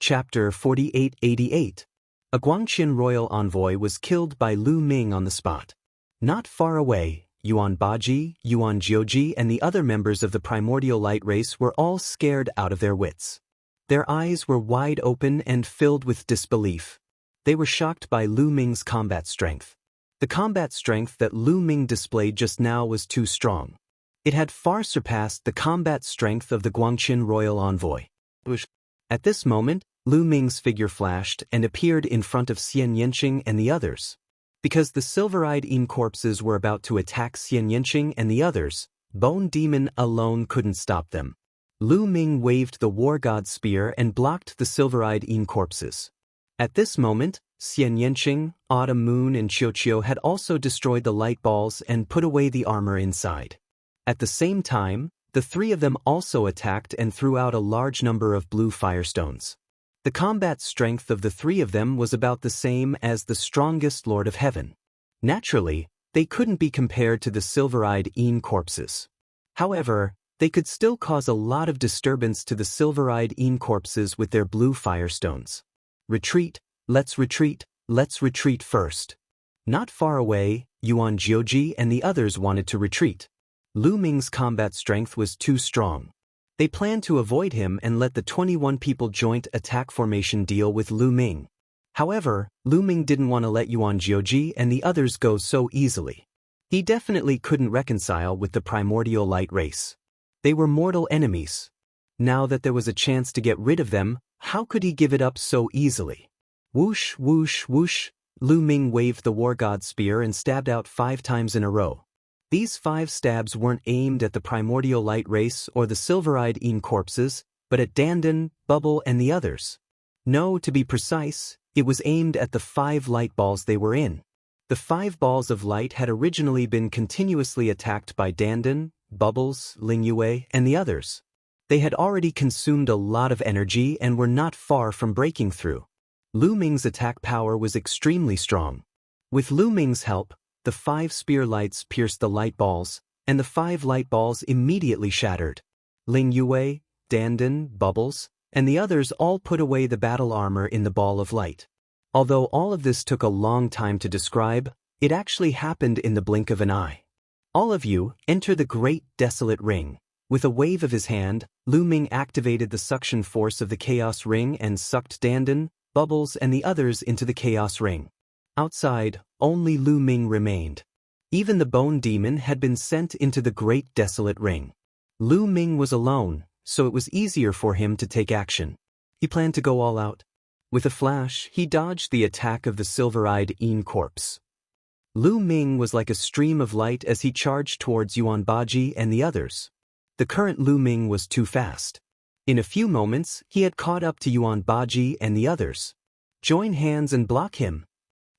Chapter 4888. A Guangqian royal envoy was killed by Lu Ming on the spot. Not far away, Yuan Baji, Yuan Jiuji, and the other members of the primordial light race were all scared out of their wits. Their eyes were wide open and filled with disbelief. They were shocked by Lu Ming's combat strength. The combat strength that Lu Ming displayed just now was too strong. It had far surpassed the combat strength of the Guangqian royal envoy. At this moment, Lu Ming's figure flashed and appeared in front of Xian Yanqing and the others. Because the silver-eyed corpses were about to attack Xian Yanqing and the others, Bone Demon alone couldn't stop them. Lu Ming waved the War God Spear and blocked the silver-eyed corpses. At this moment, Xian Yanqing, Autumn Moon, and Qiuqiu had also destroyed the light balls and put away the armor inside. At the same time, the three of them also attacked and threw out a large number of blue firestones. The combat strength of the three of them was about the same as the strongest Lord of Heaven. Naturally, they couldn't be compared to the silver-eyed corpses. However, they could still cause a lot of disturbance to the silver-eyed corpses with their blue firestones. Retreat, let's retreat first. Not far away, Yuan Jiuji and the others wanted to retreat. Lu Ming's combat strength was too strong. They planned to avoid him and let the 21-people joint attack formation deal with Lu Ming. However, Lu Ming didn't want to let Yuan Jiuji and the others go so easily. He definitely couldn't reconcile with the primordial light race. They were mortal enemies. Now that there was a chance to get rid of them, how could he give it up so easily? Whoosh, whoosh, whoosh, Lu Ming waved the War God Spear and stabbed out 5 times in a row. These 5 stabs weren't aimed at the primordial light race or the silver-eyed corpses, but at Dandan, Bubble, and the others. No, to be precise, it was aimed at the 5 light balls they were in. The 5 balls of light had originally been continuously attacked by Dandan, Bubbles, Lingyue, and the others. They had already consumed a lot of energy and were not far from breaking through. Lu Ming's attack power was extremely strong. With Lu Ming's help, the 5 spear lights pierced the light balls, and the 5 light balls immediately shattered. Lingyue, Dandan, Bubbles, and the others all put away the battle armor in the ball of light. Although all of this took a long time to describe, it actually happened in the blink of an eye. All of you, enter the great desolate ring. With a wave of his hand, Lu Ming activated the suction force of the Chaos Ring and sucked Dandan, Bubbles, and the others into the Chaos Ring. Outside, only Lu Ming remained. Even the Bone Demon had been sent into the great desolate ring. Lu Ming was alone, so it was easier for him to take action. He planned to go all out. With a flash, he dodged the attack of the silver-eyed corpse. Lu Ming was like a stream of light as he charged towards Yuan Baji and the others. The current Lu Ming was too fast. In a few moments, he had caught up to Yuan Baji and the others. Join hands and block him.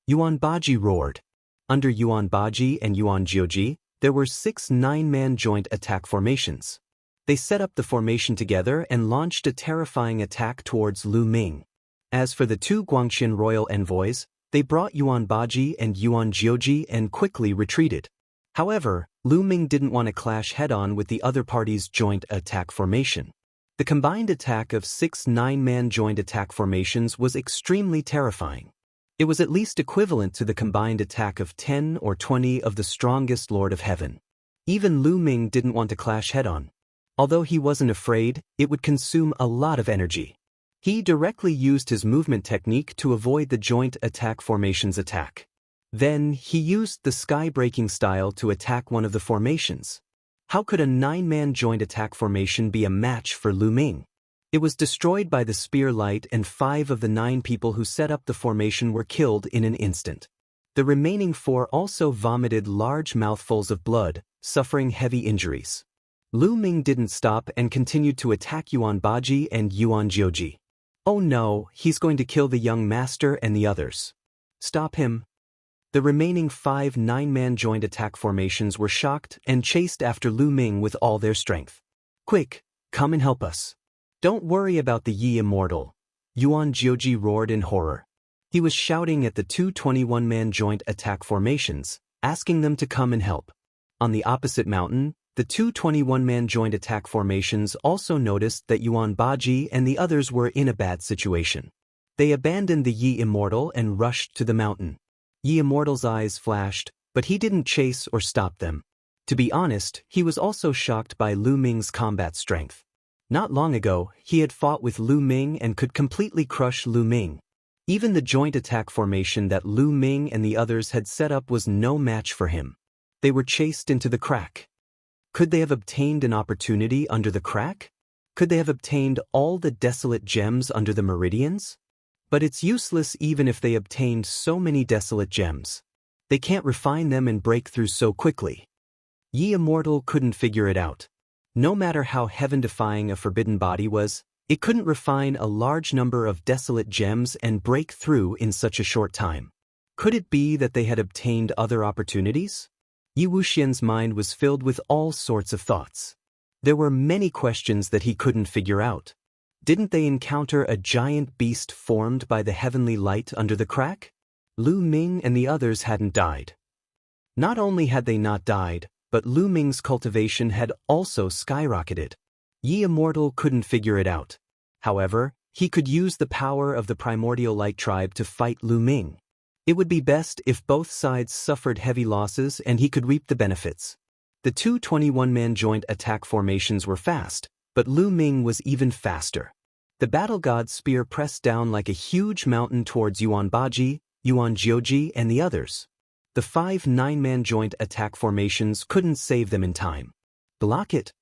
Yuan Baji roared. Under Yuan Baji and Yuan Jiuji, there were 6 9-man joint attack formations. They set up the formation together and launched a terrifying attack towards Lu Ming. As for the 2 Guangqian royal envoys, they brought Yuan Baji and Yuan Jiuji and quickly retreated. However, Lu Ming didn't want to clash head-on with the other party's joint attack formation. The combined attack of 6 9-man joint attack formations was extremely terrifying. It was at least equivalent to the combined attack of 10 or 20 of the strongest Lord of Heaven. Even Lu Ming didn't want to clash head-on. Although he wasn't afraid, it would consume a lot of energy. He directly used his movement technique to avoid the joint attack formation's attack. Then, he used the sky-breaking style to attack one of the formations. How could a 9-man joint attack formation be a match for Lu Ming? It was destroyed by the spear light and 5 of the 9 people who set up the formation were killed in an instant. The remaining 4 also vomited large mouthfuls of blood, suffering heavy injuries. Lu Ming didn't stop and continued to attack Yuan Baji and Yuan Jiuji. Oh no, he's going to kill the young master and the others. Stop him. The remaining 5 9-man joint attack formations were shocked and chased after Lu Ming with all their strength. Quick, come and help us. Don't worry about the Immortal. Yuan Jiuji roared in horror. He was shouting at the 2 21-man joint attack formations, asking them to come and help. On the opposite mountain, The two 21-man joint attack formations also noticed that Yuan Baji and the others were in a bad situation. They abandoned the Yi Immortal and rushed to the mountain. Yi Immortal's eyes flashed, but he didn't chase or stop them. To be honest, he was also shocked by Lu Ming's combat strength. Not long ago, he had fought with Lu Ming and could completely crush Lu Ming. Even the joint attack formation that Lu Ming and the others had set up was no match for him. They were chased into the crack. Could they have obtained an opportunity under the crack? Could they have obtained all the desolate gems under the meridians? But it's useless even if they obtained so many desolate gems. They can't refine them and break through so quickly. Yi Immortal couldn't figure it out. No matter how heaven-defying a forbidden body was, it couldn't refine a large number of desolate gems and break through in such a short time. Could it be that they had obtained other opportunities? Yi Wuxian's mind was filled with all sorts of thoughts. There were many questions that he couldn't figure out. Didn't they encounter a giant beast formed by the heavenly light under the crack? Lu Ming and the others hadn't died. Not only had they not died, but Lu Ming's cultivation had also skyrocketed. Yi Immortal couldn't figure it out. However, he could use the power of the primordial light tribe to fight Lu Ming. It would be best if both sides suffered heavy losses and he could reap the benefits. The two 21-man joint attack formations were fast, but Lu Ming was even faster. The battle god's spear pressed down like a huge mountain towards Yuan Baji, Yuan Jiuji, and the others. The 5 9-man joint attack formations couldn't save them in time. Block it.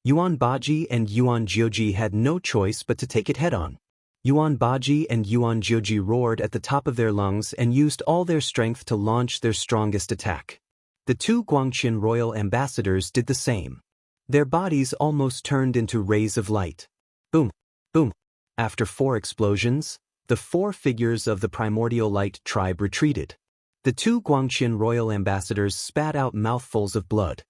Yuan Baji and Yuan Jiuji had no choice but to take it head-on. Yuan Baji and Yuan Jiuji roared at the top of their lungs and used all their strength to launch their strongest attack. The two Guangqian royal ambassadors did the same. Their bodies almost turned into rays of light. Boom, boom. After 4 explosions, the 4 figures of the primordial light tribe retreated. The two Guangqian royal ambassadors spat out mouthfuls of blood.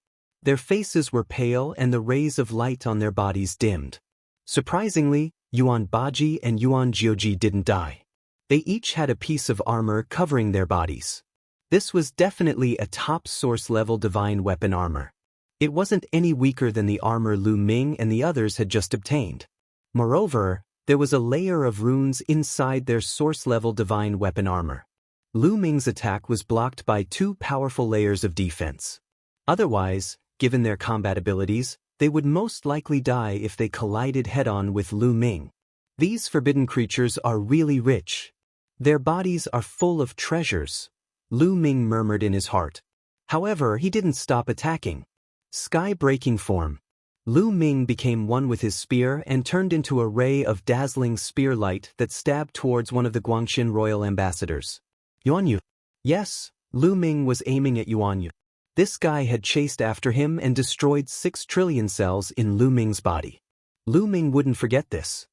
Their faces were pale and the rays of light on their bodies dimmed. Surprisingly, Yuan Baji and Yuan Jiuji didn't die. They each had a piece of armor covering their bodies. This was definitely a top source-level divine weapon armor. It wasn't any weaker than the armor Lu Ming and the others had just obtained. Moreover, there was a layer of runes inside their source-level divine weapon armor. Lu Ming's attack was blocked by 2 powerful layers of defense. Otherwise, given their combat abilities, they would most likely die if they collided head-on with Lu Ming. These forbidden creatures are really rich. Their bodies are full of treasures, Lu Ming murmured in his heart. However, he didn't stop attacking. Sky-breaking form. Lu Ming became one with his spear and turned into a ray of dazzling spear light that stabbed towards one of the Guangqian royal ambassadors. Yuan Yu. Yes, Lu Ming was aiming at Yuan Yu. This guy had chased after him and destroyed 6 trillion cells in Lu Ming's body. Lu Ming wouldn't forget this.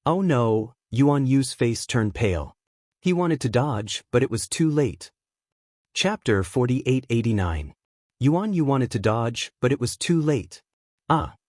Oh no, Yuan Yu's face turned pale. He wanted to dodge, but it was too late. Chapter 4889. Yuan Yu wanted to dodge, but it was too late.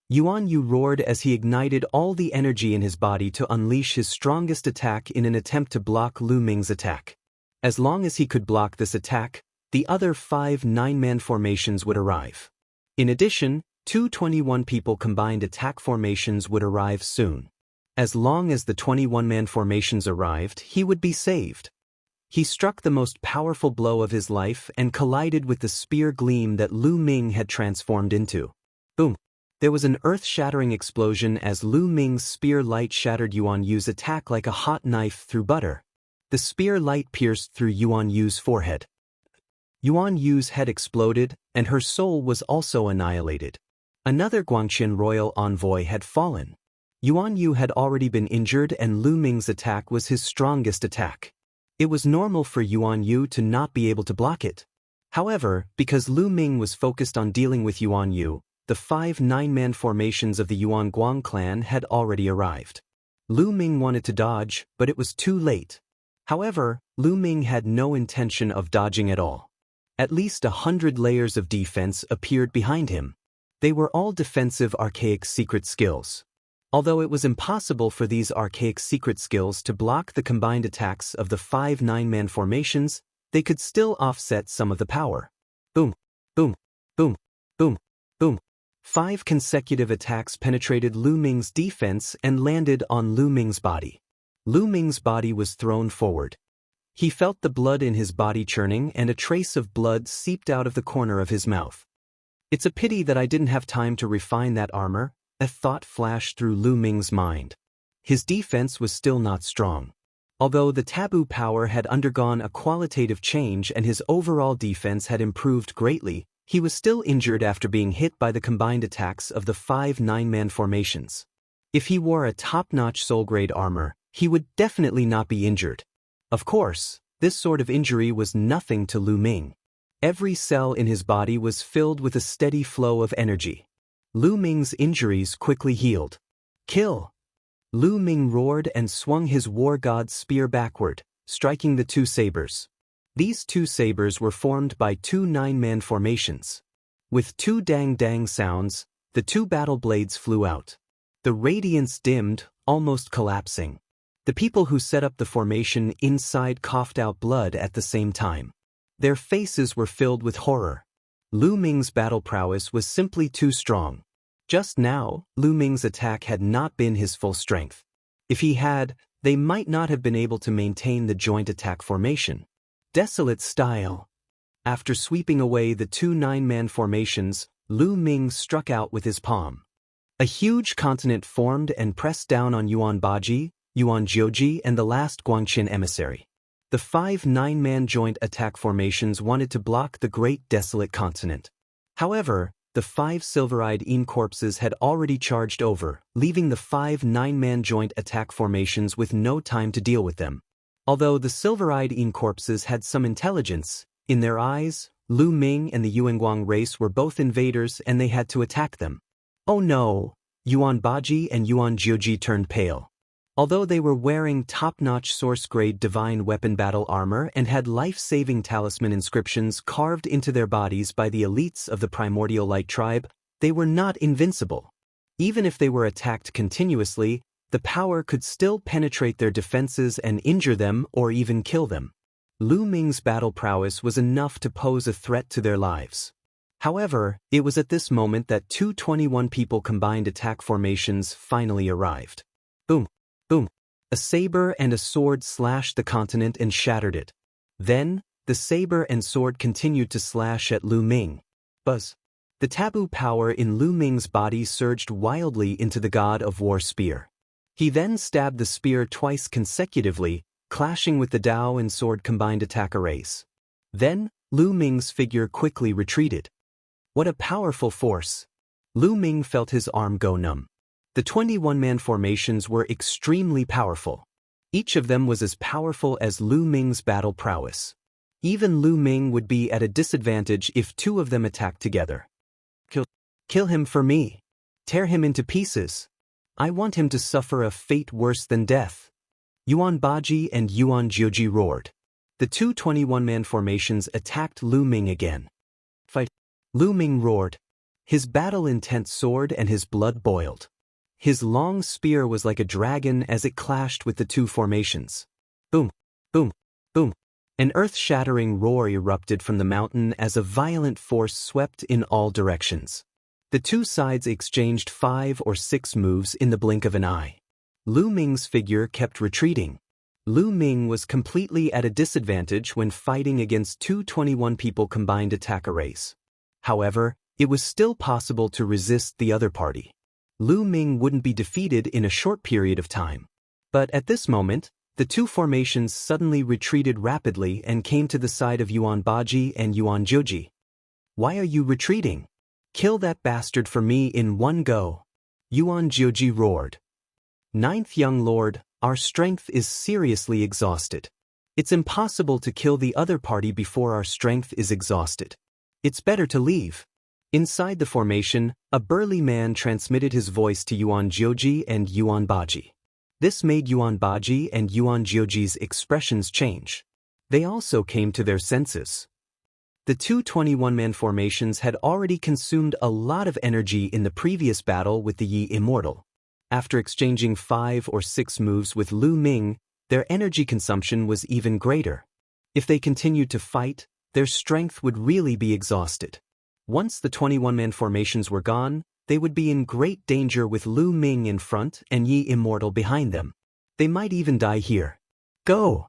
Yuan Yu roared as he ignited all the energy in his body to unleash his strongest attack in an attempt to block Lu Ming's attack. As long as he could block this attack, the other 5 9-man formations would arrive. In addition, 2 21-people combined attack formations would arrive soon. As long as the 21-man formations arrived, he would be saved. He struck the most powerful blow of his life and collided with the spear gleam that Lu Ming had transformed into. Boom! There was an earth-shattering explosion as Lu Ming's spear light shattered Yuan Yu's attack like a hot knife through butter. The spear light pierced through Yuan Yu's forehead. Yuan Yu's head exploded, and her soul was also annihilated. Another Guangqian royal envoy had fallen. Yuan Yu had already been injured and Lu Ming's attack was his strongest attack. It was normal for Yuan Yu to not be able to block it. However, because Lu Ming was focused on dealing with Yuan Yu, the 5 9-man formations of the Yuan Guang clan had already arrived. Lu Ming wanted to dodge, but it was too late. However, Lu Ming had no intention of dodging at all. At least 100 layers of defense appeared behind him. They were all defensive archaic secret skills. Although it was impossible for these archaic secret skills to block the combined attacks of the 5 9-man formations, they could still offset some of the power. Boom, boom, boom, boom, boom, 5 consecutive attacks penetrated Lu Ming's defense and landed on Lu Ming's body. Lu Ming's body was thrown forward. He felt the blood in his body churning and a trace of blood seeped out of the corner of his mouth. It's a pity that I didn't have time to refine that armor, a thought flashed through Lu Ming's mind. His defense was still not strong. Although the taboo power had undergone a qualitative change and his overall defense had improved greatly, he was still injured after being hit by the combined attacks of the 5 9-man formations. If he wore a top-notch soul-grade armor, he would definitely not be injured. Of course, this sort of injury was nothing to Lu Ming. Every cell in his body was filled with a steady flow of energy. Lu Ming's injuries quickly healed. Kill! Lu Ming roared and swung his war god's spear backward, striking the 2 sabers. These 2 sabers were formed by 2 9-man formations. With 2 dang-dang sounds, the 2 battle blades flew out. The radiance dimmed, almost collapsing. The people who set up the formation inside coughed out blood at the same time. Their faces were filled with horror. Lu Ming's battle prowess was simply too strong. Just now, Lu Ming's attack had not been his full strength. If he had, they might not have been able to maintain the joint attack formation. Desolate style. After sweeping away the 2 9-man formations, Lu Ming struck out with his palm. A huge continent formed and pressed down on Yuan Baji, Yuan Jiuji and the last Guangqian emissary. The 5 9-man joint attack formations wanted to block the great desolate continent. However, the 5 silver-eyed Yin corpses had already charged over, leaving the 5 9-man joint attack formations with no time to deal with them. Although the silver-eyed Yin corpses had some intelligence, in their eyes, Lu Ming and the Yuanguang race were both invaders and they had to attack them. Oh no! Yuan Baji and Yuan Jiuji turned pale. Although they were wearing top-notch source-grade divine weapon battle armor and had life-saving talisman inscriptions carved into their bodies by the elites of the primordial light tribe, they were not invincible. Even if they were attacked continuously, the power could still penetrate their defenses and injure them or even kill them. Lu Ming's battle prowess was enough to pose a threat to their lives. However, it was at this moment that 2 21-people combined attack formations finally arrived. Boom! Boom! A saber and a sword slashed the continent and shattered it. Then, the saber and sword continued to slash at Lu Ming. Buzz! The taboo power in Lu Ming's body surged wildly into the god of war spear. He then stabbed the spear twice consecutively, clashing with the Dao and sword combined attack arrays. Then, Lu Ming's figure quickly retreated. What a powerful force! Lu Ming felt his arm go numb. The 21-man formations were extremely powerful. Each of them was as powerful as Lu Ming's battle prowess. Even Lu Ming would be at a disadvantage if 2 of them attacked together. Kill him for me. Tear him into pieces. I want him to suffer a fate worse than death. Yuan Baji and Yuan Jiuji roared. The 2 21-man formations attacked Lu Ming again. Fight! Lu Ming roared. His battle-intent soared and his blood boiled. His long spear was like a dragon as it clashed with the 2 formations. Boom! Boom! Boom! An earth-shattering roar erupted from the mountain as a violent force swept in all directions. The 2 sides exchanged 5 or 6 moves in the blink of an eye. Lu Ming's figure kept retreating. Lu Ming was completely at a disadvantage when fighting against 2 21-people combined attack arrays. However, it was still possible to resist the other party. Lu Ming wouldn't be defeated in a short period of time. But at this moment, the 2 formations suddenly retreated rapidly and came to the side of Yuan Baji and Yuan Jiuji. Why are you retreating? Kill that bastard for me in one go. Yuan Jiuji roared. 9th young lord, our strength is seriously exhausted. It's impossible to kill the other party before our strength is exhausted. It's better to leave. Inside the formation, a burly man transmitted his voice to Yuan Jiuji and Yuan Baji. This made Yuan Baji and Yuan Jiuji's expressions change. They also came to their senses. The 2 21-man formations had already consumed a lot of energy in the previous battle with the Yi Immortal. After exchanging 5 or 6 moves with Lu Ming, their energy consumption was even greater. If they continued to fight, their strength would really be exhausted. Once the 21-man formations were gone, they would be in great danger with Lu Ming in front and Yi Immortal behind them. They might even die here. Go!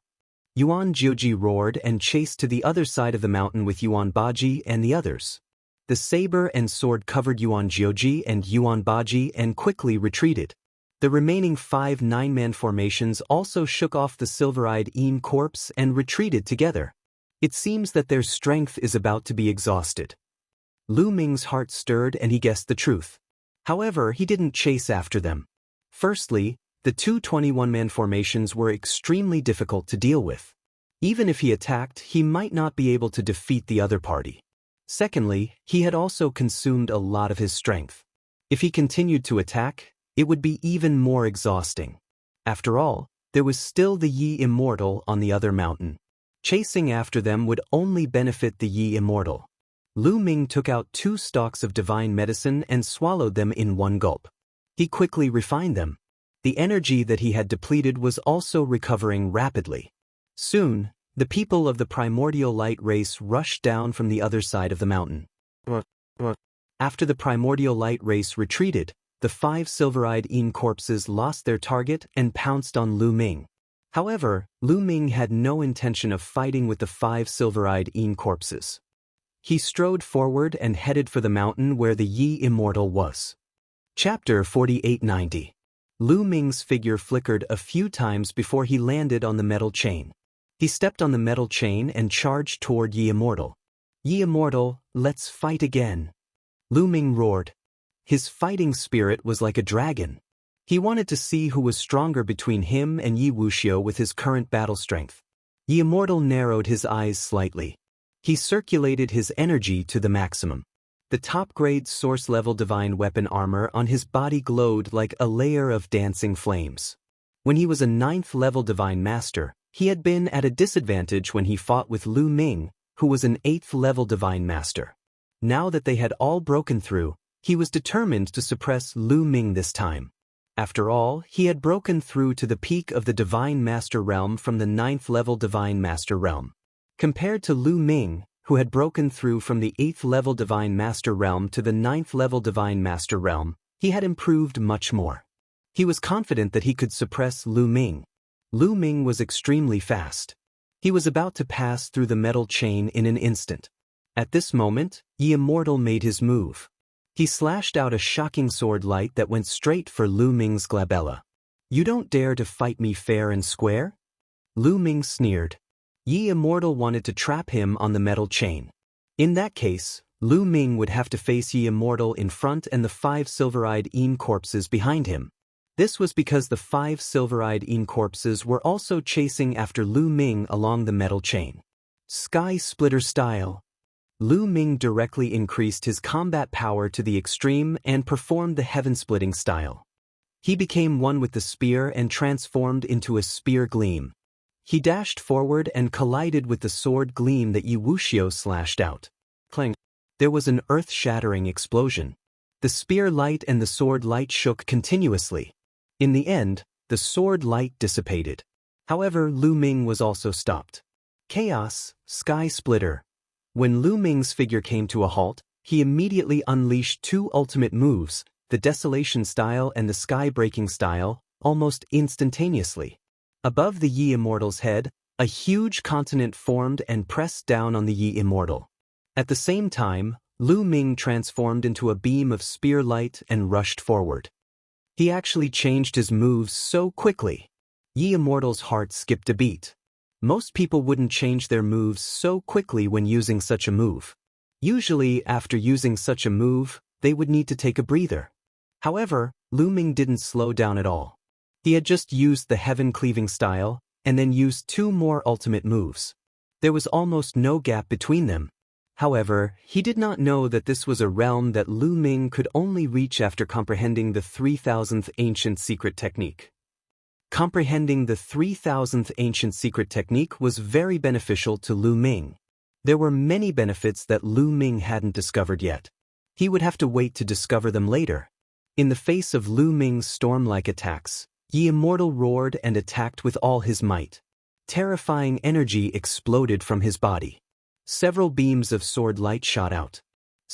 Yuan Jiuji roared and chased to the other side of the mountain with Yuan Baji and the others. The saber and sword covered Yuan Jiuji and Yuan Baji and quickly retreated. The remaining 5 9-man formations also shook off the silver-eyed Yin corpse and retreated together. It seems that their strength is about to be exhausted. Lu Ming's heart stirred and he guessed the truth. However, he didn't chase after them. Firstly, the 2 21-man formations were extremely difficult to deal with. Even if he attacked, he might not be able to defeat the other party. Secondly, he had also consumed a lot of his strength. If he continued to attack, it would be even more exhausting. After all, there was still the Yi Immortal on the other mountain. Chasing after them would only benefit the Yi Immortal. Lu Ming took out 2 stalks of divine medicine and swallowed them in one gulp. He quickly refined them. The energy that he had depleted was also recovering rapidly. Soon, the people of the primordial light race rushed down from the other side of the mountain. After the primordial light race retreated, the 5 silver-eyed Yin corpses lost their target and pounced on Lu Ming. However, Lu Ming had no intention of fighting with the 5 silver-eyed Yin corpses. He strode forward and headed for the mountain where the Yi Immortal was. Chapter 4890. Lu Ming's figure flickered a few times before he landed on the metal chain. He stepped on the metal chain and charged toward Yi Immortal. Yi Immortal, let's fight again. Lu Ming roared. His fighting spirit was like a dragon. He wanted to see who was stronger between him and Yi Wuxia with his current battle strength. Yi Immortal narrowed his eyes slightly. He circulated his energy to the maximum. The top-grade source-level divine weapon armor on his body glowed like a layer of dancing flames. When he was a 9th-level divine master, he had been at a disadvantage when he fought with Lu Ming, who was an 8th-level divine master. Now that they had all broken through, he was determined to suppress Lu Ming this time. After all, he had broken through to the peak of the Divine Master Realm from the 9th-level Divine Master Realm. Compared to Lu Ming, who had broken through from the 8th-level Divine Master Realm to the 9th-level Divine Master Realm, he had improved much more. He was confident that he could suppress Lu Ming. Lu Ming was extremely fast. He was about to pass through the metal chain in an instant. At this moment, Yi Immortal made his move. He slashed out a shocking sword light that went straight for Lu Ming's glabella. You don't dare to fight me fair and square? Lu Ming sneered. Yi Immortal wanted to trap him on the metal chain. In that case, Lu Ming would have to face Yi Immortal in front and the 5 silver-eyed Yin corpses behind him. This was because the 5 silver-eyed Yin corpses were also chasing after Lu Ming along the metal chain. Sky Splitter style. Lu Ming directly increased his combat power to the extreme and performed the heaven-splitting style. He became one with the spear and transformed into a spear gleam. He dashed forward and collided with the sword gleam that Yi Wuxia slashed out. Clang! There was an earth-shattering explosion. The spear light and the sword light shook continuously. In the end, the sword light dissipated. However, Lu Ming was also stopped. Chaos, Sky Splitter. When Lu Ming's figure came to a halt, he immediately unleashed 2 ultimate moves, the Desolation style and the Sky-breaking style, almost instantaneously. Above the Yi Immortal's head, a huge continent formed and pressed down on the Yi Immortal. At the same time, Lu Ming transformed into a beam of spear light and rushed forward. He actually changed his moves so quickly. Yi Immortal's heart skipped a beat. Most people wouldn't change their moves so quickly when using such a move. Usually, after using such a move, they would need to take a breather. However, Lu Ming didn't slow down at all. He had just used the heaven-cleaving style, and then used 2 more ultimate moves. There was almost no gap between them. However, he did not know that this was a realm that Lu Ming could only reach after comprehending the 3000th ancient secret technique. Comprehending the 3000th ancient secret technique was very beneficial to Lu Ming. There were many benefits that Lu Ming hadn't discovered yet. He would have to wait to discover them later. In the face of Lu Ming's storm-like attacks, Yi Immortal roared and attacked with all his might. Terrifying energy exploded from his body. Several beams of sword light shot out.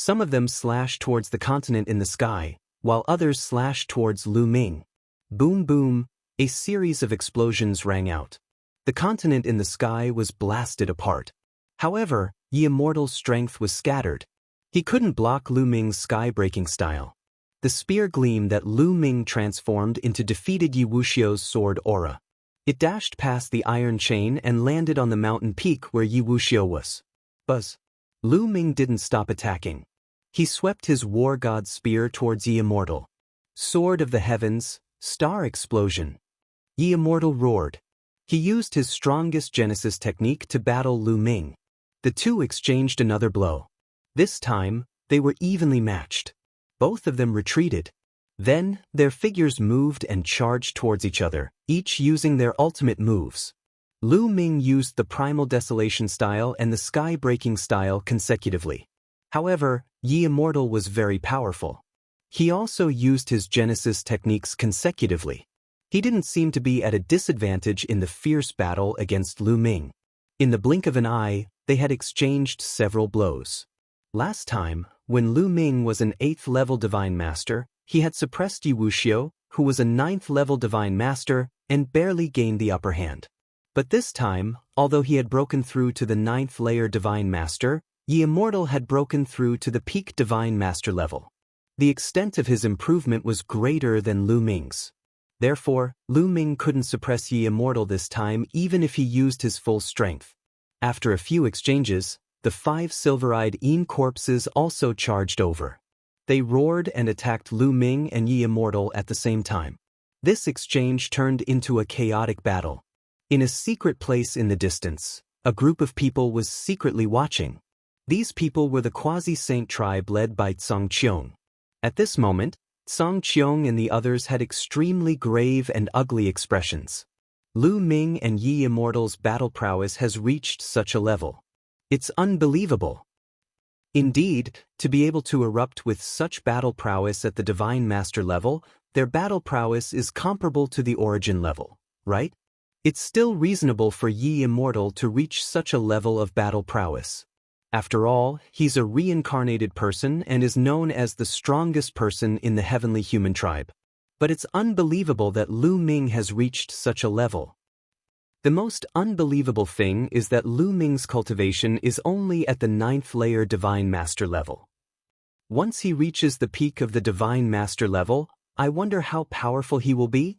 Some of them slashed towards the continent in the sky, while others slashed towards Lu Ming. Boom boom, a series of explosions rang out. The continent in the sky was blasted apart. However, Immortal's strength was scattered. He couldn't block Lu Ming's sky-breaking style. The spear gleam that Lu Ming transformed into defeated Wuxia's sword aura. It dashed past the iron chain and landed on the mountain peak where Wuxia was. Buzz. Lu Ming didn't stop attacking. He swept his war god spear towards Immortal. Sword of the heavens, star explosion. Immortal roared. He used his strongest Genesis technique to battle Lu Ming. The two exchanged another blow. This time, they were evenly matched. Both of them retreated. Then, their figures moved and charged towards each other, each using their ultimate moves. Lu Ming used the Primal Desolation style and the Sky-Breaking style consecutively. However, Immortal was very powerful. He also used his Genesis techniques consecutively. He didn't seem to be at a disadvantage in the fierce battle against Lu Ming. In the blink of an eye, they had exchanged several blows. Last time, when Lu Ming was an 8th-level Divine Master, he had suppressed Wuxia, who was a 9th-level Divine Master, and barely gained the upper hand. But this time, although he had broken through to the 9th-layer Divine Master, Immortal had broken through to the peak Divine Master level. The extent of his improvement was greater than Lu Ming's. Therefore, Lu Ming couldn't suppress Immortal this time even if he used his full strength. After a few exchanges, the 5 silver-eyed corpses also charged over. They roared and attacked Lu Ming and Immortal at the same time. This exchange turned into a chaotic battle. In a secret place in the distance, a group of people was secretly watching. These people were the Quasi-Saint tribe led by Zhang. At this moment, Zhang and the others had extremely grave and ugly expressions. Lu Ming and Immortal's battle prowess has reached such a level. It's unbelievable. Indeed, to be able to erupt with such battle prowess at the Divine Master level, their battle prowess is comparable to the Origin level, right? It's still reasonable for Immortal to reach such a level of battle prowess. After all, he's a reincarnated person and is known as the strongest person in the heavenly human tribe. But it's unbelievable that Lu Ming has reached such a level. The most unbelievable thing is that Lu Ming's cultivation is only at the 9th-layer Divine Master level. Once he reaches the peak of the Divine Master level, I wonder how powerful he will be?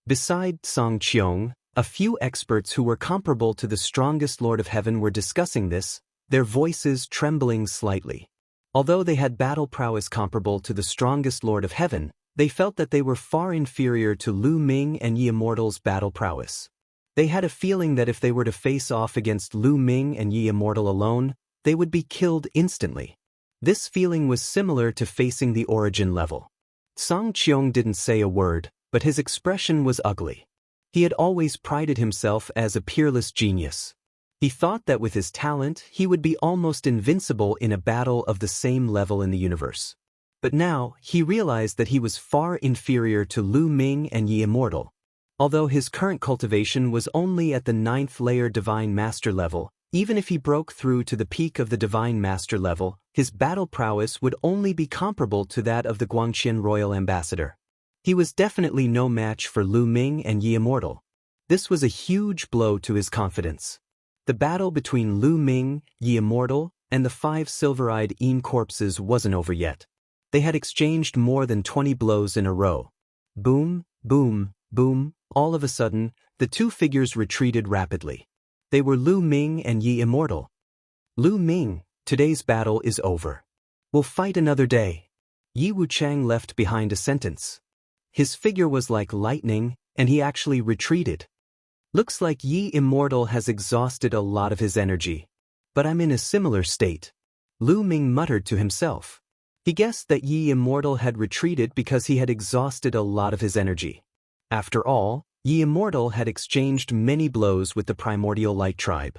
Beside Zhang, a few experts who were comparable to the strongest Lord of Heaven were discussing this, their voices trembling slightly. Although they had battle prowess comparable to the strongest Lord of Heaven, they felt that they were far inferior to Lu Ming and Immortal's battle prowess. They had a feeling that if they were to face off against Lu Ming and Immortal alone, they would be killed instantly. This feeling was similar to facing the Origin level. Zhang didn't say a word, but his expression was ugly. He had always prided himself as a peerless genius. He thought that with his talent, he would be almost invincible in a battle of the same level in the universe. But now, he realized that he was far inferior to Lu Ming and Immortal. Although his current cultivation was only at the 9th-layer Divine Master level, even if he broke through to the peak of the Divine Master level, his battle prowess would only be comparable to that of the Guangqian Royal Ambassador. He was definitely no match for Lu Ming and Immortal. This was a huge blow to his confidence. The battle between Lu Ming, Immortal, and the 5 silver-eyed corpses wasn't over yet. They had exchanged more than 20 blows in a row. Boom, boom, boom. All of a sudden, the two figures retreated rapidly. They were Lu Ming and Immortal. Lu Ming, today's battle is over. We'll fight another day. Yi Wuchang left behind a sentence. His figure was like lightning, and he actually retreated. Looks like Immortal has exhausted a lot of his energy. But I'm in a similar state. Lu Ming muttered to himself. He guessed that Immortal had retreated because he had exhausted a lot of his energy. After all, Immortal had exchanged many blows with the Primordial Light Tribe.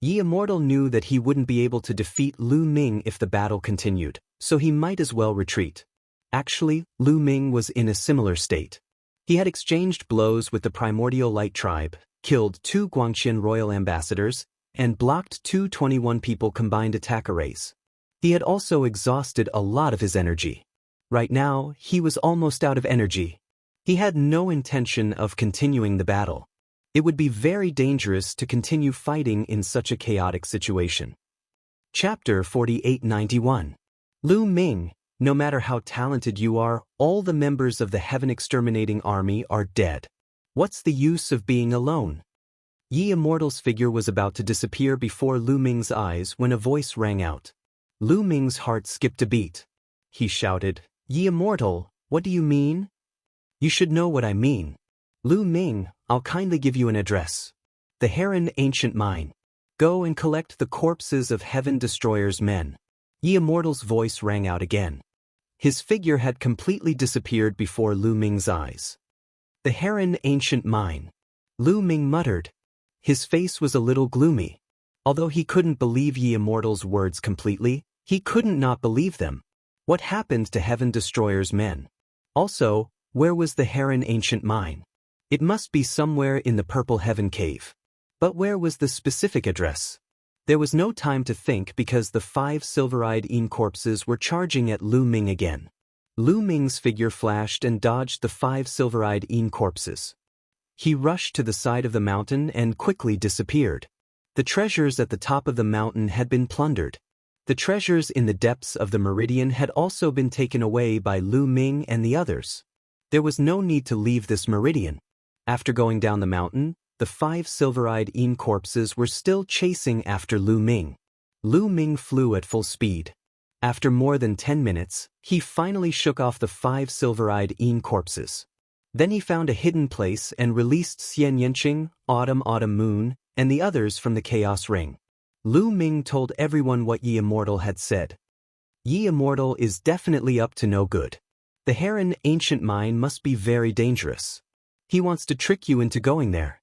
Immortal knew that he wouldn't be able to defeat Lu Ming if the battle continued, so he might as well retreat. Actually, Lu Ming was in a similar state. He had exchanged blows with the Primordial Light Tribe, killed 2 Guangqian Royal Ambassadors, and blocked 2 21 people combined attack arrays. He had also exhausted a lot of his energy. Right now, he was almost out of energy. He had no intention of continuing the battle. It would be very dangerous to continue fighting in such a chaotic situation. Chapter 4891. Lu Ming, no matter how talented you are, all the members of the Heaven Exterminating Army are dead. What's the use of being alone? Yi Immortal's figure was about to disappear before Lu Ming's eyes when a voice rang out. Lu Ming's heart skipped a beat. He shouted, "Yi Immortal, what do you mean?" "You should know what I mean. Lu Ming, I'll kindly give you an address. The Heron Ancient Mine. Go and collect the corpses of Heaven Destroyer's men." Yi Immortal's voice rang out again. His figure had completely disappeared before Lu Ming's eyes. The Heron Ancient Mine. Lu Ming muttered. His face was a little gloomy. Although he couldn't believe Yi Immortal's words completely, he couldn't not believe them. What happened to Heaven Destroyer's men? Also, where was the Heron Ancient Mine? It must be somewhere in the Purple Heaven Cave. But where was the specific address? There was no time to think because the 5 silver-eyed Yin corpses were charging at Lu Ming again. Lu Ming's figure flashed and dodged the 5 silver-eyed Yin corpses. He rushed to the side of the mountain and quickly disappeared. The treasures at the top of the mountain had been plundered. The treasures in the depths of the meridian had also been taken away by Lu Ming and the others. There was no need to leave this meridian. After going down the mountain, the 5 silver-eyed Yin corpses were still chasing after Lu Ming. Lu Ming flew at full speed. After more than 10 minutes, he finally shook off the 5 silver-eyed Yin corpses. Then he found a hidden place and released Xian Yanqing, Autumn Moon, and the others from the Chaos Ring. Lu Ming told everyone what Yi Immortal had said. Yi Immortal is definitely up to no good. The Heron Ancient Mine must be very dangerous. He wants to trick you into going there.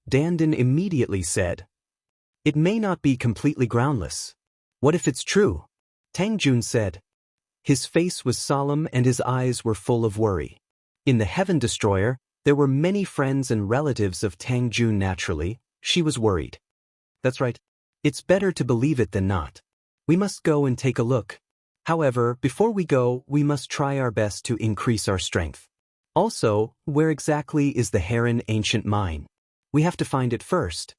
Dandan immediately said. It may not be completely groundless. What if it's true? Tang Jun said. His face was solemn and his eyes were full of worry. In the Heaven Destroyer, there were many friends and relatives of Tang Jun naturally. She was worried. That's right. It's better to believe it than not. We must go and take a look. However, before we go, we must try our best to increase our strength. Also, where exactly is the Heron Ancient Mine? We have to find it first.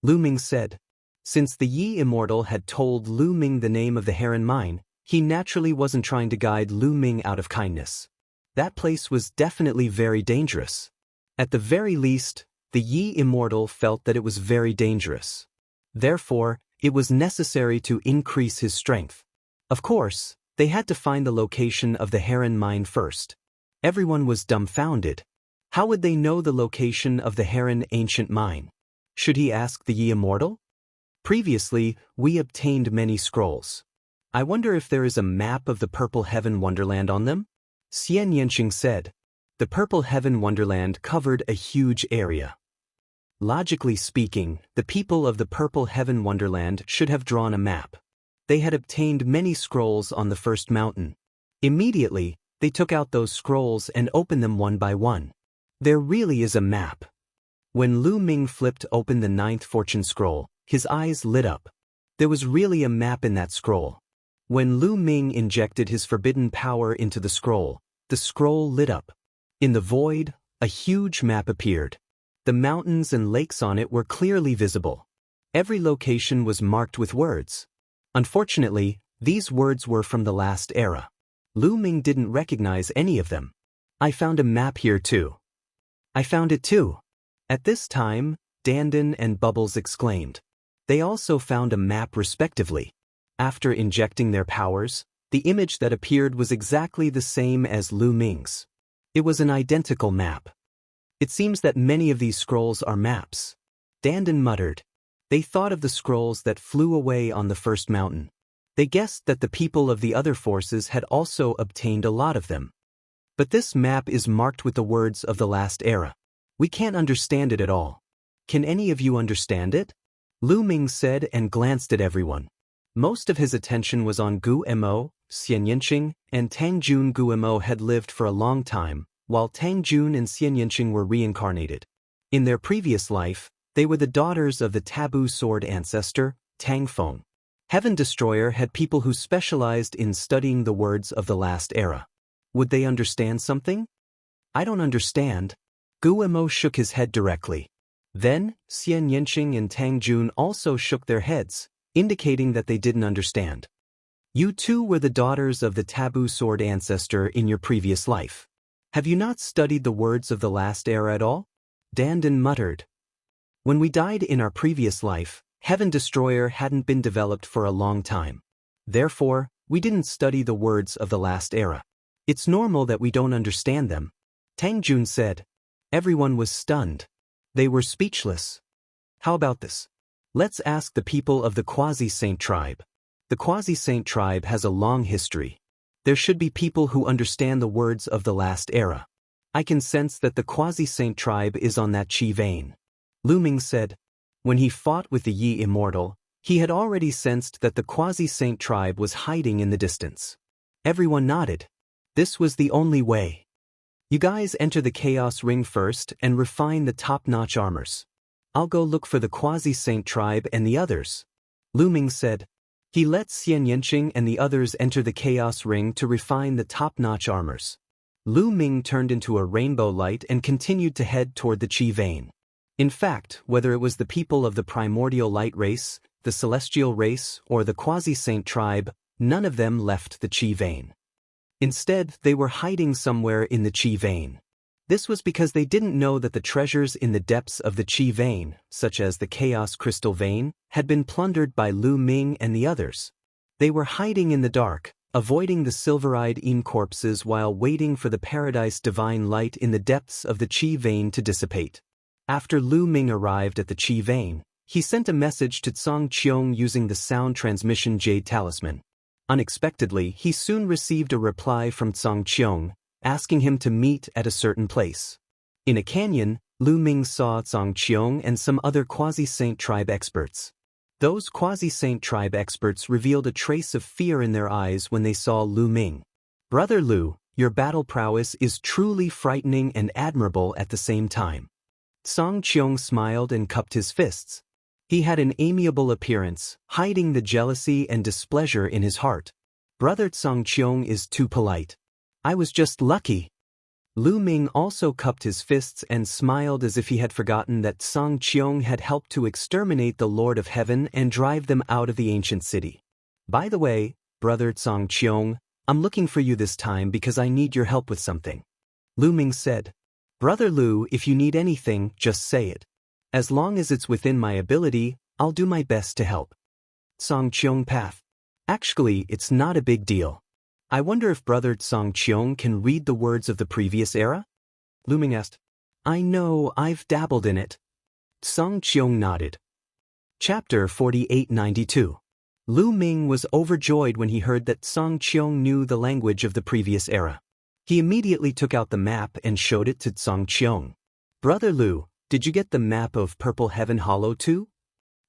Lu Ming said. Since the Yi Immortal had told Lu Ming the name of the Heron Mine, he naturally wasn't trying to guide Lu Ming out of kindness. That place was definitely very dangerous. At the very least, the Yi Immortal felt that it was very dangerous. Therefore, it was necessary to increase his strength. Of course, they had to find the location of the Heron Mine first. Everyone was dumbfounded. How would they know the location of the Heron Ancient Mine? Should he ask the Yi Immortal? Previously, we obtained many scrolls. I wonder if there is a map of the Purple Heaven Wonderland on them? Xian Yanqing said. The Purple Heaven Wonderland covered a huge area. Logically speaking, the people of the Purple Heaven Wonderland should have drawn a map. They had obtained many scrolls on the first mountain. Immediately, they took out those scrolls and opened them one by one. There really is a map. When Lu Ming flipped open the 9th fortune scroll, his eyes lit up. There was really a map in that scroll. When Lu Ming injected his forbidden power into the scroll lit up. In the void, a huge map appeared. The mountains and lakes on it were clearly visible. Every location was marked with words. Unfortunately, these words were from the last era. Lu Ming didn't recognize any of them. I found a map here too. I found it too. At this time, Dandan and Bubbles exclaimed. They also found a map respectively. After injecting their powers, the image that appeared was exactly the same as Lu Ming's. It was an identical map. It seems that many of these scrolls are maps. Dandan muttered. They thought of the scrolls that flew away on the first mountain. They guessed that the people of the other forces had also obtained a lot of them. But this map is marked with the words of the last era. We can't understand it at all. Can any of you understand it? Lu Ming said and glanced at everyone. Most of his attention was on Gu Mo, Xian Yanqing, and Tang Jun. Gu Mo had lived for a long time, while Tang Jun and Xian Yanqing were reincarnated. In their previous life, they were the daughters of the taboo sword ancestor, Tang Feng. Heaven Destroyer had people who specialized in studying the words of the last era. Would they understand something? I don't understand. Guimo shook his head directly. Then, Xian Yanqing and Tang Jun also shook their heads, indicating that they didn't understand. You two were the daughters of the taboo sword ancestor in your previous life. Have you not studied the words of the last era at all? Dandan muttered. When we died in our previous life, Heaven Destroyer hadn't been developed for a long time. Therefore, we didn't study the words of the last era. It's normal that we don't understand them. Tang Jun said. Everyone was stunned. They were speechless. How about this? Let's ask the people of the Quasi-Saint tribe. The Quasi-Saint tribe has a long history. There should be people who understand the words of the last era. I can sense that the Quasi-Saint tribe is on that chi vein. Lu Ming said. When he fought with the Yi Immortal, he had already sensed that the Quasi-Saint tribe was hiding in the distance. Everyone nodded. This was the only way. You guys enter the Chaos Ring first and refine the top-notch armors. I'll go look for the Quasi-Saint tribe and the others. Lu Ming said. He let Xian Yanqing and the others enter the Chaos Ring to refine the top-notch armors. Lu Ming turned into a rainbow light and continued to head toward the Qi vein. In fact, whether it was the people of the primordial light race, the celestial race, or the Quasi-Saint tribe, none of them left the Qi vein. Instead, they were hiding somewhere in the Qi vein. This was because they didn't know that the treasures in the depths of the Qi vein, such as the Chaos Crystal vein, had been plundered by Lu Ming and the others. They were hiding in the dark, avoiding the silver-eyed Yin corpses while waiting for the Paradise Divine light in the depths of the Qi vein to dissipate. After Lu Ming arrived at the Qi vein, he sent a message to Tsang Qiong using the sound transmission Jade Talisman. Unexpectedly, he soon received a reply from Tsang Qiong, asking him to meet at a certain place. In a canyon, Lu Ming saw Tsang Qiong and some other Quasi-Saint tribe experts. Those Quasi-Saint tribe experts revealed a trace of fear in their eyes when they saw Lu Ming. Brother Lu, your battle prowess is truly frightening and admirable at the same time. Tsang Qiong smiled and cupped his fists. He had an amiable appearance, hiding the jealousy and displeasure in his heart. Brother Tsang Qiong is too polite. I was just lucky. Lu Ming also cupped his fists and smiled as if he had forgotten that Tsang Qiong had helped to exterminate the Lord of Heaven and drive them out of the ancient city. By the way, Brother Tsang Qiong, I'm looking for you this time because I need your help with something. Lu Ming said. Brother Lu, if you need anything, just say it. As long as it's within my ability, I'll do my best to help. Tsang Qiong Path. Actually, it's not a big deal. I wonder if Brother Tsang Qiong can read the words of the previous era? Lu Ming asked. I know, I've dabbled in it. Tsang Qiong nodded. Chapter 4892. Lu Ming was overjoyed when he heard that Tsang Qiong knew the language of the previous era. He immediately took out the map and showed it to Tsang Qiong. Brother Lu, did you get the map of Purple Heaven Hollow too?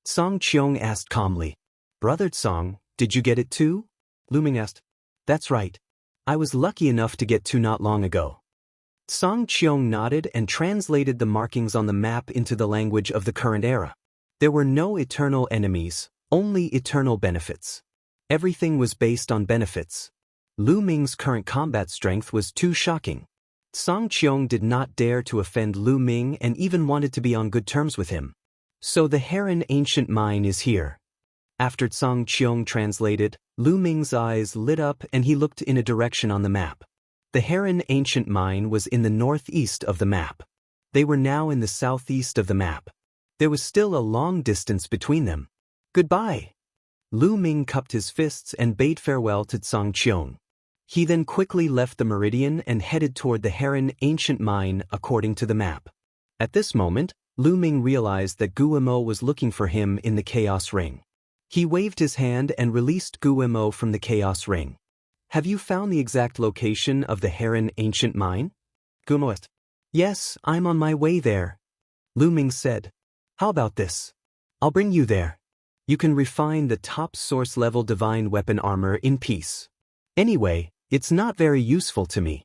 Tsang Qiong asked calmly. Brother Tsang, did you get it too? Lu Ming asked. That's right. I was lucky enough to get two not long ago. Tsang Qiong nodded and translated the markings on the map into the language of the current era. There were no eternal enemies, only eternal benefits. Everything was based on benefits. Lu Ming's current combat strength was too shocking. Tsang Qiong did not dare to offend Lu Ming and even wanted to be on good terms with him. So the Heron Ancient Mine is here. After Tsang Qiong translated, Lu Ming's eyes lit up and he looked in a direction on the map. The Heron Ancient Mine was in the northeast of the map. They were now in the southeast of the map. There was still a long distance between them. Goodbye. Lu Ming cupped his fists and bade farewell to Tsang Qiong. He then quickly left the meridian and headed toward the Heron Ancient Mine according to the map. At this moment, Lu Ming realized that Guimo was looking for him in the Chaos Ring. He waved his hand and released Guimo from the Chaos Ring. Have you found the exact location of the Heron Ancient Mine? Guimo asked. Yes, I'm on my way there. Lu Ming said. How about this? I'll bring you there. You can refine the top source level divine weapon armor in peace. Anyway, it's not very useful to me.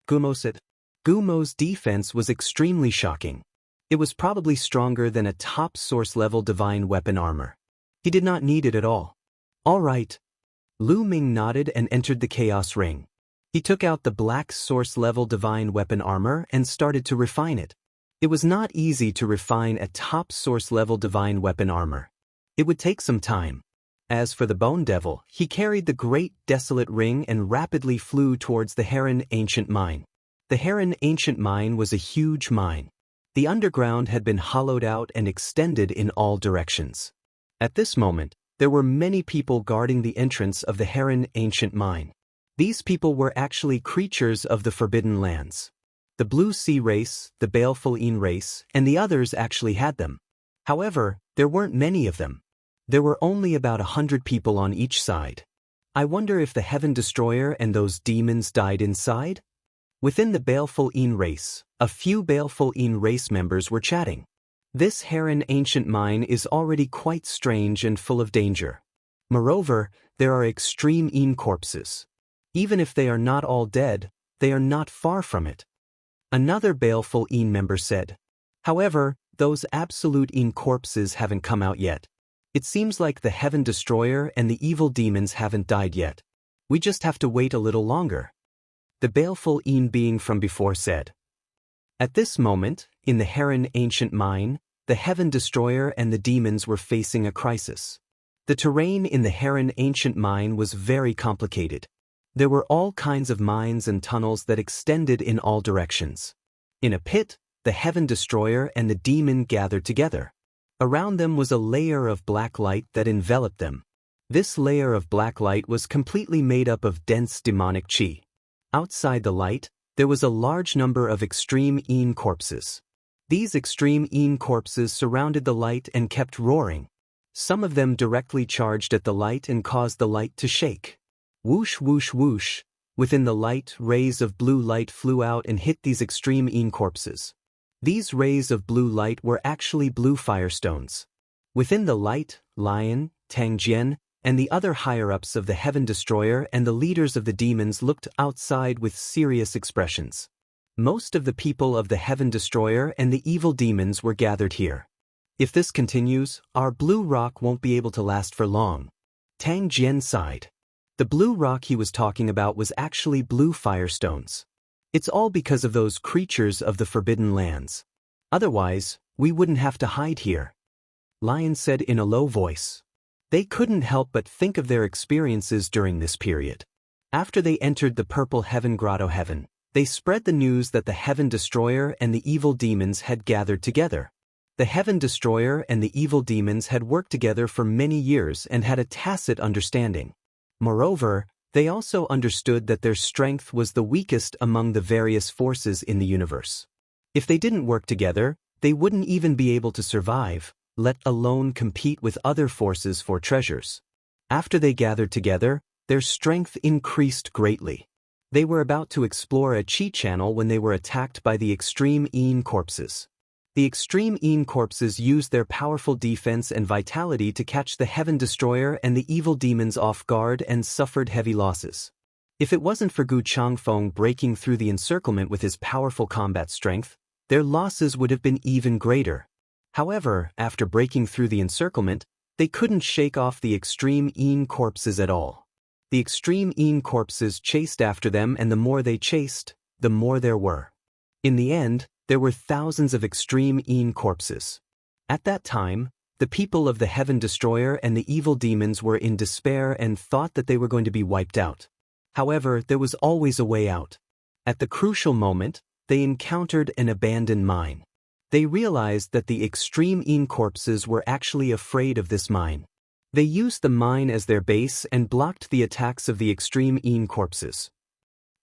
Guimo said. Gumo's defense was extremely shocking. It was probably stronger than a top source level divine weapon armor. He did not need it at all. All right. Lu Ming nodded and entered the Chaos Ring. He took out the black source-level divine weapon armor and started to refine it. It was not easy to refine a top source-level divine weapon armor. It would take some time. As for the Bone Devil, he carried the great desolate ring and rapidly flew towards the Heron Ancient Mine. The Heron Ancient Mine was a huge mine. The underground had been hollowed out and extended in all directions. At this moment, there were many people guarding the entrance of the Heron Ancient Mine. These people were actually creatures of the Forbidden Lands. The Blue Sea race, the Baleful Een race, and the others actually had them. However, there weren't many of them. There were only about 100 people on each side. I wonder if the Heaven Destroyer and those demons died inside? Within the Baleful Een race, a few Baleful Een race members were chatting. This Heron Ancient Mine is already quite strange and full of danger. Moreover, there are extreme Een corpses. Even if they are not all dead, they are not far from it. Another Baleful Een member said. However, those absolute Een corpses haven't come out yet. It seems like the Heaven Destroyer and the evil demons haven't died yet. We just have to wait a little longer. The Baleful Een being from before said. At this moment, in the Heron Ancient Mine, the Heaven Destroyer and the demons were facing a crisis. The terrain in the Heron Ancient Mine was very complicated. There were all kinds of mines and tunnels that extended in all directions. In a pit, the Heaven Destroyer and the demon gathered together. Around them was a layer of black light that enveloped them. This layer of black light was completely made up of dense demonic chi. Outside the light, there was a large number of extreme Een corpses. These extreme Een corpses surrounded the light and kept roaring. Some of them directly charged at the light and caused the light to shake. Whoosh whoosh whoosh, within the light, rays of blue light flew out and hit these extreme Een corpses. These rays of blue light were actually blue firestones. Within the light, Lion, Tang Jian, and the other higher-ups of the Heaven Destroyer and the leaders of the demons looked outside with serious expressions. Most of the people of the Heaven Destroyer and the evil demons were gathered here. If this continues, our blue rock won't be able to last for long. Tang Jian sighed. The blue rock he was talking about was actually blue firestones. It's all because of those creatures of the Forbidden Lands. Otherwise, we wouldn't have to hide here. Lion said in a low voice. They couldn't help but think of their experiences during this period. After they entered the Purple Heaven Grotto Heaven, they spread the news that the Heaven Destroyer and the evil demons had gathered together. The Heaven Destroyer and the evil demons had worked together for many years and had a tacit understanding. Moreover, they also understood that their strength was the weakest among the various forces in the universe. If they didn't work together, they wouldn't even be able to survive, let alone compete with other forces for treasures. After they gathered together, their strength increased greatly. They were about to explore a chi channel when they were attacked by the extreme Een corpses. The extreme Een corpses used their powerful defense and vitality to catch the Heaven Destroyer and the evil demons off guard and suffered heavy losses. If it wasn't for Gu Changfeng breaking through the encirclement with his powerful combat strength, their losses would have been even greater. However, after breaking through the encirclement, they couldn't shake off the extreme Een corpses at all. The extreme Een corpses chased after them, and the more they chased, the more there were. In the end, there were thousands of extreme Een corpses. At that time, the people of the Heaven Destroyer and the evil demons were in despair and thought that they were going to be wiped out. However, there was always a way out. At the crucial moment, they encountered an abandoned mine. They realized that the extreme Een corpses were actually afraid of this mine. They used the mine as their base and blocked the attacks of the extreme Een corpses.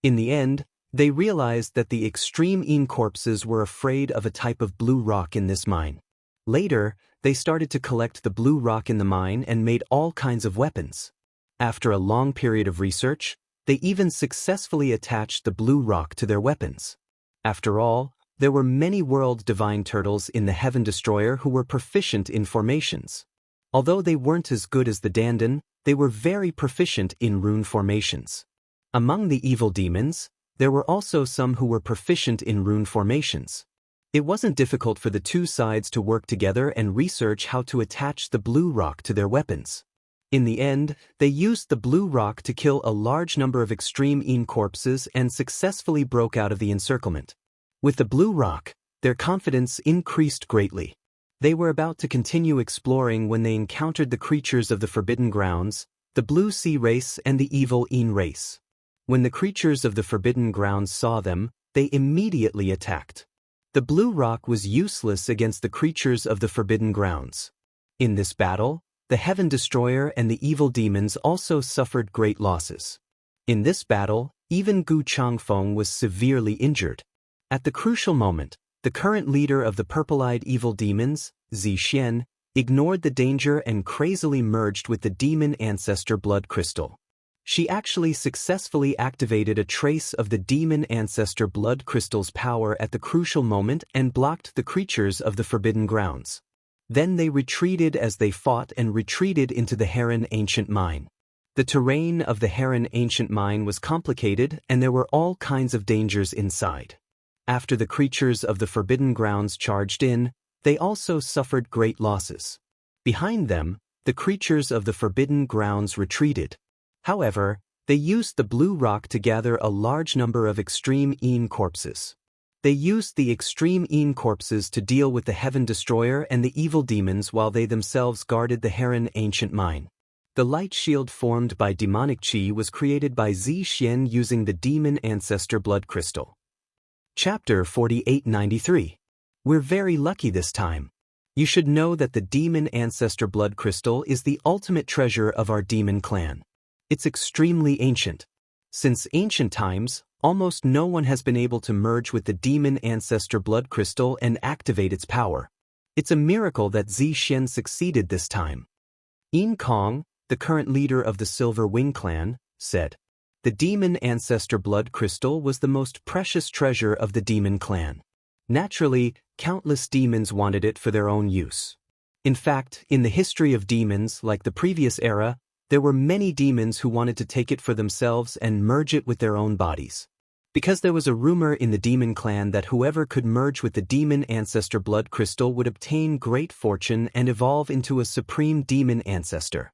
In the end, they realized that the extreme Een corpses were afraid of a type of blue rock in this mine. Later, they started to collect the blue rock in the mine and made all kinds of weapons. After a long period of research, they even successfully attached the blue rock to their weapons. After all, there were many world divine turtles in the Heaven Destroyer who were proficient in formations. Although they weren't as good as the Dandan, they were very proficient in rune formations. Among the evil demons, there were also some who were proficient in rune formations. It wasn't difficult for the two sides to work together and research how to attach the blue rock to their weapons. In the end, they used the blue rock to kill a large number of extreme Yin corpses and successfully broke out of the encirclement. With the blue rock, their confidence increased greatly. They were about to continue exploring when they encountered the creatures of the Forbidden Grounds, the Blue Sea race and the evil Yin race. When the creatures of the Forbidden Grounds saw them, they immediately attacked. The blue rock was useless against the creatures of the Forbidden Grounds. In this battle, the Heaven Destroyer and the evil demons also suffered great losses. In this battle, even Gu Changfeng was severely injured. At the crucial moment, the current leader of the purple-eyed evil demons, Zixian, ignored the danger and crazily merged with the demon ancestor blood crystal. She actually successfully activated a trace of the demon ancestor blood crystal's power at the crucial moment and blocked the creatures of the Forbidden Grounds. Then they retreated as they fought and retreated into the Heron Ancient Mine. The terrain of the Heron Ancient Mine was complicated and there were all kinds of dangers inside. After the creatures of the Forbidden Grounds charged in, they also suffered great losses. Behind them, the creatures of the Forbidden Grounds retreated. However, they used the blue rock to gather a large number of extreme Yin corpses. They used the extreme Yin corpses to deal with the Heaven Destroyer and the evil demons while they themselves guarded the Heron Ancient Mine. The light shield formed by demonic qi was created by Zixian using the demon ancestor blood crystal. Chapter 4893. We're very lucky this time. You should know that the demon ancestor blood crystal is the ultimate treasure of our demon clan. It's extremely ancient. Since ancient times, almost no one has been able to merge with the demon ancestor blood crystal and activate its power. It's a miracle that Zixian succeeded this time. Yin Kong, the current leader of the Silver Wing clan, said, "The demon ancestor blood crystal was the most precious treasure of the demon clan. Naturally, countless demons wanted it for their own use. In fact, in the history of demons, like the previous era, there were many demons who wanted to take it for themselves and merge it with their own bodies. Because there was a rumor in the demon clan that whoever could merge with the demon ancestor blood crystal would obtain great fortune and evolve into a supreme demon ancestor.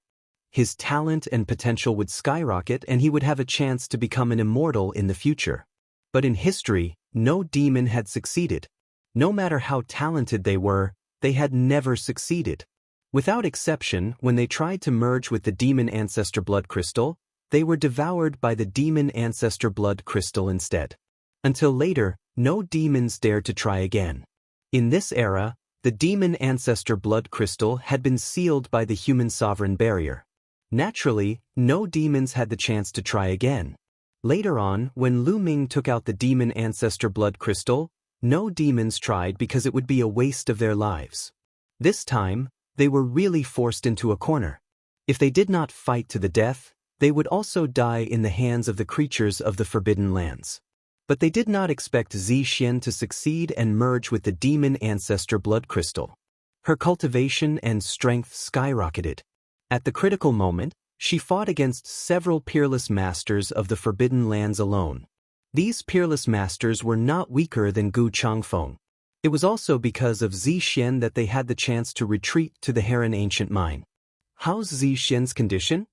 His talent and potential would skyrocket and he would have a chance to become an immortal in the future. But in history, no demon had succeeded. No matter how talented they were, they had never succeeded. Without exception, when they tried to merge with the demon ancestor blood crystal, they were devoured by the demon ancestor blood crystal instead. Until later, no demons dared to try again. In this era, the demon ancestor blood crystal had been sealed by the human sovereign barrier. Naturally, no demons had the chance to try again. Later on, when Lu Ming took out the demon ancestor blood crystal, no demons tried because it would be a waste of their lives. This time, they were really forced into a corner. If they did not fight to the death, they would also die in the hands of the creatures of the Forbidden Lands. But they did not expect Zixian to succeed and merge with the demon ancestor blood crystal. Her cultivation and strength skyrocketed. At the critical moment, she fought against several peerless masters of the Forbidden Lands alone. These peerless masters were not weaker than Gu Changfeng. It was also because of Zixian that they had the chance to retreat to the Heron Ancient Mine. "How's Zixian's condition?"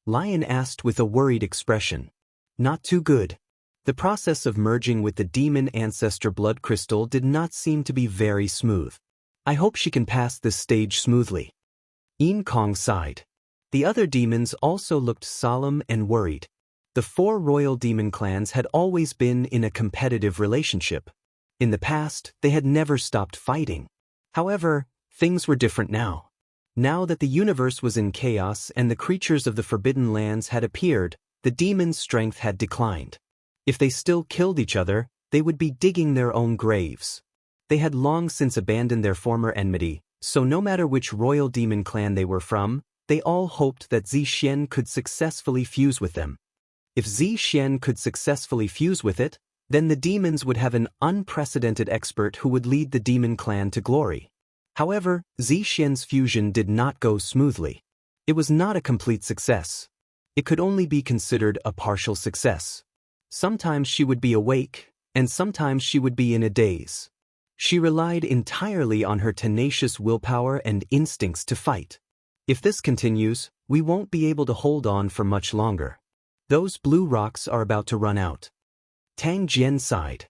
Lion asked with a worried expression. "Not too good. The process of merging with the demon ancestor blood crystal did not seem to be very smooth. I hope she can pass this stage smoothly." Yin Kong sighed. The other demons also looked solemn and worried. The 4 royal demon clans had always been in a competitive relationship. In the past, they had never stopped fighting. However, things were different now. Now that the universe was in chaos and the creatures of the Forbidden Lands had appeared, the demons' strength had declined. If they still killed each other, they would be digging their own graves. They had long since abandoned their former enmity, so no matter which royal demon clan they were from, they all hoped that Zixian could successfully fuse with them. If Zixian could successfully fuse with it, then the demons would have an unprecedented expert who would lead the demon clan to glory. However, Zixian's fusion did not go smoothly. It was not a complete success. It could only be considered a partial success. Sometimes she would be awake, and sometimes she would be in a daze. She relied entirely on her tenacious willpower and instincts to fight. If this continues, we won't be able to hold on for much longer. Those blue rocks are about to run out. Tang Jian sighed.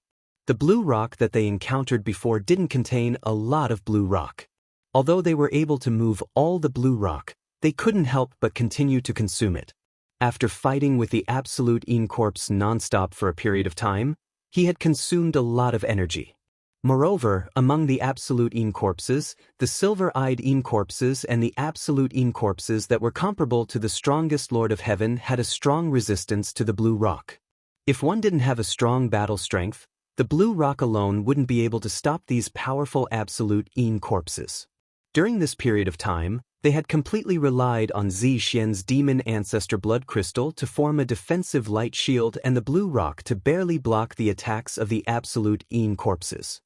The blue rock that they encountered before didn't contain a lot of blue rock. Although they were able to move all the blue rock, they couldn't help but continue to consume it. After fighting with the absolute Yin corpse non-stop for a period of time, he had consumed a lot of energy. Moreover, among the absolute Yin corpses, the silver-eyed Yin corpses and the absolute Yin corpses that were comparable to the strongest Lord of Heaven had a strong resistance to the blue rock. If one didn't have a strong battle strength, the blue rock alone wouldn't be able to stop these powerful absolute Yin corpses. During this period of time, they had completely relied on Zixian's demon ancestor blood crystal to form a defensive light shield and the blue rock to barely block the attacks of the absolute Yin corpses.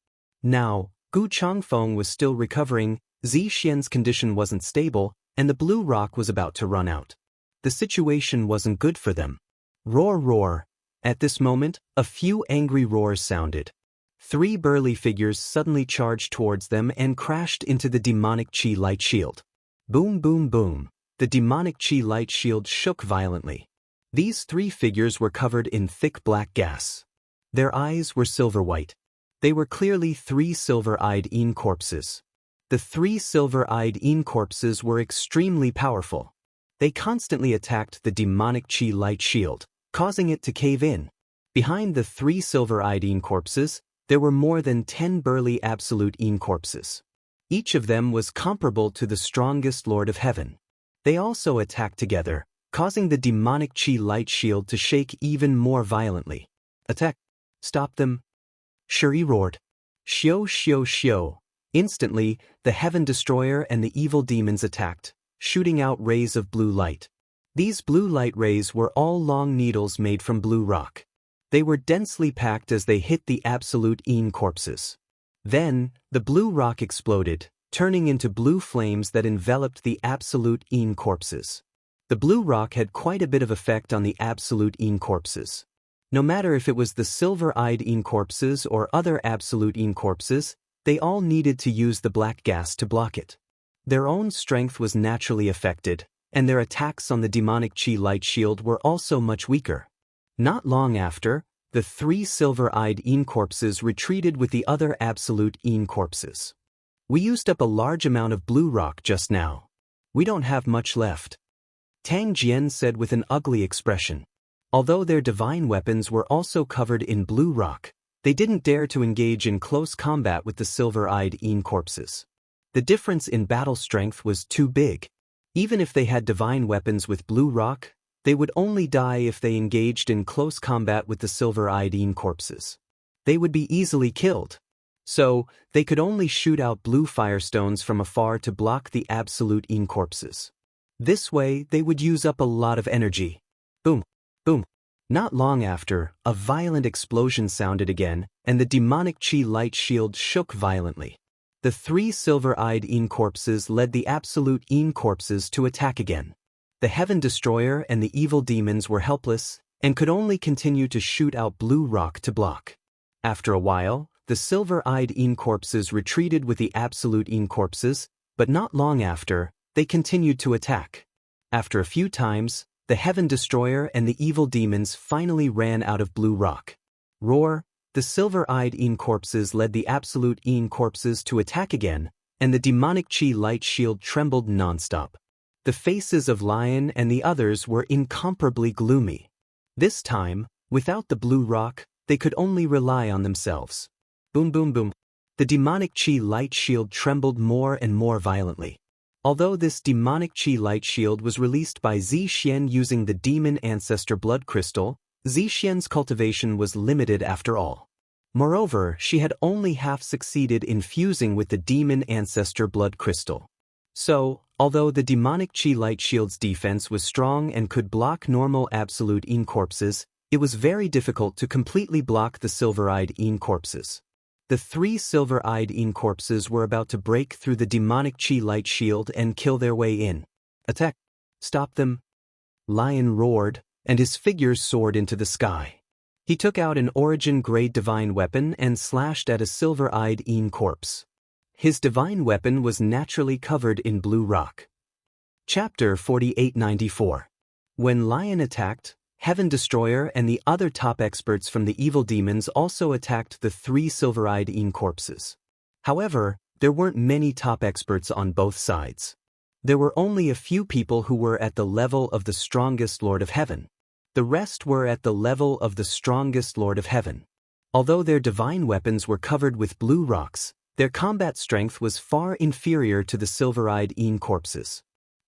Now, Gu Changfeng was still recovering, Zixian's condition wasn't stable, and the blue rock was about to run out. The situation wasn't good for them. Roar, roar. At this moment, a few angry roars sounded. 3 burly figures suddenly charged towards them and crashed into the demonic Qi light shield. Boom, boom, boom. The demonic Qi light shield shook violently. These 3 figures were covered in thick black gas. Their eyes were silver white. They were clearly 3 silver-eyed Yin corpses. The 3 silver-eyed Yin corpses were extremely powerful. They constantly attacked the demonic Qi light shield, causing it to cave in. Behind the 3 silver-eyed Yin corpses, there were more than 10 burly absolute Yin corpses. Each of them was comparable to the strongest Lord of Heaven. They also attacked together, causing the demonic Qi light shield to shake even more violently. Attack! Stop them! Shuri roared. Xiao, xiao, xiao. Instantly, the Heaven Destroyer and the evil demons attacked, shooting out rays of blue light. These blue light rays were all long needles made from blue rock. They were densely packed as they hit the absolute Yin corpses. Then, the blue rock exploded, turning into blue flames that enveloped the absolute Yin corpses. The blue rock had quite a bit of effect on the absolute Yin corpses. No matter if it was the silver-eyed Yin corpses or other absolute Yin corpses, they all needed to use the black gas to block it. Their own strength was naturally affected, and their attacks on the demonic Qi light shield were also much weaker. Not long after, the 3 silver-eyed Yin corpses retreated with the other absolute Yin corpses. We used up a large amount of blue rock just now. We don't have much left. Tang Jian said with an ugly expression. Although their divine weapons were also covered in blue rock, they didn't dare to engage in close combat with the silver-eyed Yin corpses. The difference in battle strength was too big. Even if they had divine weapons with blue rock, they would only die if they engaged in close combat with the silver-eyed Yin corpses. They would be easily killed. So, they could only shoot out blue firestones from afar to block the absolute Yin corpses. This way, they would use up a lot of energy. Boom. Boom. Not long after, a violent explosion sounded again, and the demonic Qi light shield shook violently. The 3 silver-eyed Yin corpses led the absolute Yin corpses to attack again. The Heaven Destroyer and the evil demons were helpless, and could only continue to shoot out blue rock to block. After a while, the silver-eyed Yin corpses retreated with the absolute Yin corpses, but not long after, they continued to attack. After a few times, the Heaven Destroyer and the evil demons finally ran out of blue rock. Roar! The silver-eyed Yin corpses led the absolute Yin corpses to attack again, and the demonic Qi light shield trembled non-stop. The faces of Lion and the others were incomparably gloomy. This time, without the blue rock, they could only rely on themselves. Boom, boom, boom. The demonic Qi light shield trembled more and more violently. Although this demonic Qi light shield was released by Zixian using the demon ancestor blood crystal, Zixian's cultivation was limited after all. Moreover, she had only half succeeded in fusing with the demon ancestor blood crystal. So, although the demonic Qi light shield's defense was strong and could block normal absolute Yin corpses, it was very difficult to completely block the silver-eyed Yin corpses. The 3 silver-eyed Yin corpses were about to break through the demonic Qi light shield and kill their way in. Attack! Stop them! Lion roared, and his figures soared into the sky. He took out an origin-grade divine weapon and slashed at a silver-eyed Yin corpse. His divine weapon was naturally covered in blue rock. Chapter 4894. When Lion attacked, Heaven Destroyer and the other top experts from the evil demons also attacked the 3 silver-eyed corpses. However, there weren't many top experts on both sides. There were only a few people who were at the level of the strongest Lord of Heaven. The rest were at the level of the strongest Lord of Heaven. Although their divine weapons were covered with blue rocks, their combat strength was far inferior to the silver-eyed corpses.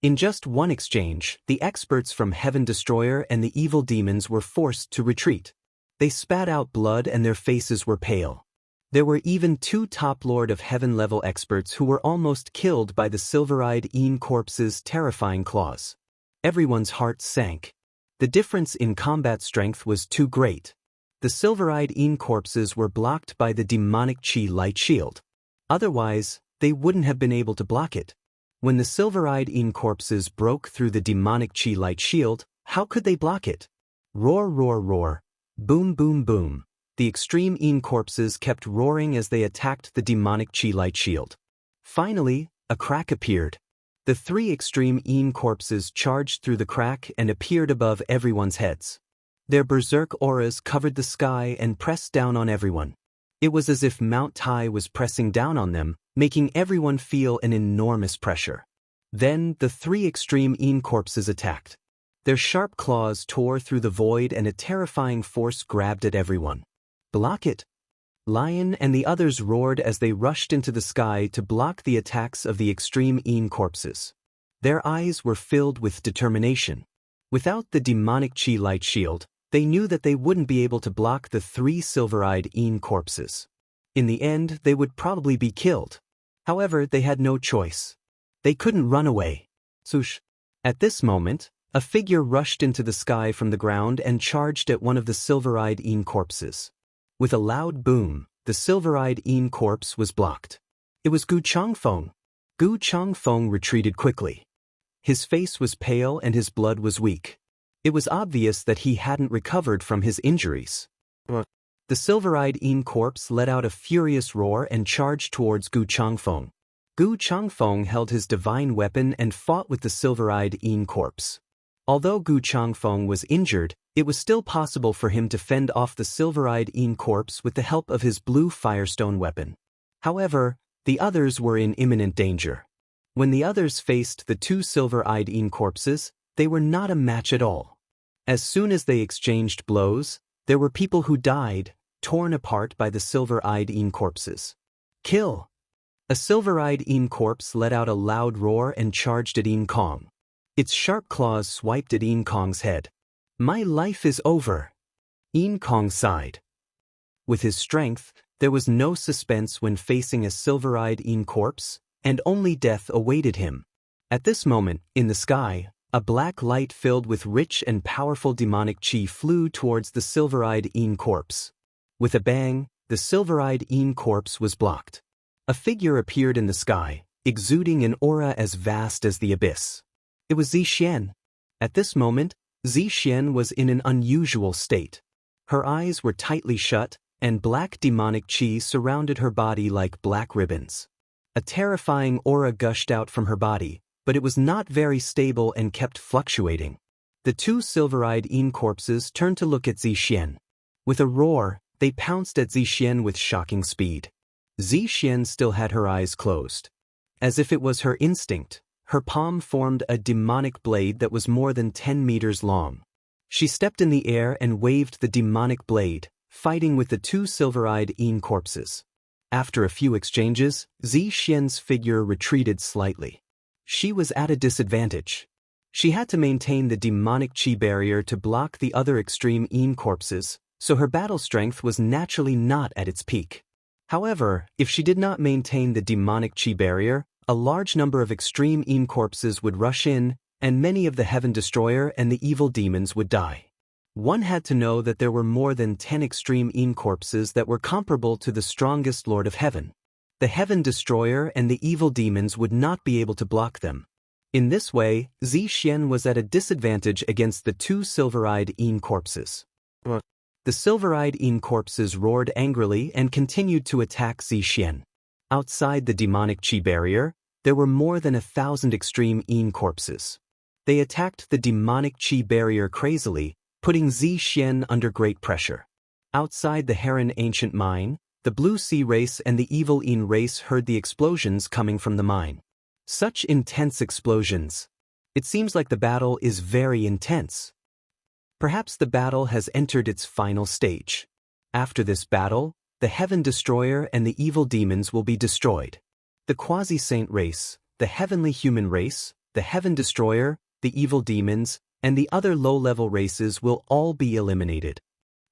In just one exchange, the experts from Heaven Destroyer and the evil demons were forced to retreat. They spat out blood and their faces were pale. There were even 2 top Lord of Heaven level experts who were almost killed by the silver-eyed corpses' terrifying claws. Everyone's heart sank. The difference in combat strength was too great. The silver-eyed corpses were blocked by the demonic chi light shield. Otherwise, they wouldn't have been able to block it. When the silver-eyed corpses broke through the demonic chi light shield, how could they block it? Roar, roar, roar. Boom, boom, boom. The extreme corpses kept roaring as they attacked the demonic chi light shield. Finally, a crack appeared. The 3 extreme corpses charged through the crack and appeared above everyone's heads. Their berserk auras covered the sky and pressed down on everyone. It was as if Mount Tai was pressing down on them, making everyone feel an enormous pressure. Then the 3 extreme corpses attacked. Their sharp claws tore through the void and a terrifying force grabbed at everyone. Block it! Lion and the others roared as they rushed into the sky to block the attacks of the extreme corpses. Their eyes were filled with determination. Without the demonic chi light shield, they knew that they wouldn't be able to block the 3 silver-eyed corpses. In the end, they would probably be killed. However, they had no choice. They couldn't run away. Swoosh! At this moment, a figure rushed into the sky from the ground and charged at one of the silver-eyed corpses. With a loud boom, the silver-eyed corpse was blocked. It was Gu Changfeng. Gu Changfeng retreated quickly. His face was pale and his blood was weak. It was obvious that he hadn't recovered from his injuries. The silver-eyed corpse let out a furious roar and charged towards Gu Changfeng. Gu Changfeng held his divine weapon and fought with the silver-eyed corpse. Although Gu Changfeng was injured, it was still possible for him to fend off the silver-eyed corpse with the help of his blue firestone weapon. However, the others were in imminent danger. When the others faced the 2 silver-eyed corpses, they were not a match at all. As soon as they exchanged blows, there were people who died, torn apart by the silver-eyed corpses. Kill! A silver-eyed corpse let out a loud roar and charged at Kong. Its sharp claws swiped at Kong's head. My life is over. Kong sighed. With his strength, there was no suspense when facing a silver-eyed corpse, and only death awaited him. At this moment, in the sky, a black light filled with rich and powerful demonic chi flew towards the silver-eyed corpse. With a bang, the silver-eyed corpse was blocked. A figure appeared in the sky, exuding an aura as vast as the abyss. It was Zixian. At this moment, Zixian was in an unusual state. Her eyes were tightly shut, and black demonic chi surrounded her body like black ribbons. A terrifying aura gushed out from her body, but it was not very stable and kept fluctuating. The 2 silver-eyed corpses turned to look at Zixian. With a roar, they pounced at Zixian with shocking speed. Zixian still had her eyes closed. As if it was her instinct, her palm formed a demonic blade that was more than 10 meters long. She stepped in the air and waved the demonic blade, fighting with the 2 silver-eyed corpses. After a few exchanges, Zixian's figure retreated slightly. She was at a disadvantage. She had to maintain the demonic chi barrier to block the other extreme corpses, so her battle strength was naturally not at its peak. However, if she did not maintain the demonic chi barrier, a large number of extreme corpses would rush in, and many of the Heaven Destroyer and the evil demons would die. One had to know that there were more than 10 extreme corpses that were comparable to the strongest Lord of Heaven. The Heaven Destroyer and the evil demons would not be able to block them. In this way, Zixian was at a disadvantage against the 2 silver-eyed corpses. The silver-eyed corpses roared angrily and continued to attack Zixian. Outside the demonic chi barrier, There were more than 1,000 extreme Yin corpses. They attacked the demonic Qi barrier crazily, putting Zi Xian under great pressure. Outside the Heron ancient mine, the Blue Sea race and the evil Yin race heard the explosions coming from the mine. Such intense explosions. It seems like the battle is very intense. Perhaps the battle has entered its final stage. After this battle, the Heaven Destroyer and the evil demons will be destroyed. The Quasi-Saint race, the Heavenly Human race, the Heaven Destroyer, the evil demons, and the other low-level races will all be eliminated.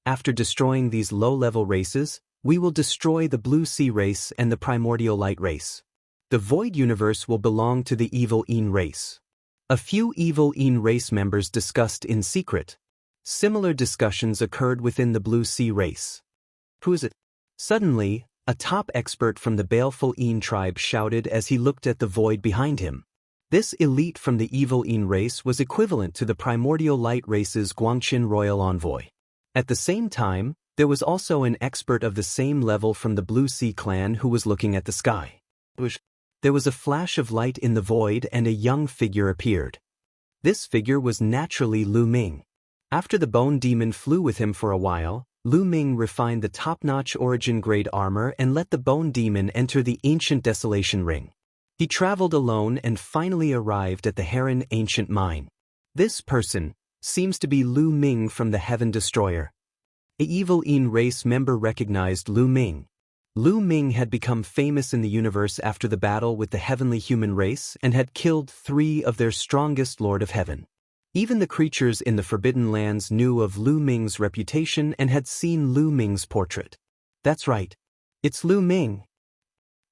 After destroying these low-level races, we will destroy the Blue Sea race and the Primordial Light race. The Void Universe will belong to the evil Yin race. A few evil Yin race members discussed in secret. Similar discussions occurred within the Blue Sea race. Who is it? Suddenly, a top expert from the baleful Yin tribe shouted as he looked at the void behind him. This elite from the evil Yin race was equivalent to the Primordial Light race's Guangxin royal envoy. At the same time, there was also an expert of the same level from the Blue Sea clan who was looking at the sky. There was a flash of light in the void and a young figure appeared. This figure was naturally Lu Ming. After the bone demon flew with him for a while, Lu Ming refined the top-notch origin-grade armor and let the bone demon enter the ancient desolation ring. He traveled alone and finally arrived at the Heron ancient mine. This person seems to be Lu Ming from the Heaven Destroyer. The evil Yin race member recognized Lu Ming. Lu Ming had become famous in the universe after the battle with the heavenly human race and had killed 3 of their strongest Lord of Heaven. Even the creatures in the Forbidden Lands knew of Lu Ming's reputation and had seen Lu Ming's portrait. That's right. It's Lu Ming.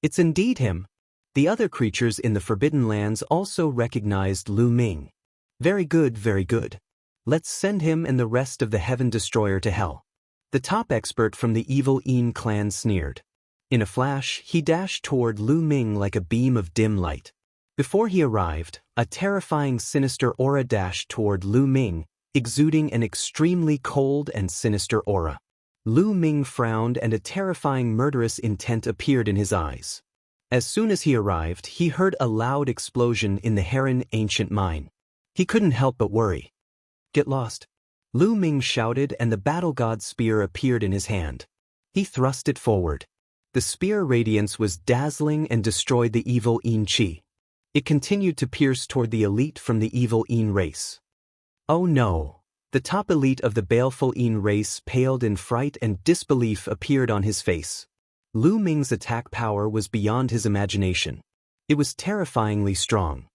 It's indeed him. The other creatures in the Forbidden Lands also recognized Lu Ming. Very good, very good. Let's send him and the rest of the Heaven Destroyer to hell. The top expert from the evil Yin clan sneered. In a flash, he dashed toward Lu Ming like a beam of dim light. Before he arrived, a terrifying sinister aura dashed toward Lu Ming, exuding an extremely cold and sinister aura. Lu Ming frowned and a terrifying murderous intent appeared in his eyes. As soon as he arrived, he heard a loud explosion in the Heron ancient mine. He couldn't help but worry. Get lost. Lu Ming shouted and the battle god's spear appeared in his hand. He thrust it forward. The spear radiance was dazzling and destroyed the evil Yin Qi. It continued to pierce toward the elite from the evil Yin race. Oh no! The top elite of the baleful Yin race paled in fright and disbelief appeared on his face. Lu Ming's attack power was beyond his imagination. It was terrifyingly strong.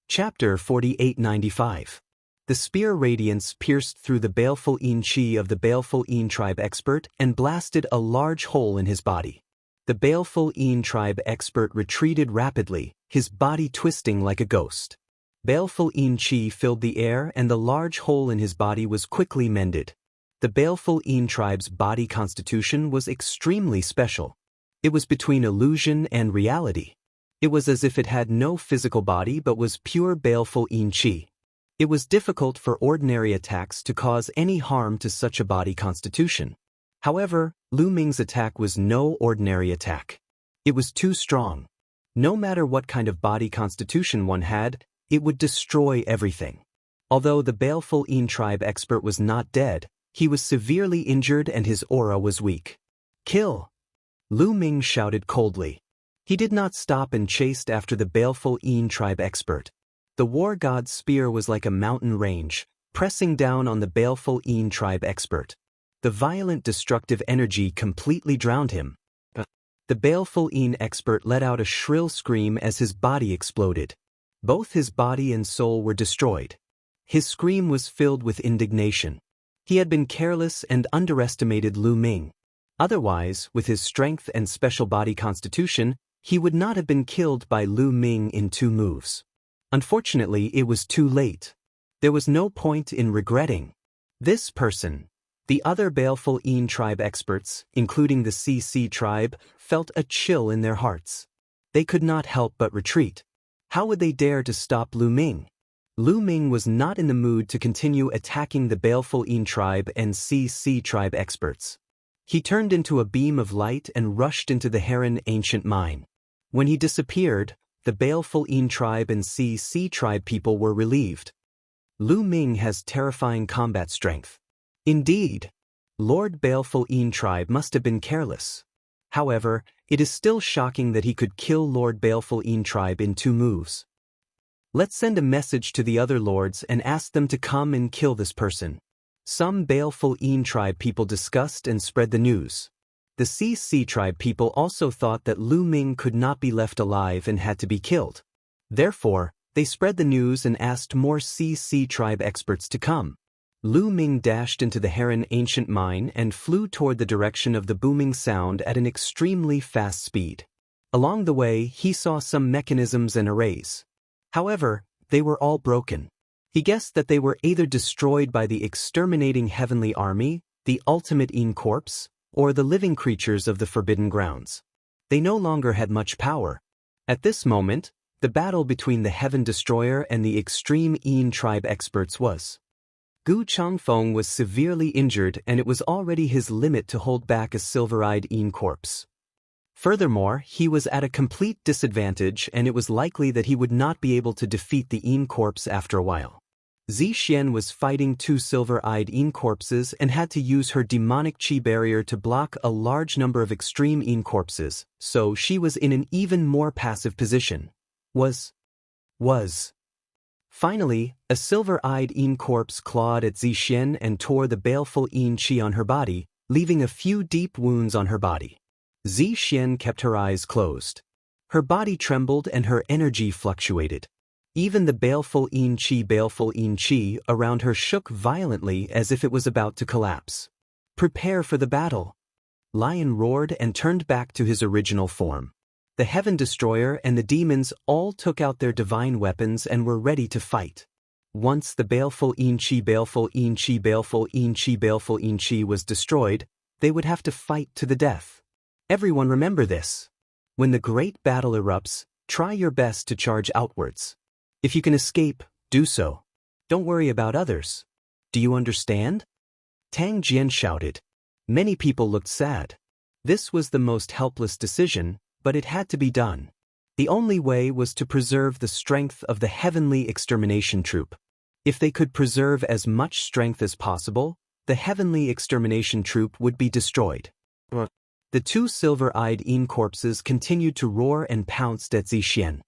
Chapter 4895. The spear radiance pierced through the baleful Yin Qi of the baleful Yin tribe expert and blasted a large hole in his body. The baleful Yin tribe expert retreated rapidly, his body twisting like a ghost. Baleful Yin Qi filled the air and the large hole in his body was quickly mended. The baleful Yin tribe's body constitution was extremely special. It was between illusion and reality. It was as if it had no physical body but was pure baleful Yin Qi. It was difficult for ordinary attacks to cause any harm to such a body constitution. However, Lu Ming's attack was no ordinary attack. It was too strong. No matter what kind of body constitution one had, it would destroy everything. Although the baleful Yin tribe expert was not dead, he was severely injured and his aura was weak. Kill! Lu Ming shouted coldly. He did not stop and chased after the baleful Yin tribe expert. The war god's spear was like a mountain range, pressing down on the baleful Yin tribe expert. The violent destructive energy completely drowned him. The baleful Yin expert let out a shrill scream as his body exploded. Both his body and soul were destroyed. His scream was filled with indignation. He had been careless and underestimated Lu Ming. Otherwise, with his strength and special body constitution, he would not have been killed by Lu Ming in 2 moves. Unfortunately, it was too late. There was no point in regretting. This person. The other baleful Yin tribe experts, including the CC tribe, felt a chill in their hearts. They could not help but retreat. How would they dare to stop Lu Ming? Lu Ming was not in the mood to continue attacking the baleful Yin tribe and CC tribe experts. He turned into a beam of light and rushed into the Heron ancient mine. When he disappeared, the baleful Yin tribe and CC tribe people were relieved. Lu Ming has terrifying combat strength. Indeed, Lord Baleful Yin tribe must have been careless. However, it is still shocking that he could kill Lord Baleful Yin tribe in 2 moves. Let's send a message to the other lords and ask them to come and kill this person. Some Baleful Yin tribe people discussed and spread the news. The CC tribe people also thought that Lu Ming could not be left alive and had to be killed. Therefore, they spread the news and asked more CC tribe experts to come. Lu Ming dashed into the Heron ancient mine and flew toward the direction of the booming sound at an extremely fast speed. Along the way, he saw some mechanisms and arrays. However, they were all broken. He guessed that they were either destroyed by the exterminating heavenly army, the ultimate Yin corpse, or the living creatures of the Forbidden Grounds. They no longer had much power. At this moment, the battle between the Heaven Destroyer and the extreme Yin tribe experts was. Gu Changfeng was severely injured and it was already his limit to hold back a silver-eyed Yin corpse. Furthermore, he was at a complete disadvantage and it was likely that he would not be able to defeat the Yin corpse after a while. Zixian was fighting 2 silver-eyed Yin corpses and had to use her demonic chi barrier to block a large number of extreme Yin corpses, so she was in an even more passive position. Finally, a silver-eyed Yin corpse clawed at Zixian and tore the baleful Yin chi on her body, leaving a few deep wounds on her body. Zixian kept her eyes closed. Her body trembled and her energy fluctuated. Even the baleful Yin chi around her shook violently as if it was about to collapse. Prepare for the battle. Lion roared and turned back to his original form. The Heaven Destroyer and the demons all took out their divine weapons and were ready to fight. Once the baleful Yin chi was destroyed, they would have to fight to the death. Everyone remember this. When the great battle erupts, try your best to charge outwards. If you can escape, do so. Don't worry about others. Do you understand? Tang Jian shouted. Many people looked sad. This was the most helpless decision, but it had to be done. The only way was to preserve the strength of the heavenly extermination troop. If they could preserve as much strength as possible, the heavenly extermination troop would be destroyed. The 2 silver-eyed Yin corpses continued to roar and pounced at Zixian.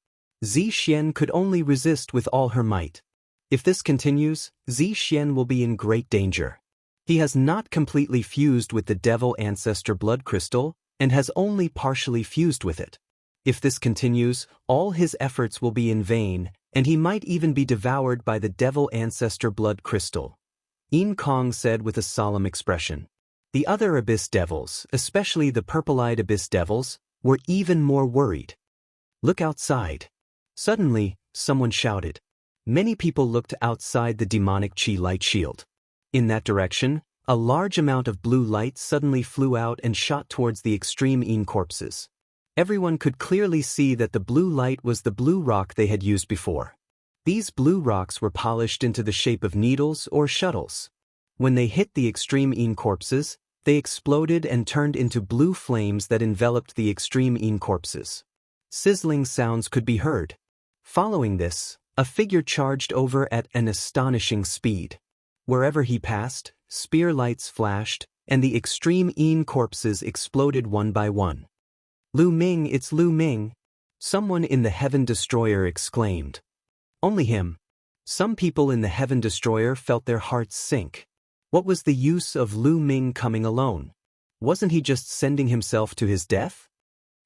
Zixian could only resist with all her might. If this continues, Zixian will be in great danger. He has not completely fused with the Devil Ancestor blood crystal, and has only partially fused with it. If this continues, all his efforts will be in vain, and he might even be devoured by the Devil Ancestor blood crystal. Yin Kong said with a solemn expression. The other Abyss Devils, especially the purple-eyed Abyss Devils, were even more worried. Look outside. Suddenly, someone shouted. Many people looked outside the demonic chi light shield. In that direction, a large amount of blue light suddenly flew out and shot towards the extreme Yin corpses. Everyone could clearly see that the blue light was the blue rock they had used before. These blue rocks were polished into the shape of needles or shuttles. When they hit the extreme Yin corpses, they exploded and turned into blue flames that enveloped the extreme Yin corpses. Sizzling sounds could be heard. Following this, a figure charged over at an astonishing speed. Wherever he passed, spear lights flashed, and the extreme Yin corpses exploded one by one. Lu Ming, it's Lu Ming! Someone in the Heaven Destroyer exclaimed. Only him. Some people in the Heaven Destroyer felt their hearts sink. What was the use of Lu Ming coming alone? Wasn't he just sending himself to his death?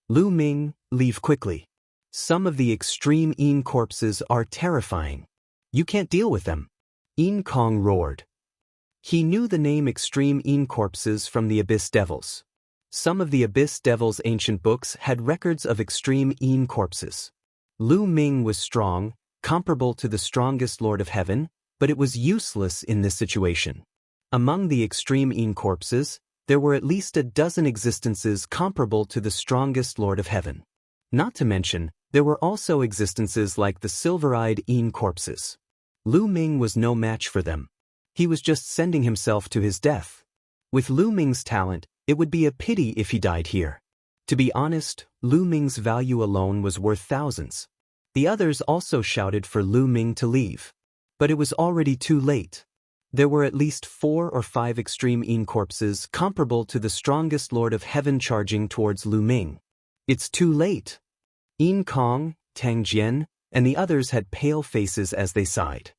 Lu Ming, leave quickly. Some of the extreme Yin corpses are terrifying. You can't deal with them. Yin Kong roared. He knew the name Extreme Yin corpses from the Abyss Devils. Some of the Abyss Devils' ancient books had records of extreme Yin corpses. Lu Ming was strong, comparable to the strongest Lord of Heaven, but it was useless in this situation. Among the extreme Yin corpses, there were at least a dozen existences comparable to the strongest Lord of Heaven. Not to mention, there were also existences like the silver-eyed Yin corpses. Lu Ming was no match for them. He was just sending himself to his death. With Lu Ming's talent, it would be a pity if he died here. To be honest, Lu Ming's value alone was worth thousands. The others also shouted for Lu Ming to leave. But it was already too late. There were at least 4 or 5 extreme Yin corpses comparable to the strongest Lord of Heaven charging towards Lu Ming. It's too late. Yin Kong, Tang Jian, and the others had pale faces as they sighed.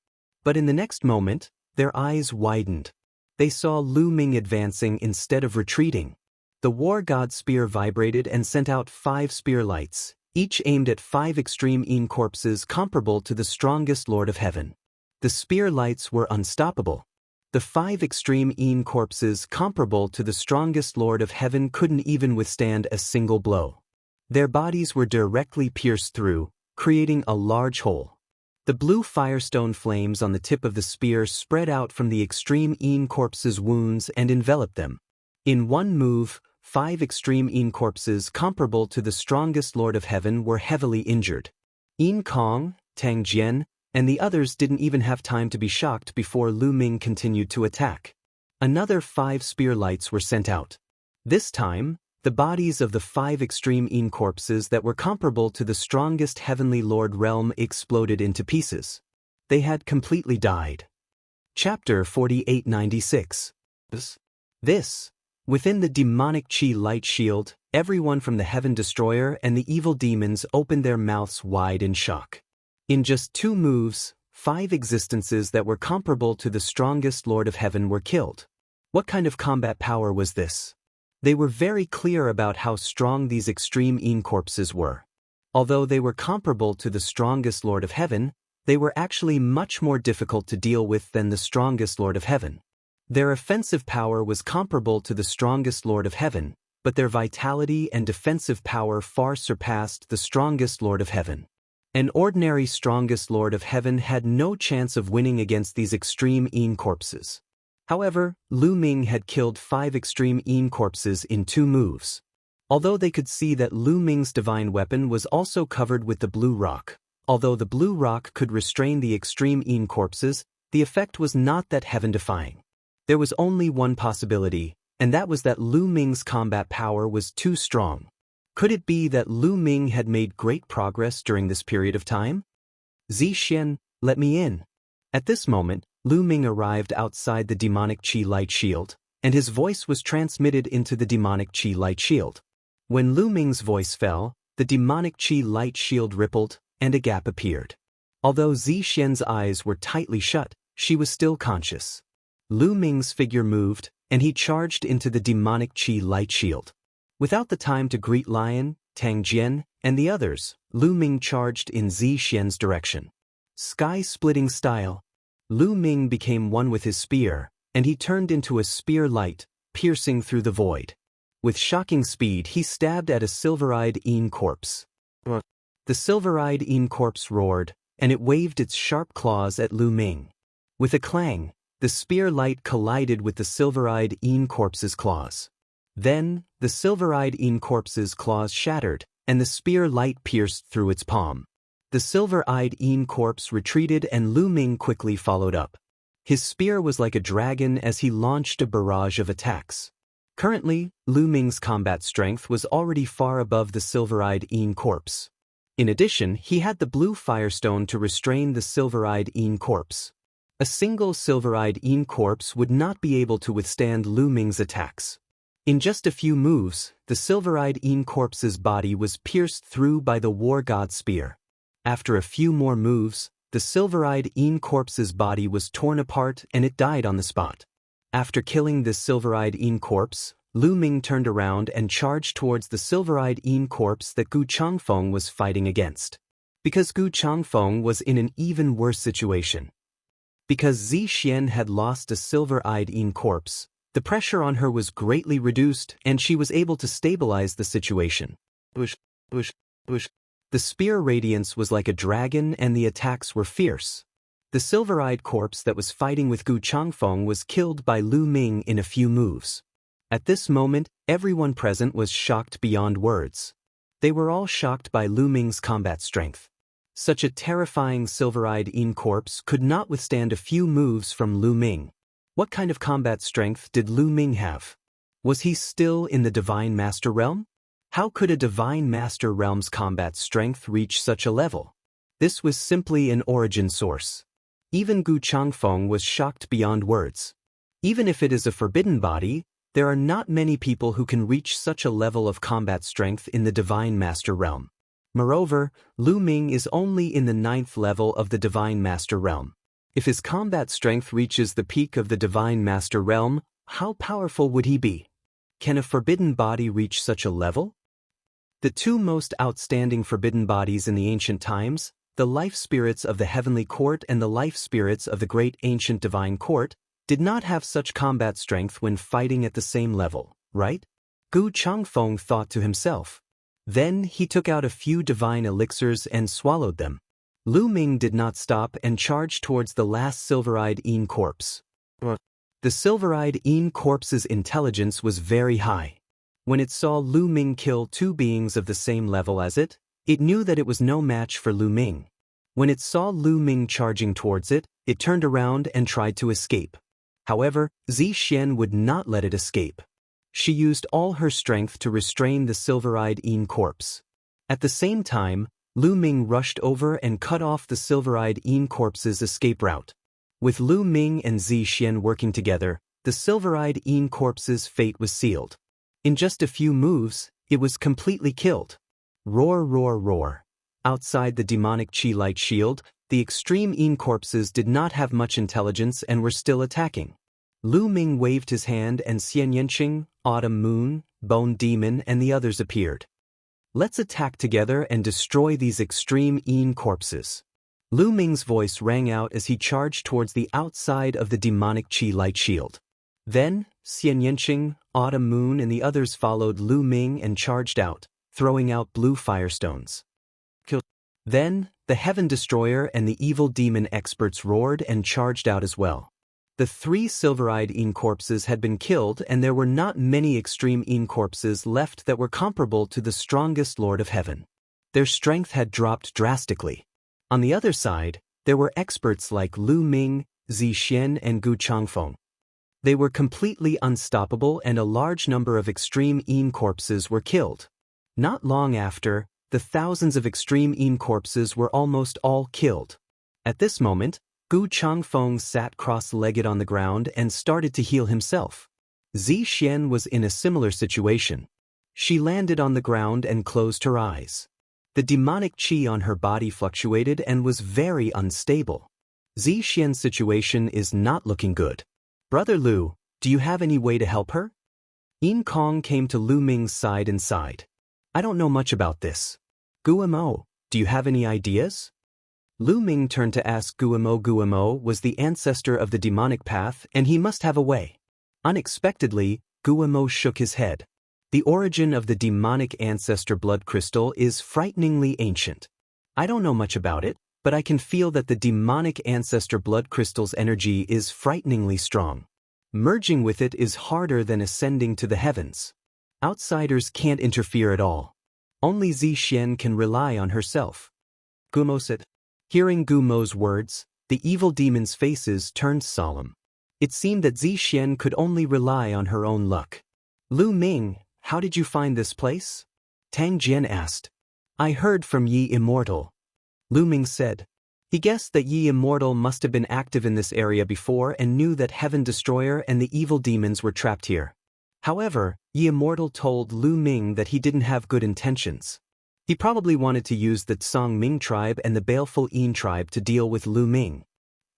But in the next moment, their eyes widened. They saw Lu Ming advancing instead of retreating. The war god's spear vibrated and sent out 5 spear lights, each aimed at 5 extreme Yin corpses comparable to the strongest Lord of Heaven. The spear lights were unstoppable. The 5 extreme Yin corpses comparable to the strongest Lord of Heaven couldn't even withstand a single blow. Their bodies were directly pierced through, creating a large hole. The blue firestone flames on the tip of the spear spread out from the extreme Yin corpses' wounds and enveloped them. In one move, 5 extreme Yin corpses comparable to the strongest Lord of Heaven were heavily injured. Yin Kong, Tang Jian, and the others didn't even have time to be shocked before Lu Ming continued to attack. Another 5 spear lights were sent out. This time, the bodies of the 5 extreme Yin corpses that were comparable to the strongest Heavenly Lord realm exploded into pieces. They had completely died. Chapter 4896. Within the demonic Qi light shield, everyone from the Heaven Destroyer and the evil demons opened their mouths wide in shock. In just 2 moves, 5 existences that were comparable to the strongest Lord of Heaven were killed. What kind of combat power was this? They were very clear about how strong these extreme Yin corpses were. Although they were comparable to the strongest Lord of Heaven, they were actually much more difficult to deal with than the strongest Lord of Heaven. Their offensive power was comparable to the strongest Lord of Heaven, but their vitality and defensive power far surpassed the strongest Lord of Heaven. An ordinary strongest Lord of Heaven had no chance of winning against these extreme Yin corpses. However, Lu Ming had killed 5 extreme Yin corpses in 2 moves. Although they could see that Lu Ming's divine weapon was also covered with the blue rock, although the blue rock could restrain the extreme Yin corpses, the effect was not that heaven-defying. There was only one possibility, and that was that Lu Ming's combat power was too strong. Could it be that Lu Ming had made great progress during this period of time? Zixian, let me in. At this moment, Lu Ming arrived outside the demonic Qi light shield, and his voice was transmitted into the demonic Qi light shield. When Lu Ming's voice fell, the demonic Qi light shield rippled, and a gap appeared. Although Zixian's eyes were tightly shut, she was still conscious. Lu Ming's figure moved, and he charged into the demonic Qi light shield. Without the time to greet Lion, Tang Jian, and the others, Lu Ming charged in Zixian's direction. Sky-splitting style. Lu Ming became one with his spear, and he turned into a spear light, piercing through the void. With shocking speed he stabbed at a silver-eyed Yin corpse. The silver-eyed Yin corpse roared, and it waved its sharp claws at Lu Ming. With a clang, the spear light collided with the silver-eyed Yin corpse's claws. Then, the silver-eyed Yin corpse's claws shattered, and the spear light pierced through its palm. The silver-eyed Yin corpse retreated and Lu Ming quickly followed up. His spear was like a dragon as he launched a barrage of attacks. Currently, Lu Ming's combat strength was already far above the silver-eyed Yin corpse. In addition, he had the blue firestone to restrain the silver-eyed Yin corpse. A single silver-eyed Yin corpse would not be able to withstand Lu Ming's attacks. In just a few moves, the silver-eyed Yin corpse's body was pierced through by the war god's spear. After a few more moves, the silver-eyed Yin corpse's body was torn apart and it died on the spot. After killing this silver-eyed Yin corpse, Lu Ming turned around and charged towards the silver-eyed Yin corpse that Gu Changfeng was fighting against. Because Gu Changfeng was in an even worse situation. Because Zixian had lost a silver-eyed Yin corpse, the pressure on her was greatly reduced and she was able to stabilize the situation. The spear radiance was like a dragon and the attacks were fierce. The silver-eyed corpse that was fighting with Gu Changfeng was killed by Lu Ming in a few moves. At this moment, everyone present was shocked beyond words. They were all shocked by Lu Ming's combat strength. Such a terrifying silver-eyed Yin corpse could not withstand a few moves from Lu Ming. What kind of combat strength did Lu Ming have? Was he still in the Divine Master Realm? How could a Divine Master Realm's combat strength reach such a level? This was simply an origin source. Even Gu Changfeng was shocked beyond words. Even if it is a forbidden body, there are not many people who can reach such a level of combat strength in the Divine Master realm. Moreover, Lu Ming is only in the 9th level of the Divine Master realm. If his combat strength reaches the peak of the Divine Master realm, how powerful would he be? Can a forbidden body reach such a level? The two most outstanding forbidden bodies in the ancient times, the life spirits of the Heavenly Court and the life spirits of the Great Ancient Divine Court, did not have such combat strength when fighting at the same level, right? Gu Changfeng thought to himself. Then he took out a few divine elixirs and swallowed them. Lu Ming did not stop and charged towards the last silver-eyed Yin corpse. The silver-eyed Yin corpse's intelligence was very high. When it saw Lu Ming kill two beings of the same level as it knew that it was no match for Lu Ming. When it saw Lu Ming charging towards it turned around and tried to escape. However, Zixian would not let it escape. She used all her strength to restrain the silver-eyed Yin corpse. At the same time, Lu Ming rushed over and cut off the silver-eyed Yin corpse's escape route. With Lu Ming and Zixian working together, the silver-eyed Yin corpse's fate was sealed. In just a few moves, it was completely killed. Roar, roar, roar. Outside the demonic Qi light shield, the extreme Yin corpses did not have much intelligence and were still attacking. Lu Ming waved his hand and Xian Yanqing, Autumn Moon, Bone Demon and the others appeared. Let's attack together and destroy these extreme Yin corpses. Lu Ming's voice rang out as he charged towards the outside of the demonic Qi light shield. Then, Xian Yanqing, Autumn Moon and the others followed Lu Ming and charged out, throwing out blue firestones. Then, the Heaven Destroyer and the evil demon experts roared and charged out as well. The three silver-eyed Yin corpses had been killed and there were not many extreme Yin corpses left that were comparable to the strongest Lord of Heaven. Their strength had dropped drastically. On the other side, there were experts like Lu Ming, Zixian and Gu Changfeng. They were completely unstoppable and a large number of extreme Yin corpses were killed. Not long after, the thousands of extreme Yin corpses were almost all killed. At this moment, Gu Changfeng sat cross-legged on the ground and started to heal himself. Zixian was in a similar situation. She landed on the ground and closed her eyes. The demonic qi on her body fluctuated and was very unstable. Zixian's situation is not looking good. Brother Lu, do you have any way to help her? Yin Kong came to Lu Ming's side and sighed. I don't know much about this. Guimo, do you have any ideas? Lu Ming turned to ask Guimo. Guimo was the ancestor of the demonic path and he must have a way. Unexpectedly, Guimo shook his head. The origin of the demonic ancestor blood crystal is frighteningly ancient. I don't know much about it, but I can feel that the demonic ancestor blood crystal's energy is frighteningly strong. Merging with it is harder than ascending to the heavens. Outsiders can't interfere at all. Only Zixian can rely on herself. Gumo said. Hearing Gumo's words, the evil demon's faces turned solemn. It seemed that Zixian could only rely on her own luck. Lu Ming, how did you find this place? Tang Jian asked. I heard from Yi Immortal. Lu Ming said. He guessed that Yi Immortal must have been active in this area before and knew that Heaven Destroyer and the evil demons were trapped here. However, Yi Immortal told Lu Ming that he didn't have good intentions. He probably wanted to use the Tsang Ming tribe and the baleful Yin tribe to deal with Lu Ming.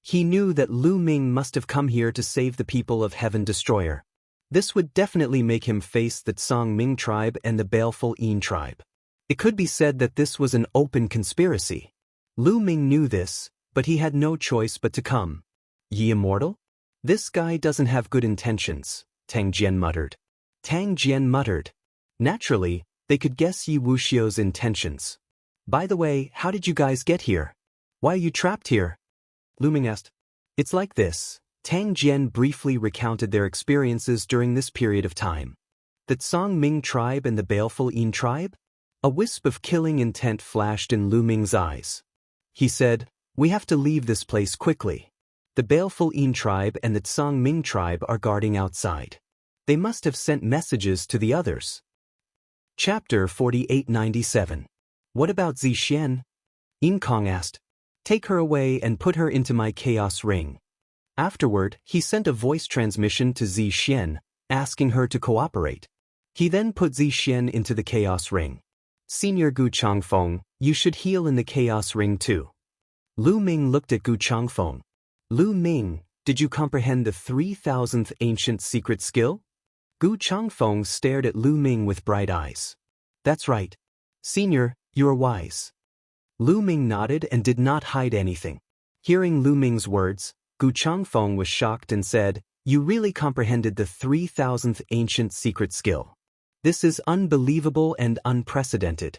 He knew that Lu Ming must have come here to save the people of Heaven Destroyer. This would definitely make him face the Tsang Ming tribe and the baleful Yin tribe. It could be said that this was an open conspiracy. Lu Ming knew this, but he had no choice but to come. Yi Immortal? This guy doesn't have good intentions, Tang Jian muttered. Tang Jian muttered. Naturally, they could guess Yi Wuxia's intentions. By the way, how did you guys get here? Why are you trapped here? Lu Ming asked. It's like this. Tang Jian briefly recounted their experiences during this period of time. The Tsang Ming tribe and the baleful Yin tribe? A wisp of killing intent flashed in Lu Ming's eyes. He said, we have to leave this place quickly. The baleful Yin tribe and the Tsang Ming tribe are guarding outside. They must have sent messages to the others. Chapter 4897. What about Zixian? Yin Kong asked. Take her away and put her into my chaos ring. Afterward, he sent a voice transmission to Zi Xian, asking her to cooperate. He then put Zi Xian into the chaos ring. Senior Gu Changfeng, you should heal in the chaos ring too. Lu Ming looked at Gu Changfeng. Lu Ming, did you comprehend the 3,000th ancient secret skill? Gu Changfeng stared at Lu Ming with bright eyes. That's right. Senior, you are wise. Lu Ming nodded and did not hide anything. Hearing Lu Ming's words, Gu Changfeng was shocked and said, you really comprehended the 3,000th ancient secret skill. This is unbelievable and unprecedented.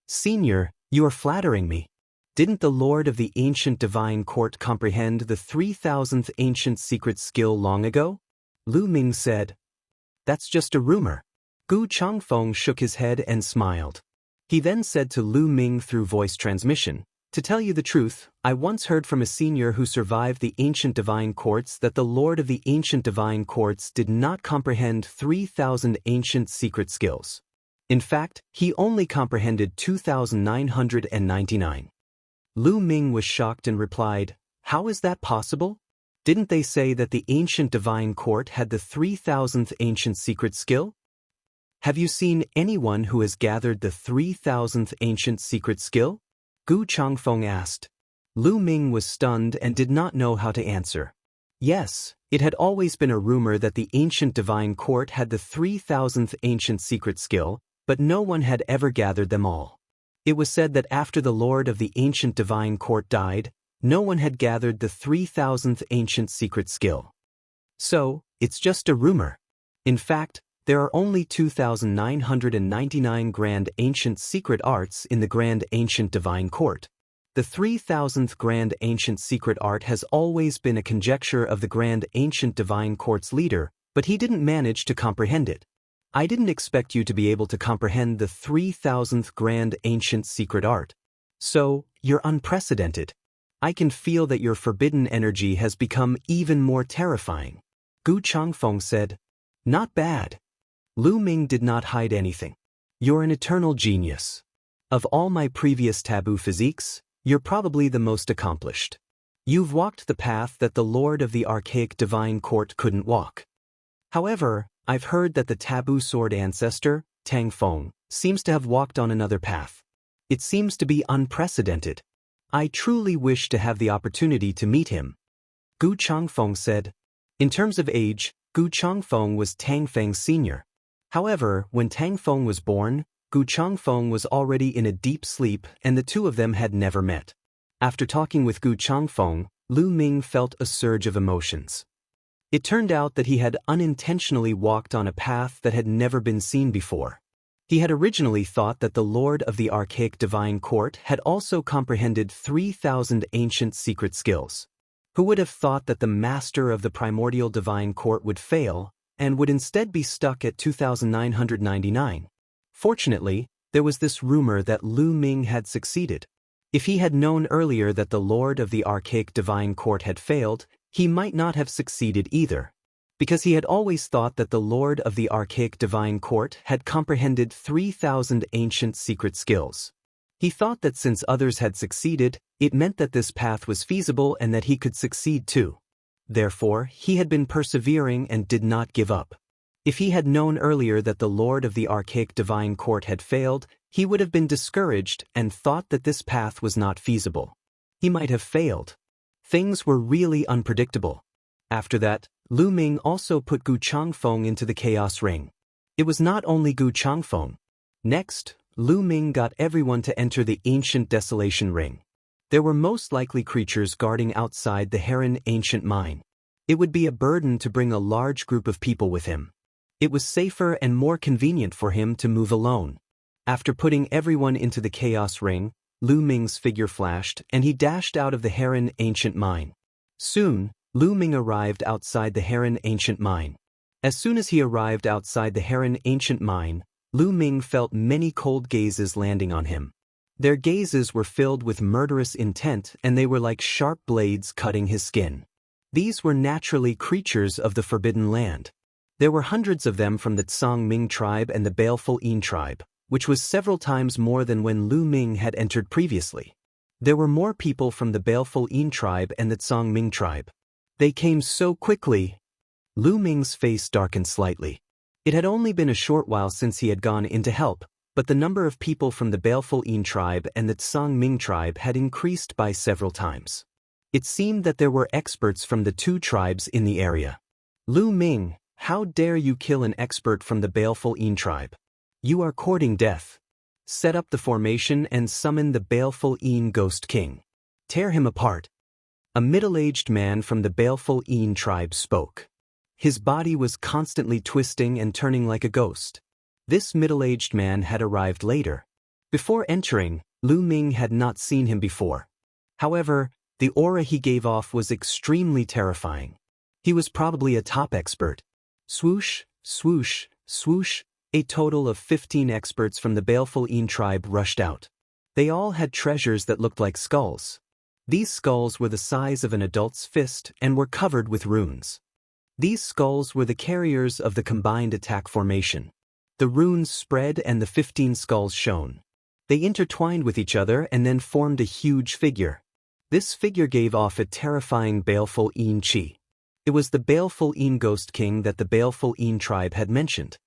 Senior, you are flattering me. Didn't the Lord of the ancient divine court comprehend the 3,000th ancient secret skill long ago? Lu Ming said. That's just a rumor. Gu Changfeng shook his head and smiled. He then said to Lu Ming through voice transmission, to tell you the truth, I once heard from a senior who survived the ancient divine courts that the Lord of the ancient divine courts did not comprehend 3,000 ancient secret skills. In fact, he only comprehended 2,999. Lu Ming was shocked and replied, how is that possible? Didn't they say that the ancient divine court had the 3,000th ancient secret skill? Have you seen anyone who has gathered the 3,000th ancient secret skill? Gu Changfeng asked. Lu Ming was stunned and did not know how to answer. Yes, it had always been a rumor that the ancient divine court had the 3,000th ancient secret skill, but no one had ever gathered them all. It was said that after the Lord of the ancient divine court died, no one had gathered the 3,000th ancient secret skill. So, it's just a rumor. In fact, there are only 2,999 grand ancient secret arts in the grand ancient divine court. The 3,000th grand ancient secret art has always been a conjecture of the grand ancient divine court's leader, but he didn't manage to comprehend it. I didn't expect you to be able to comprehend the 3,000th grand ancient secret art. So, you're unprecedented. I can feel that your forbidden energy has become even more terrifying. Gu Changfeng said. Not bad. Lu Ming did not hide anything. You're an eternal genius. Of all my previous taboo physiques, you're probably the most accomplished. You've walked the path that the Lord of the archaic divine court couldn't walk. However, I've heard that the taboo sword ancestor, Tang Feng, seems to have walked on another path. It seems to be unprecedented. I truly wish to have the opportunity to meet him. Gu Changfeng said. In terms of age, Gu Changfeng was Tang Feng's senior. However, when Tang Feng was born, Gu Changfeng was already in a deep sleep and the two of them had never met. After talking with Gu Changfeng, Lu Ming felt a surge of emotions. It turned out that he had unintentionally walked on a path that had never been seen before. He had originally thought that the Lord of the archaic divine court had also comprehended 3,000 ancient secret skills. Who would have thought that the master of the primordial divine court would fail, and would instead be stuck at 2,999. Fortunately, there was this rumor that Lu Ming had succeeded. If he had known earlier that the Lord of the archaic divine court had failed, he might not have succeeded either. Because he had always thought that the Lord of the archaic divine court had comprehended 3,000 ancient secret skills. He thought that since others had succeeded, it meant that this path was feasible and that he could succeed too. Therefore, he had been persevering and did not give up. If he had known earlier that the Lord of the archaic divine court had failed, he would have been discouraged and thought that this path was not feasible. He might have failed. Things were really unpredictable. After that, Lu Ming also put Gu Changfeng into the chaos ring. It was not only Gu Changfeng. Next, Lu Ming got everyone to enter the ancient desolation ring. There were most likely creatures guarding outside the Heron ancient mine. It would be a burden to bring a large group of people with him. It was safer and more convenient for him to move alone. After putting everyone into the chaos ring, Lu Ming's figure flashed and he dashed out of the Heron ancient mine. Soon, Lu Ming arrived outside the Heron ancient mine. As soon as he arrived outside the Heron ancient mine, Lu Ming felt many cold gazes landing on him. Their gazes were filled with murderous intent and they were like sharp blades cutting his skin. These were naturally creatures of the Forbidden Land. There were hundreds of them from the Tsang Ming tribe and the Baleful Yin tribe, which was several times more than when Lu Ming had entered previously. There were more people from the baleful Yin tribe and the Tsang Ming tribe. They came so quickly. Lu Ming's face darkened slightly. It had only been a short while since he had gone in to help, but the number of people from the baleful Yin tribe and the Tsang Ming tribe had increased by several times. It seemed that there were experts from the two tribes in the area. Lu Ming, how dare you kill an expert from the baleful Yin tribe? You are courting death. Set up the formation and summon the baleful Yin Ghost King. Tear him apart. A middle-aged man from the baleful Yin tribe spoke. His body was constantly twisting and turning like a ghost. This middle-aged man had arrived later. Before entering, Lu Ming had not seen him before. However, the aura he gave off was extremely terrifying. He was probably a top expert. Swoosh, swoosh, swoosh, a total of 15 experts from the baleful Yin tribe rushed out. They all had treasures that looked like skulls. These skulls were the size of an adult's fist and were covered with runes. These skulls were the carriers of the combined attack formation. The runes spread and the 15 skulls shone. They intertwined with each other and then formed a huge figure. This figure gave off a terrifying baleful Yin chi. It was the baleful Yin Ghost King that the baleful Yin tribe had mentioned.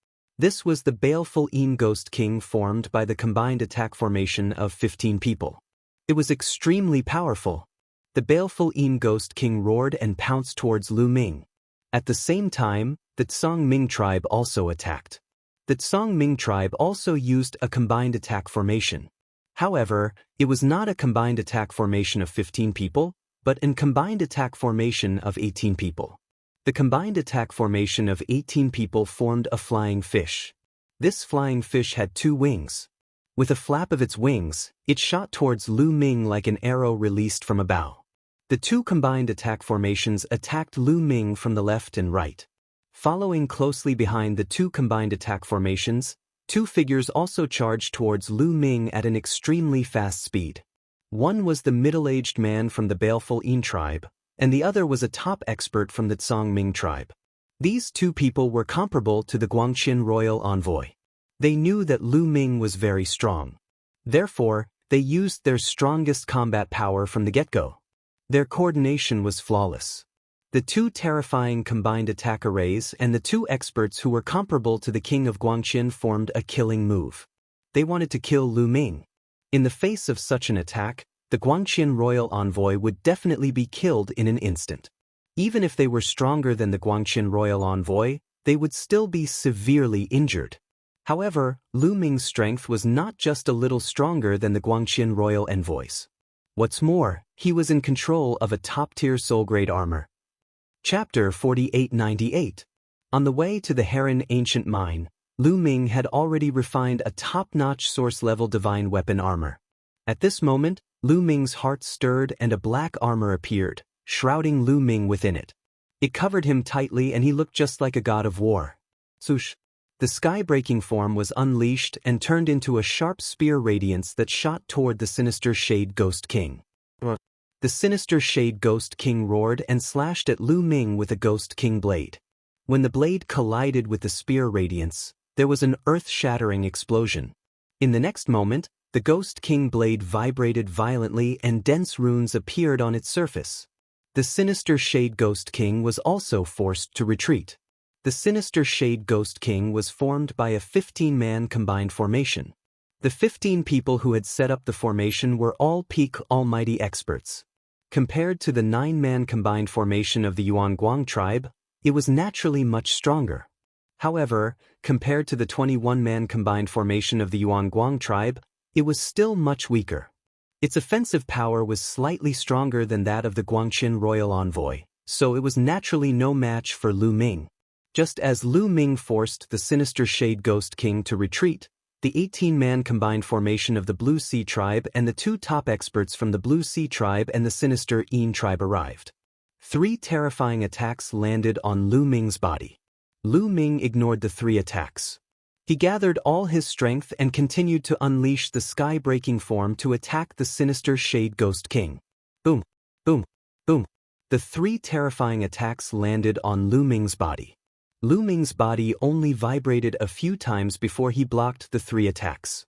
This was the baleful Yin Ghost King formed by the combined attack formation of 15 people. It was extremely powerful. The baleful Yin Ghost King roared and pounced towards Lu Ming. At the same time, the Tsang Ming tribe also attacked. The Tsang Ming tribe also used a combined attack formation. However, it was not a combined attack formation of 15 people, but a combined attack formation of 18 people. The combined attack formation of 18 people formed a flying fish. This flying fish had 2 wings. With a flap of its wings, it shot towards Lu Ming like an arrow released from a bow. The 2 combined attack formations attacked Lu Ming from the left and right. Following closely behind the 2 combined attack formations, 2 figures also charged towards Lu Ming at an extremely fast speed. One was the middle-aged man from the baleful Yin tribe, and the other was a top expert from the Tsang Ming tribe. These 2 people were comparable to the Guangxin royal envoy. They knew that Lu Ming was very strong. Therefore, they used their strongest combat power from the get-go. Their coordination was flawless. The 2 terrifying combined attack arrays and the 2 experts who were comparable to the king of Guangxin formed a killing move. They wanted to kill Lu Ming. In the face of such an attack, the Guangxin royal envoy would definitely be killed in an instant. Even if they were stronger than the Guangxin royal envoy, they would still be severely injured. However, Lu Ming's strength was not just a little stronger than the Guangxin royal envoy's. What's more, he was in control of a top-tier soul-grade armor. Chapter 4898. On the way to the Heron Ancient Mine, Lu Ming had already refined a top-notch source-level divine weapon armor. At this moment, Lu Ming's heart stirred and a black armor appeared, shrouding Lu Ming within it. It covered him tightly and he looked just like a god of war. Swoosh! The sky-breaking form was unleashed and turned into a sharp spear radiance that shot toward the sinister Shade Ghost King. The sinister Shade Ghost King roared and slashed at Lu Ming with a Ghost King blade. When the blade collided with the spear radiance, there was an earth-shattering explosion. In the next moment, the Ghost King blade vibrated violently and dense runes appeared on its surface. The sinister Shade Ghost King was also forced to retreat. The sinister Shade Ghost King was formed by a 15-man combined formation. The 15 people who had set up the formation were all peak almighty experts. Compared to the 9-man combined formation of the Yuanguang tribe, it was naturally much stronger. However, compared to the 21-man combined formation of the Yuanguang tribe, it was still much weaker. Its offensive power was slightly stronger than that of the Guangxin royal envoy, so it was naturally no match for Lu Ming. Just as Lu Ming forced the sinister Shade Ghost King to retreat, the 18-man combined formation of the Blue Sea tribe and the 2 top experts from the Blue Sea tribe and the sinister Yin tribe arrived. 3 terrifying attacks landed on Lu Ming's body. Lu Ming ignored the 3 attacks. He gathered all his strength and continued to unleash the sky-breaking form to attack the sinister Shade Ghost King. Boom, boom, boom. The 3 terrifying attacks landed on Lu Ming's body. Lu Ming's body only vibrated a few times before he blocked the 3 attacks.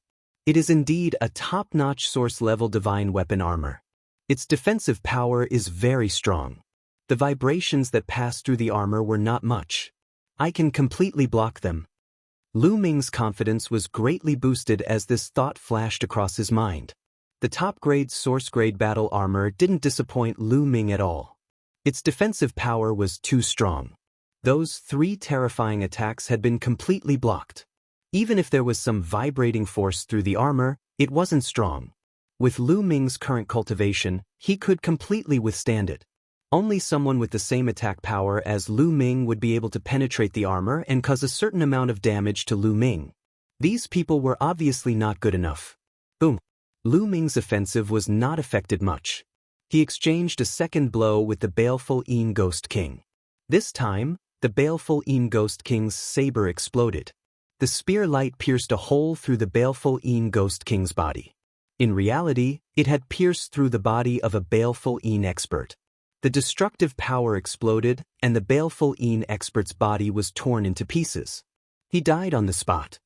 It is indeed a top-notch source-level divine weapon armor. Its defensive power is very strong. The vibrations that pass through the armor were not much. I can completely block them. Lu Ming's confidence was greatly boosted as this thought flashed across his mind. The top-grade source-grade battle armor didn't disappoint Lu Ming at all. Its defensive power was too strong. Those 3 terrifying attacks had been completely blocked. Even if there was some vibrating force through the armor, it wasn't strong. With Lu Ming's current cultivation, he could completely withstand it. Only someone with the same attack power as Lu Ming would be able to penetrate the armor and cause a certain amount of damage to Lu Ming. These people were obviously not good enough. Boom. Lu Ming's offensive was not affected much. He exchanged a second blow with the baleful Yin Ghost King. This time, the baleful Yin Ghost King's saber exploded. The spear light pierced a hole through the baleful Yin Ghost King's body. In reality, it had pierced through the body of a baleful Yin expert. The destructive power exploded, and the baleful Yin expert's body was torn into pieces. He died on the spot.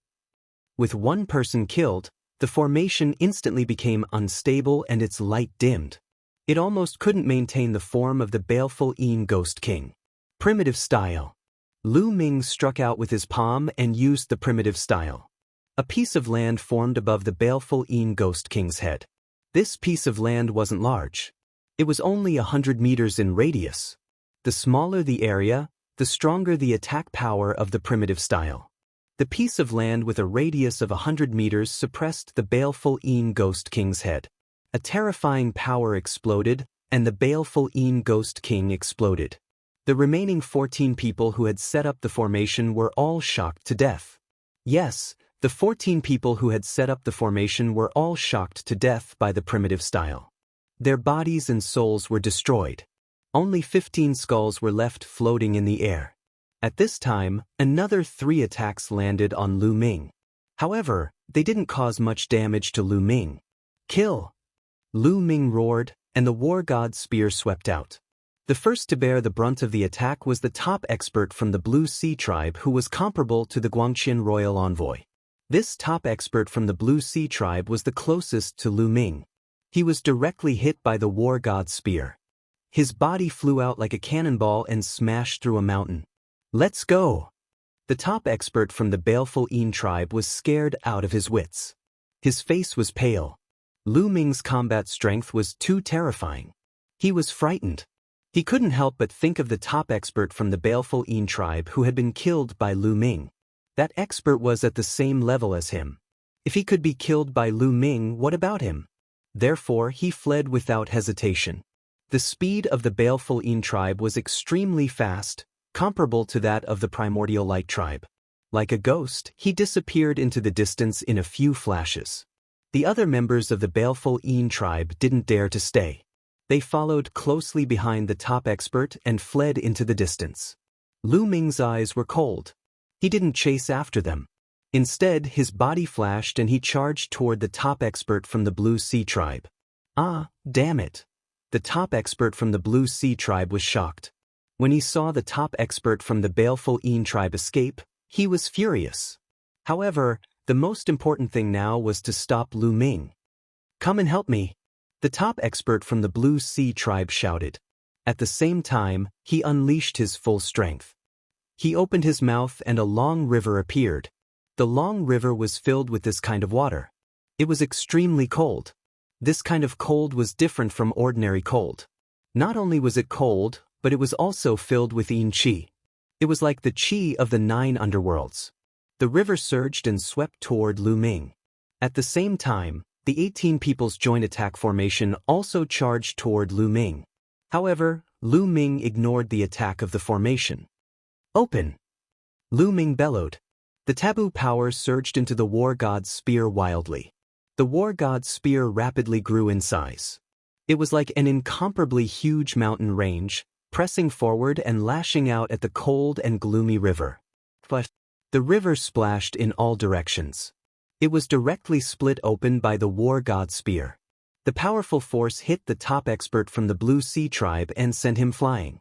With one person killed, the formation instantly became unstable and its light dimmed. It almost couldn't maintain the form of the baleful Yin Ghost King. Primitive style. Lu Ming struck out with his palm and used the primitive style. A piece of land formed above the baleful Yin Ghost King's head. This piece of land wasn't large. It was only 100 meters in radius. The smaller the area, the stronger the attack power of the primitive style. The piece of land with a radius of 100 meters suppressed the baleful Yin Ghost King's head. A terrifying power exploded, and the baleful Yin Ghost King exploded. The remaining 14 people who had set up the formation were all shocked to death. Yes, the 14 people who had set up the formation were all shocked to death by the primitive style. Their bodies and souls were destroyed. Only 15 skulls were left floating in the air. At this time, another 3 attacks landed on Lu Ming. However, they didn't cause much damage to Lu Ming. Kill! Lu Ming roared, and the war god's spear swept out. The first to bear the brunt of the attack was the top expert from the Blue Sea tribe who was comparable to the Guangqian royal envoy. This top expert from the Blue Sea tribe was the closest to Lu Ming. He was directly hit by the war god's spear. His body flew out like a cannonball and smashed through a mountain. Let's go! The top expert from the baleful Yin tribe was scared out of his wits. His face was pale. Lu Ming's combat strength was too terrifying. He was frightened. He couldn't help but think of the top expert from the baleful Yin tribe who had been killed by Lu Ming. That expert was at the same level as him. If he could be killed by Lu Ming, what about him? Therefore, he fled without hesitation. The speed of the baleful Yin tribe was extremely fast, comparable to that of the primordial light tribe. Like a ghost, he disappeared into the distance in a few flashes. The other members of the baleful Yin tribe didn't dare to stay. They followed closely behind the top expert and fled into the distance. Lu Ming's eyes were cold. He didn't chase after them. Instead, his body flashed and he charged toward the top expert from the Blue Sea tribe. Ah, damn it. The top expert from the Blue Sea tribe was shocked. When he saw the top expert from the baleful Yin tribe escape, he was furious. However, the most important thing now was to stop Lu Ming. Come and help me, the top expert from the Blue Sea tribe shouted. At the same time, he unleashed his full strength. He opened his mouth and a long river appeared. The long river was filled with this kind of water. It was extremely cold. This kind of cold was different from ordinary cold. Not only was it cold, but it was also filled with Yin Qi. It was like the Qi of the 9 underworlds. The river surged and swept toward Lu Ming. At the same time, the 18 people's joint attack formation also charged toward Lu Ming. However, Lu Ming ignored the attack of the formation. Open! Lu Ming bellowed. The taboo power surged into the war god's spear wildly. The war god's spear rapidly grew in size. It was like an incomparably huge mountain range, pressing forward and lashing out at the cold and gloomy river. But the river splashed in all directions. It was directly split open by the war god's spear. The powerful force hit the top expert from the Blue Sea tribe and sent him flying.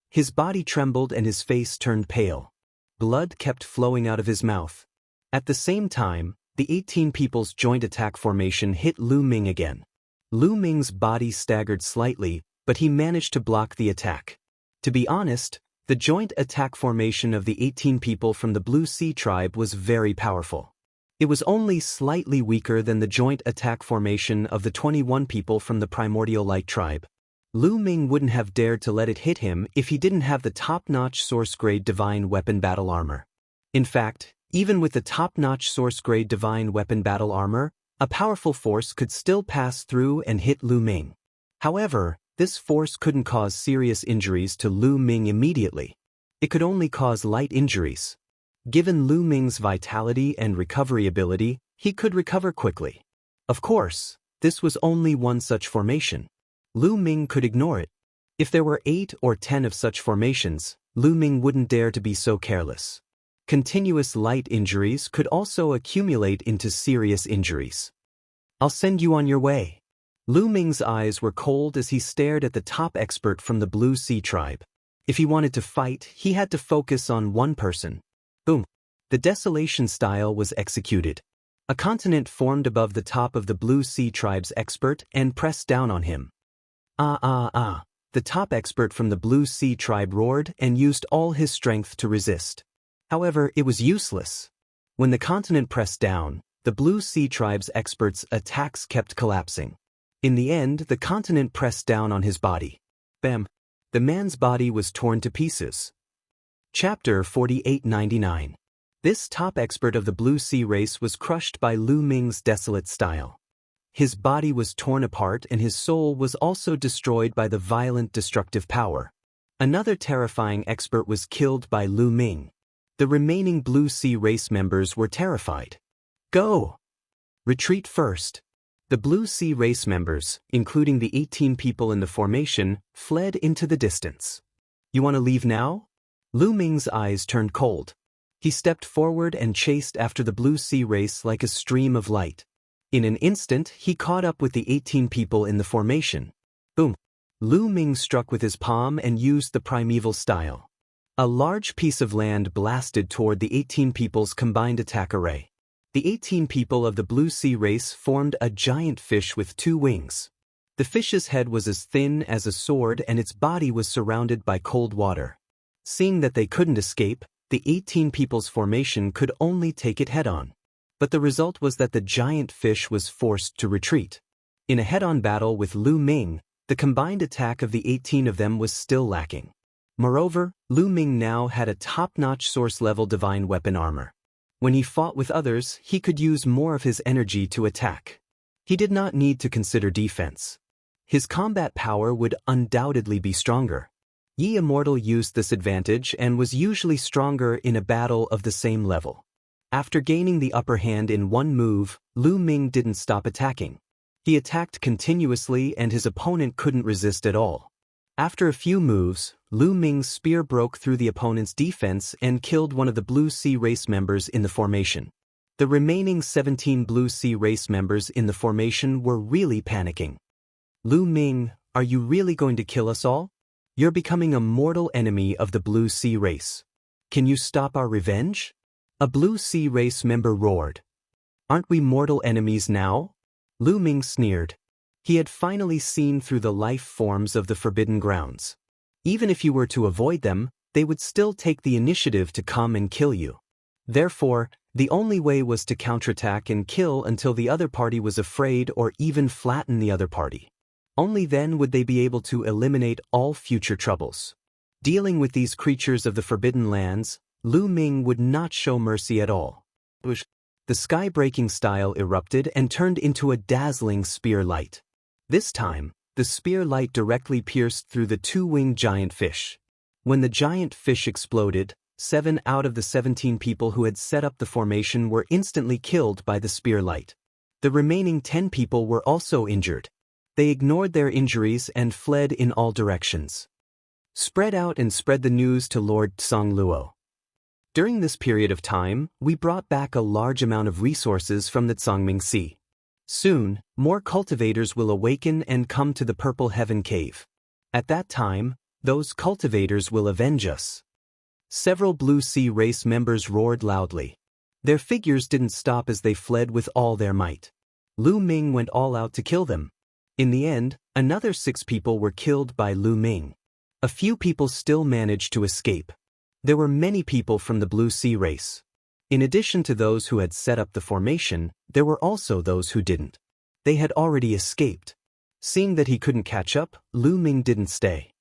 His body trembled and his face turned pale. Blood kept flowing out of his mouth. At the same time, the 18 people's joint attack formation hit Lu Ming again. Lu Ming's body staggered slightly, but he managed to block the attack. To be honest, the joint attack formation of the 18 people from the Blue Sea tribe was very powerful. It was only slightly weaker than the joint attack formation of the 21 people from the Primordial Light tribe. Lu Ming wouldn't have dared to let it hit him if he didn't have the top-notch source-grade divine weapon battle armor. In fact, even with the top-notch source-grade divine weapon battle armor, a powerful force could still pass through and hit Lu Ming. However, this force couldn't cause serious injuries to Lu Ming immediately. It could only cause light injuries. Given Lu Ming's vitality and recovery ability, he could recover quickly. Of course, this was only one such formation. Lu Ming could ignore it. If there were 8 or 10 of such formations, Lu Ming wouldn't dare to be so careless. Continuous light injuries could also accumulate into serious injuries. I'll send you on your way. Lu Ming's eyes were cold as he stared at the top expert from the Blue Sea tribe. If he wanted to fight, he had to focus on one person. Boom. The desolation style was executed. A continent formed above the top of the Blue Sea tribe's expert and pressed down on him. The top expert from the Blue Sea tribe roared and used all his strength to resist. However, it was useless. When the continent pressed down, the Blue Sea tribe's expert's attacks kept collapsing. In the end, the continent pressed down on his body. Bam! The man's body was torn to pieces. Chapter 4899. This top expert of the Blue Sea race was crushed by Lu Ming's desolate style. His body was torn apart and his soul was also destroyed by the violent destructive power. Another terrifying expert was killed by Lu Ming. The remaining Blue Sea race members were terrified. Go! Retreat first. The Blue Sea race members, including the 18 people in the formation, fled into the distance. You want to leave now? Lu Ming's eyes turned cold. He stepped forward and chased after the Blue Sea race like a stream of light. In an instant, he caught up with the 18 people in the formation. Boom! Lu Ming struck with his palm and used the primeval style. A large piece of land blasted toward the 18 people's combined attack array. The 18 people of the Blue Sea race formed a giant fish with 2 wings. The fish's head was as thin as a sword and its body was surrounded by cold water. Seeing that they couldn't escape, the 18 people's formation could only take it head-on. But the result was that the giant fish was forced to retreat. In a head-on battle with Lu Ming, the combined attack of the 18 of them was still lacking. Moreover, Lu Ming now had a top-notch source-level divine weapon armor. When he fought with others, he could use more of his energy to attack. He did not need to consider defense. His combat power would undoubtedly be stronger. Immortal used this advantage and was usually stronger in a battle of the same level. After gaining the upper hand in one move, Lu Ming didn't stop attacking. He attacked continuously and his opponent couldn't resist at all. After a few moves, Lu Ming's spear broke through the opponent's defense and killed one of the Blue Sea race members in the formation. The remaining 17 Blue Sea race members in the formation were really panicking. Lu Ming, are you really going to kill us all? You're becoming a mortal enemy of the Blue Sea race. Can you stop our revenge? A Blue Sea race member roared. Aren't we mortal enemies now? Lu Ming sneered. He had finally seen through the life forms of the Forbidden Grounds. Even if you were to avoid them, they would still take the initiative to come and kill you. Therefore, the only way was to counterattack and kill until the other party was afraid or even flatten the other party. Only then would they be able to eliminate all future troubles. Dealing with these creatures of the Forbidden Lands, Lu Ming would not show mercy at all. The sky-breaking style erupted and turned into a dazzling spear light. This time, the spear light directly pierced through the 2-winged giant fish. When the giant fish exploded, 7 out of the 17 people who had set up the formation were instantly killed by the spear light. The remaining 10 people were also injured. They ignored their injuries and fled in all directions. Spread out and spread the news to Lord Tsangluo. During this period of time, we brought back a large amount of resources from the Tsangming Sea. Soon, more cultivators will awaken and come to the Purple Heaven Cave. At that time, those cultivators will avenge us. Several Blue Sea race members roared loudly. Their figures didn't stop as they fled with all their might. Lu Ming went all out to kill them. In the end, another 6 people were killed by Lu Ming. A few people still managed to escape. There were many people from the Blue Sea race. In addition to those who had set up the formation, there were also those who didn't. They had already escaped. Seeing that he couldn't catch up, Lu Ming didn't stay.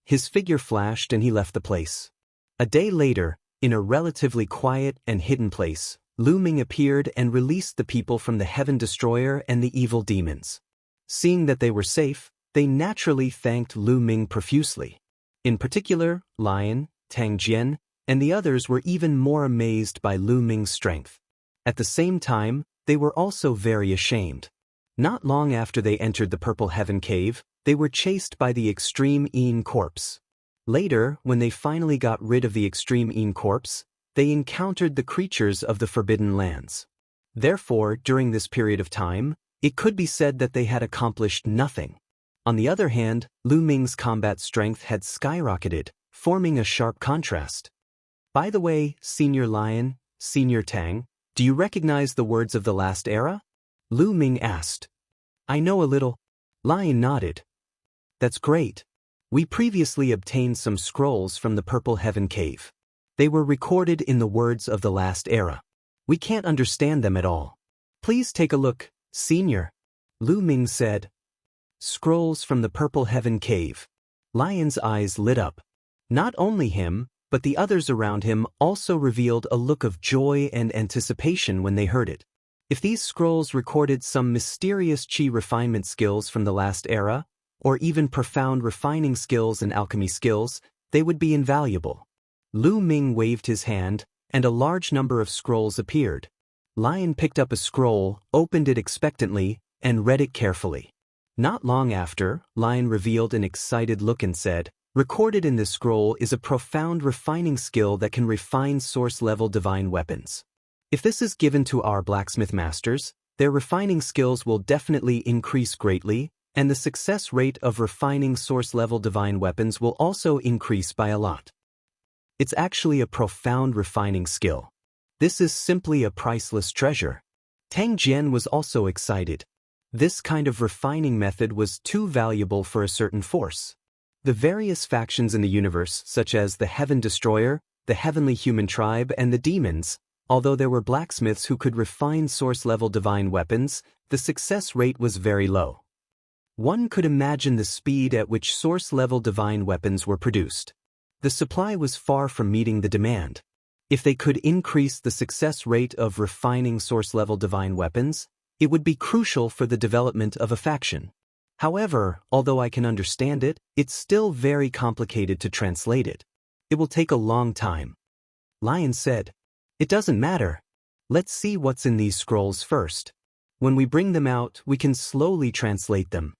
His figure flashed and he left the place. A day later, in a relatively quiet and hidden place, Lu Ming appeared and released the people from the Heaven Destroyer and the evil demons. Seeing that they were safe, they naturally thanked Lu Ming profusely. In particular, Lion, Tang Jian, and the others were even more amazed by Lu Ming's strength. At the same time, they were also very ashamed. Not long after they entered the Purple Heaven Cave, they were chased by the Extreme Een corpse. Later, when they finally got rid of the Extreme Een corpse, they encountered the creatures of the Forbidden Lands. Therefore, during this period of time, it could be said that they had accomplished nothing. On the other hand, Lu Ming's combat strength had skyrocketed, forming a sharp contrast. By the way, Senior Lion, Senior Tang, do you recognize the words of the last era? Lu Ming asked. I know a little. Lion nodded. That's great. We previously obtained some scrolls from the Purple Heaven Cave. They were recorded in the words of the last era. We can't understand them at all. Please take a look, Senior. Lu Ming said. Scrolls from the Purple Heaven Cave. Lion's eyes lit up. Not only him, but the others around him also revealed a look of joy and anticipation when they heard it. If these scrolls recorded some mysterious chi refinement skills from the last era, or even profound refining skills and alchemy skills, they would be invaluable. Lu Ming waved his hand, and a large number of scrolls appeared. Lion picked up a scroll, opened it expectantly, and read it carefully. Not long after, Lion revealed an excited look and said, recorded in this scroll is a profound refining skill that can refine source-level divine weapons. If this is given to our blacksmith masters, their refining skills will definitely increase greatly, and the success rate of refining source-level divine weapons will also increase by a lot. It's actually a profound refining skill. This is simply a priceless treasure. Tang Jian was also excited. This kind of refining method was too valuable for a certain force. The various factions in the universe, such as the Heaven Destroyer, the Heavenly Human Tribe, and the Demons, although there were blacksmiths who could refine source-level divine weapons, the success rate was very low. One could imagine the speed at which source-level divine weapons were produced. The supply was far from meeting the demand. If they could increase the success rate of refining source-level divine weapons, it would be crucial for the development of a faction. However, although I can understand it, it's still very complicated to translate it. It will take a long time. Lion said, It doesn't matter. Let's see what's in these scrolls first. When we bring them out, we can slowly translate them.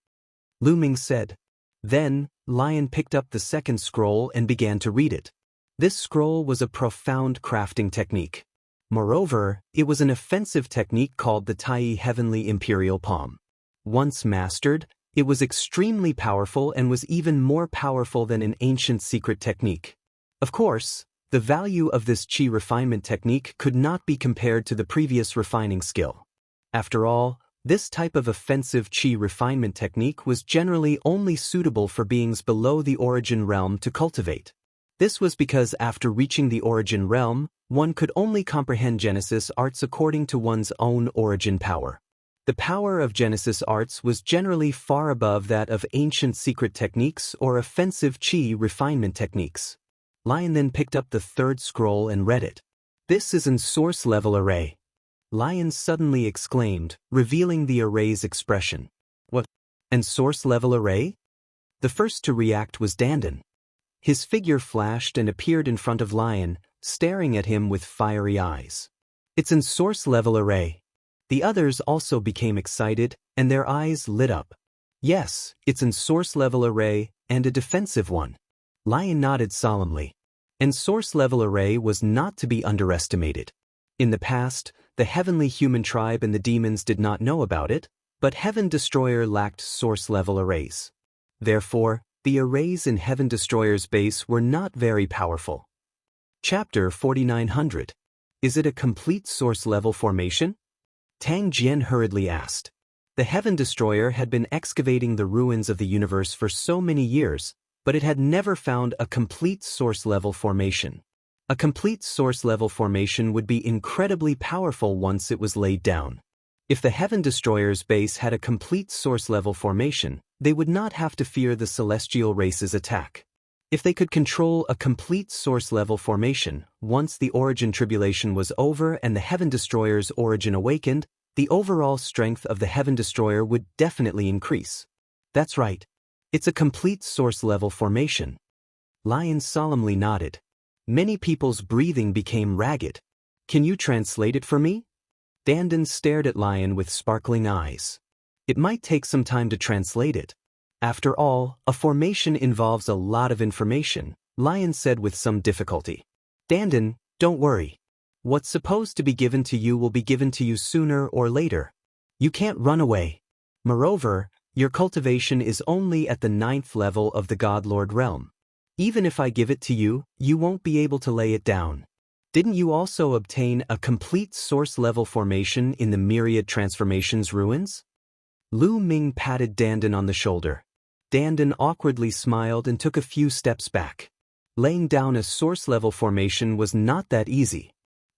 Lu Ming said. Then, Lion picked up the second scroll and began to read it. This scroll was a profound crafting technique. Moreover, it was an offensive technique called the Tai Heavenly Imperial Palm. Once mastered, it was extremely powerful and was even more powerful than an ancient secret technique. Of course, the value of this chi refinement technique could not be compared to the previous refining skill. After all, this type of offensive chi refinement technique was generally only suitable for beings below the origin realm to cultivate. This was because after reaching the origin realm, one could only comprehend Genesis arts according to one's own origin power. The power of Genesis arts was generally far above that of ancient secret techniques or offensive chi refinement techniques. Lion then picked up the third scroll and read it. This is an source-level array. Lion suddenly exclaimed, revealing the array's expression. What? An source-level array? The first to react was Dandan. His figure flashed and appeared in front of Lion, staring at him with fiery eyes. It's an source-level array. The others also became excited, and their eyes lit up. Yes, it's an source-level array, and a defensive one. Lion nodded solemnly. And source-level array was not to be underestimated. In the past, the Heavenly Human Tribe and the Demons did not know about it, but Heaven Destroyer lacked source-level arrays. Therefore, the arrays in Heaven Destroyer's base were not very powerful. Chapter 4900. Is it a complete source-level formation? Tang Jian hurriedly asked. The Heaven Destroyer had been excavating the ruins of the universe for so many years, but it had never found a complete source-level formation. A complete source-level formation would be incredibly powerful once it was laid down. If the Heaven Destroyer's base had a complete source-level formation, they would not have to fear the celestial race's attack. If they could control a complete source-level formation, once the origin tribulation was over and the Heaven Destroyer's origin awakened, the overall strength of the Heaven Destroyer would definitely increase. That's right. It's a complete source-level formation. Lion solemnly nodded. Many people's breathing became ragged. Can you translate it for me? Dandan stared at Lion with sparkling eyes. It might take some time to translate it. After all, a formation involves a lot of information, Lion said with some difficulty. Dandan, don't worry. What's supposed to be given to you will be given to you sooner or later. You can't run away. Moreover, your cultivation is only at the 9th level of the God-Lord realm. Even if I give it to you, you won't be able to lay it down. Didn't you also obtain a complete source-level formation in the Myriad Transformations ruins? Lu Ming patted Dandan on the shoulder. Dandan awkwardly smiled and took a few steps back. Laying down a source-level formation was not that easy.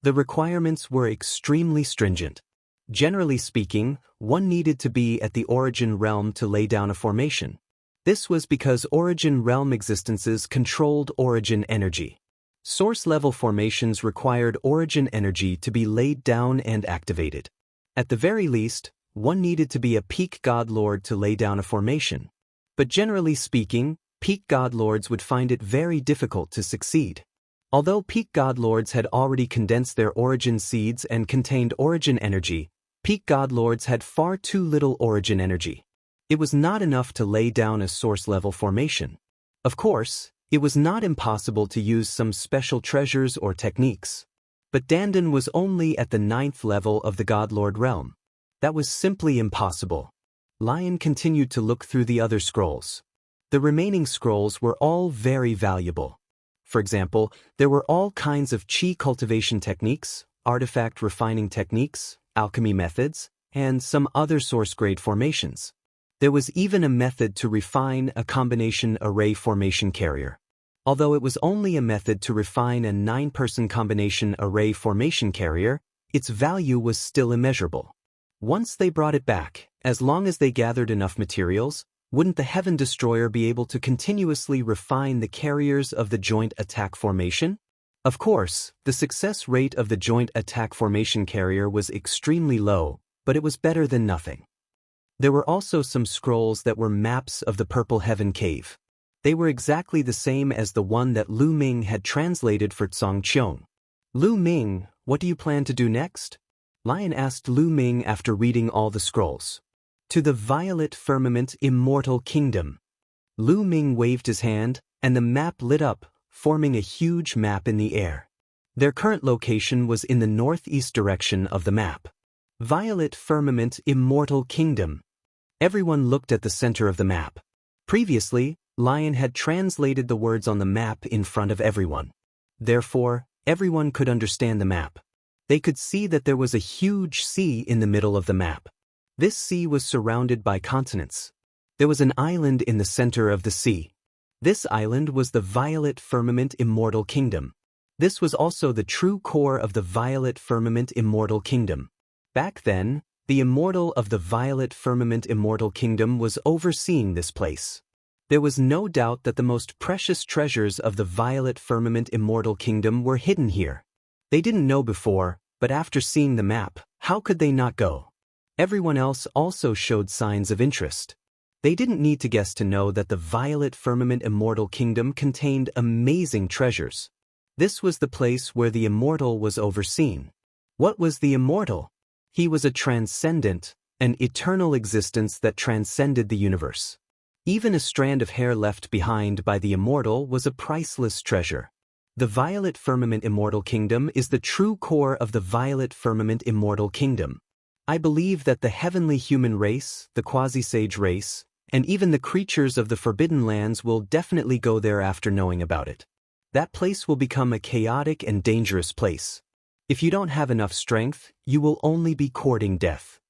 The requirements were extremely stringent. Generally speaking, one needed to be at the origin realm to lay down a formation. This was because origin realm existences controlled origin energy. Source-level formations required origin energy to be laid down and activated. At the very least, one needed to be a peak God Lord to lay down a formation. But generally speaking, peak God Lords would find it very difficult to succeed. Although peak God Lords had already condensed their origin seeds and contained origin energy, peak God Lords had far too little origin energy. It was not enough to lay down a source-level formation. Of course, it was not impossible to use some special treasures or techniques. But Dandan was only at the 9th level of the God Lord realm. That was simply impossible. Lion continued to look through the other scrolls. The remaining scrolls were all very valuable. For example, there were all kinds of chi cultivation techniques, artifact refining techniques, alchemy methods, and some other source-grade formations. There was even a method to refine a combination array formation carrier. Although it was only a method to refine a 9-person combination array formation carrier, its value was still immeasurable. Once they brought it back, as long as they gathered enough materials, wouldn't the Heaven Destroyer be able to continuously refine the carriers of the joint attack formation? Of course, the success rate of the joint attack formation carrier was extremely low, but it was better than nothing. There were also some scrolls that were maps of the Purple Heaven Cave. They were exactly the same as the one that Lu Ming had translated for Cong Qiong. Lu Ming, what do you plan to do next? Lion asked Lu Ming after reading all the scrolls. To the Violet Firmament Immortal Kingdom. Lu Ming waved his hand, and the map lit up, forming a huge map in the air. Their current location was in the northeast direction of the map. Violet Firmament Immortal Kingdom. Everyone looked at the center of the map. Previously, Lion had translated the words on the map in front of everyone. Therefore, everyone could understand the map. They could see that there was a huge sea in the middle of the map. This sea was surrounded by continents. There was an island in the center of the sea. This island was the Violet Firmament Immortal Kingdom. This was also the true core of the Violet Firmament Immortal Kingdom. Back then, the Immortal of the Violet Firmament Immortal Kingdom was overseeing this place. There was no doubt that the most precious treasures of the Violet Firmament Immortal Kingdom were hidden here. They didn't know before, but after seeing the map, how could they not go? Everyone else also showed signs of interest. They didn't need to guess to know that the Violet Firmament Immortal Kingdom contained amazing treasures. This was the place where the Immortal was overseen. What was the Immortal? He was a transcendent, an eternal existence that transcended the universe. Even a strand of hair left behind by the Immortal was a priceless treasure. The Violet Firmament Immortal Kingdom is the true core of the Violet Firmament Immortal Kingdom. I believe that the heavenly human race, the quasi-sage race, and even the creatures of the Forbidden Lands will definitely go there after knowing about it. That place will become a chaotic and dangerous place. If you don't have enough strength, you will only be courting death.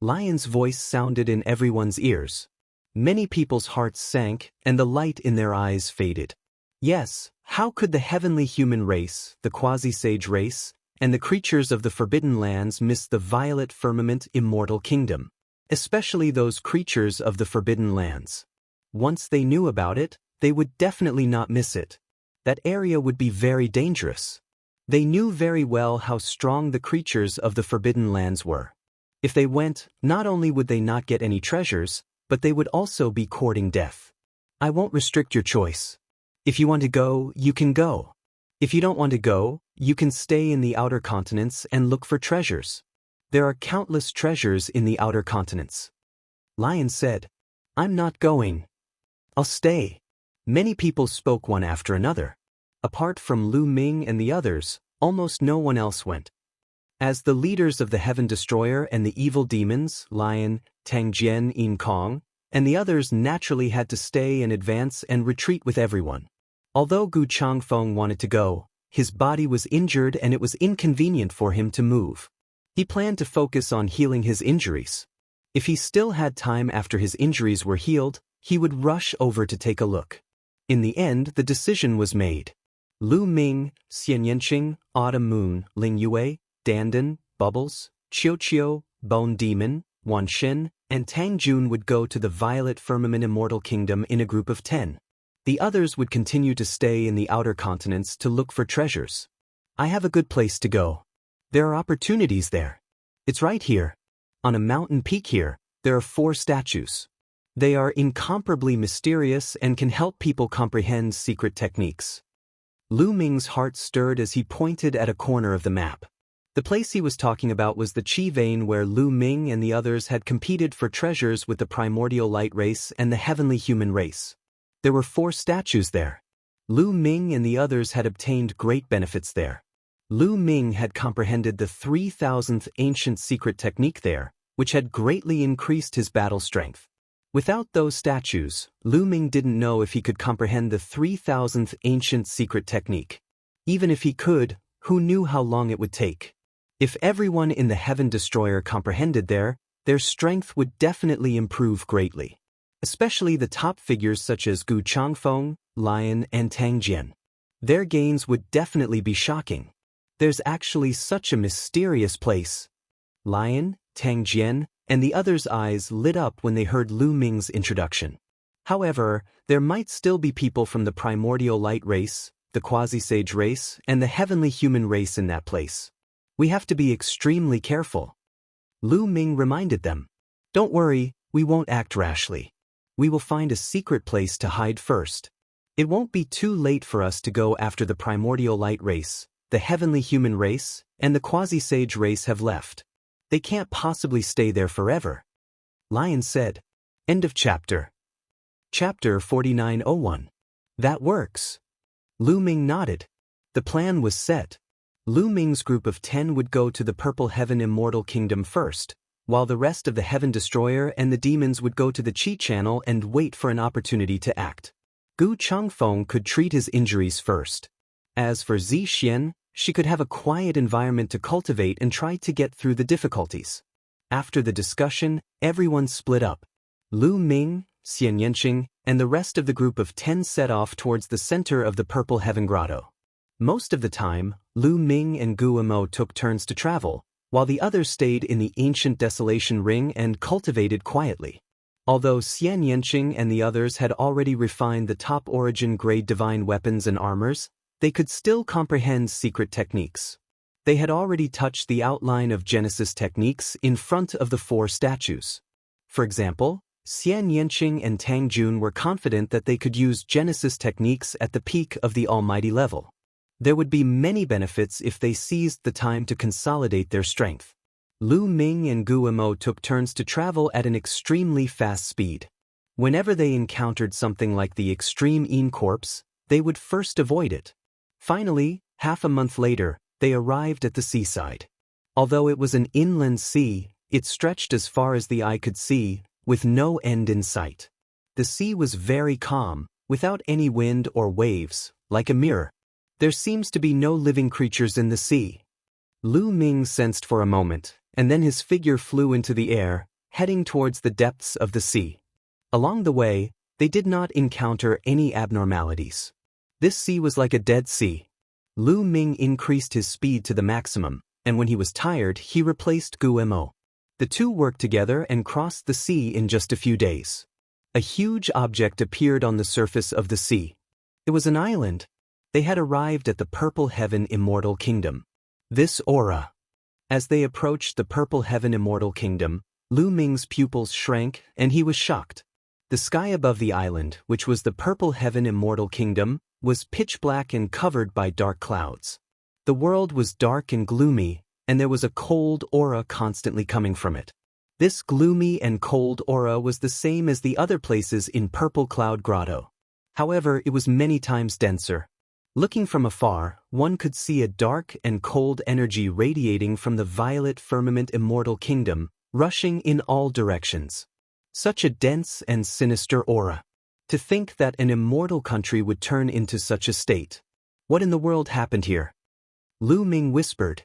Lion's voice sounded in everyone's ears. Many people's hearts sank, and the light in their eyes faded. Yes, how could the heavenly human race, the quasi-sage race, and the creatures of the Forbidden Lands miss the violet firmament immortal kingdom? Especially those creatures of the Forbidden Lands. Once they knew about it, they would definitely not miss it. That area would be very dangerous. They knew very well how strong the creatures of the Forbidden Lands were. If they went, not only would they not get any treasures, but they would also be courting death. I won't restrict your choice. If you want to go, you can go. If you don't want to go, you can stay in the outer continents and look for treasures. There are countless treasures in the outer continents. Lion said, I'm not going. I'll stay. Many people spoke one after another. Apart from Lu Ming and the others, almost no one else went. As the leaders of the Heaven Destroyer and the evil demons, Lion, Tangjian, Yin Kong, and the others naturally had to stay and advance and retreat with everyone. Although Gu Changfeng wanted to go, his body was injured and it was inconvenient for him to move. He planned to focus on healing his injuries. If he still had time after his injuries were healed, he would rush over to take a look. In the end, the decision was made. Lu Ming, Xian Yanqing, Autumn Moon, Ling Yue, Dandan, Bubbles, Qiu, Bone Demon, Wan Shen, and Tang Jun would go to the Violet Firmament Immortal Kingdom in a group of 10. The others would continue to stay in the outer continents to look for treasures. I have a good place to go. There are opportunities there. It's right here. On a mountain peak here, there are 4 statues. They are incomparably mysterious and can help people comprehend secret techniques. Lu Ming's heart stirred as he pointed at a corner of the map. The place he was talking about was the Qi vein where Lu Ming and the others had competed for treasures with the primordial light race and the heavenly human race. There were 4 statues there. Lu Ming and the others had obtained great benefits there. Lu Ming had comprehended the 3000th ancient secret technique there, which had greatly increased his battle strength. Without those statues, Lu Ming didn't know if he could comprehend the 3000th ancient secret technique. Even if he could, who knew how long it would take? If everyone in the Heaven Destroyer comprehended their strength would definitely improve greatly. Especially the top figures such as Gu Changfeng, Lion, and Tang Jian. Their gains would definitely be shocking. There's actually such a mysterious place. Lion, Tang Jian, and the others' eyes lit up when they heard Lu Ming's introduction. However, there might still be people from the primordial light race, the quasi-sage race, and the heavenly human race in that place. We have to be extremely careful. Lu Ming reminded them. Don't worry, we won't act rashly. We will find a secret place to hide first. It won't be too late for us to go after the primordial light race, the heavenly human race, and the quasi-sage race have left. They can't possibly stay there forever. Lion said. End of chapter. Chapter 4901. That works. Lu Ming nodded. The plan was set. Lu Ming's group of 10 would go to the Purple Heaven Immortal Kingdom first, while the rest of the Heaven Destroyer and the demons would go to the Qi Channel and wait for an opportunity to act. Gu Changfeng could treat his injuries first. As for Zi Xian, she could have a quiet environment to cultivate and try to get through the difficulties. After the discussion, everyone split up. Lu Ming, Xian Yanqing, and the rest of the group of 10 set off towards the center of the Purple Heaven Grotto. Most of the time, Lu Ming and Gu Mo took turns to travel, while the others stayed in the ancient Desolation Ring and cultivated quietly. Although Xian Yanqing and the others had already refined the top origin grade divine weapons and armors, they could still comprehend secret techniques. They had already touched the outline of Genesis techniques in front of the 4 statues. For example, Xian Yanqing and Tang Jun were confident that they could use Genesis techniques at the peak of the almighty level. There would be many benefits if they seized the time to consolidate their strength. Lu Ming and Gu Mo took turns to travel at an extremely fast speed. Whenever they encountered something like the extreme Yin corpse, they would first avoid it. Finally, half a month later, they arrived at the seaside. Although it was an inland sea, it stretched as far as the eye could see, with no end in sight. The sea was very calm, without any wind or waves, like a mirror. There seems to be no living creatures in the sea. Lu Ming sensed for a moment, and then his figure flew into the air, heading towards the depths of the sea. Along the way, they did not encounter any abnormalities. This sea was like a dead sea. Lu Ming increased his speed to the maximum, and when he was tired, he replaced Guemo. The two worked together and crossed the sea in just a few days. A huge object appeared on the surface of the sea. It was an island. They had arrived at the Purple Heaven Immortal Kingdom. This aura. As they approached the Purple Heaven Immortal Kingdom, Lu Ming's pupils shrank and he was shocked. The sky above the island, which was the Purple Heaven Immortal Kingdom, was pitch black and covered by dark clouds. The world was dark and gloomy, and there was a cold aura constantly coming from it. This gloomy and cold aura was the same as the other places in Purple Cloud Grotto. However, it was many times denser. Looking from afar, one could see a dark and cold energy radiating from the violet firmament Immortal Kingdom, rushing in all directions. Such a dense and sinister aura. To think that an immortal country would turn into such a state. What in the world happened here? Lu Ming whispered.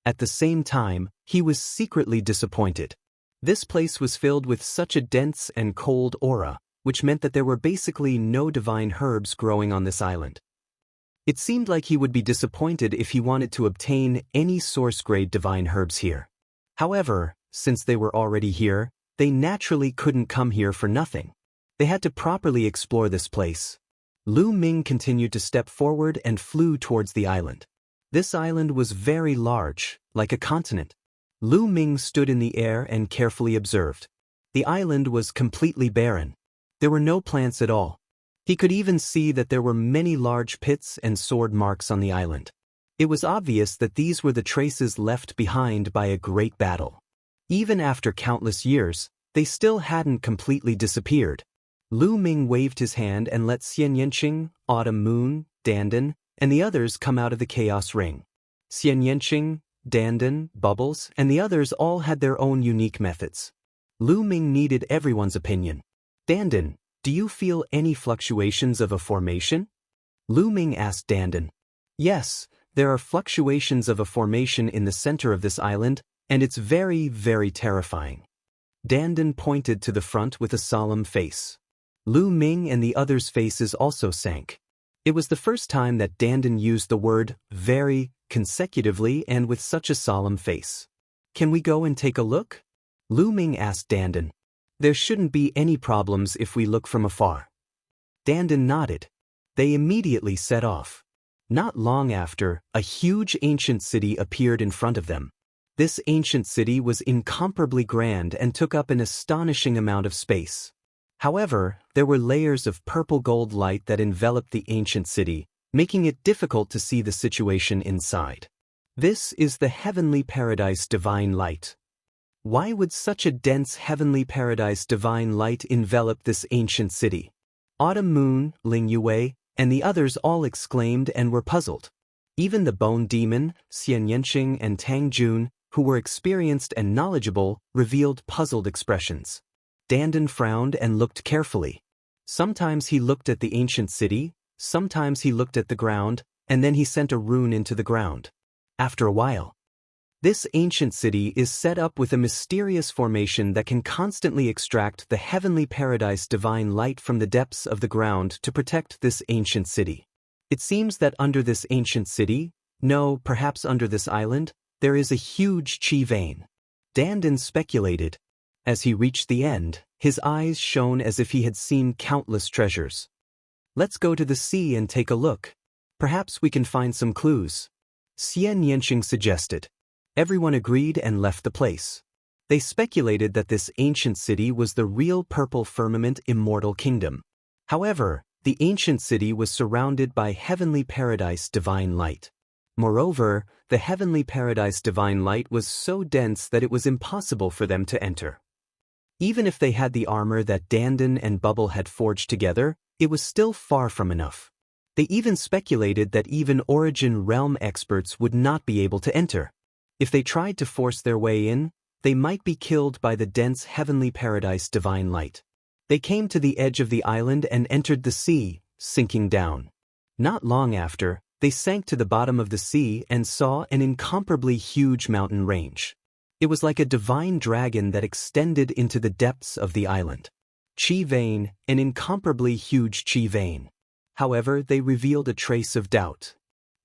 At the same time, he was secretly disappointed. This place was filled with such a dense and cold aura, which meant that there were basically no divine herbs growing on this island. It seemed like he would be disappointed if he wanted to obtain any source-grade divine herbs here. However, since they were already here, they naturally couldn't come here for nothing. They had to properly explore this place. Lu Ming continued to step forward and flew towards the island. This island was very large, like a continent. Lu Ming stood in the air and carefully observed. The island was completely barren. There were no plants at all. He could even see that there were many large pits and sword marks on the island. It was obvious that these were the traces left behind by a great battle. Even after countless years, they still hadn't completely disappeared. Lu Ming waved his hand and let Xian Yanqing, Autumn Moon, Dandan, and the others come out of the chaos ring. Xian Yanqing, Dandan, Bubbles, and the others all had their own unique methods. Lu Ming needed everyone's opinion. Dandan, do you feel any fluctuations of a formation? Lu Ming asked Dandan. Yes, there are fluctuations of a formation in the center of this island, and it's very, very terrifying. Dandan pointed to the front with a solemn face. Lu Ming and the others' faces also sank. It was the first time that Dandan used the word very consecutively and with such a solemn face. Can we go and take a look? Lu Ming asked Dandan. There shouldn't be any problems if we look from afar. Dandan nodded. They immediately set off. Not long after, a huge ancient city appeared in front of them. This ancient city was incomparably grand and took up an astonishing amount of space. However, there were layers of purple gold light that enveloped the ancient city, making it difficult to see the situation inside. This is the heavenly paradise divine light. Why would such a dense heavenly paradise divine light envelop this ancient city? Autumn Moon, Ling Yue, and the others all exclaimed and were puzzled. Even the Bone Demon, Xian Yanqing and Tang Jun, who were experienced and knowledgeable, revealed puzzled expressions. Dandan frowned and looked carefully. Sometimes he looked at the ancient city, sometimes he looked at the ground, and then he sent a rune into the ground. After a while, this ancient city is set up with a mysterious formation that can constantly extract the heavenly paradise divine light from the depths of the ground to protect this ancient city. It seems that under this ancient city, no, perhaps under this island, there is a huge chi vein. Dandan speculated. As he reached the end, his eyes shone as if he had seen countless treasures. Let's go to the sea and take a look. Perhaps we can find some clues. Xian Yanqing suggested. Everyone agreed and left the place. They speculated that this ancient city was the real purple firmament Immortal Kingdom. However, the ancient city was surrounded by heavenly paradise divine light. Moreover, the heavenly paradise divine light was so dense that it was impossible for them to enter. Even if they had the armor that Dandan and Bubble had forged together, it was still far from enough. They even speculated that even Origin Realm experts would not be able to enter. If they tried to force their way in, they might be killed by the dense heavenly paradise divine light. They came to the edge of the island and entered the sea, sinking down. Not long after, They sank to the bottom of the sea and saw an incomparably huge mountain range. It was like a divine dragon that extended into the depths of the island. Qi vein, an incomparably huge qi vein. However, they revealed a trace of doubt.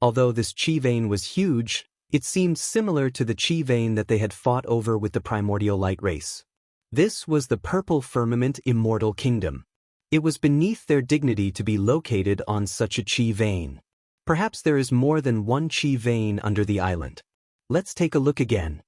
Although this qi vein was huge, it seemed similar to the qi vein that they had fought over with the primordial light race. This was the purple firmament Immortal kingdom. It was beneath their dignity to be located on such a qi vein. Perhaps there is more than one qi vein under the island. Let's take a look again.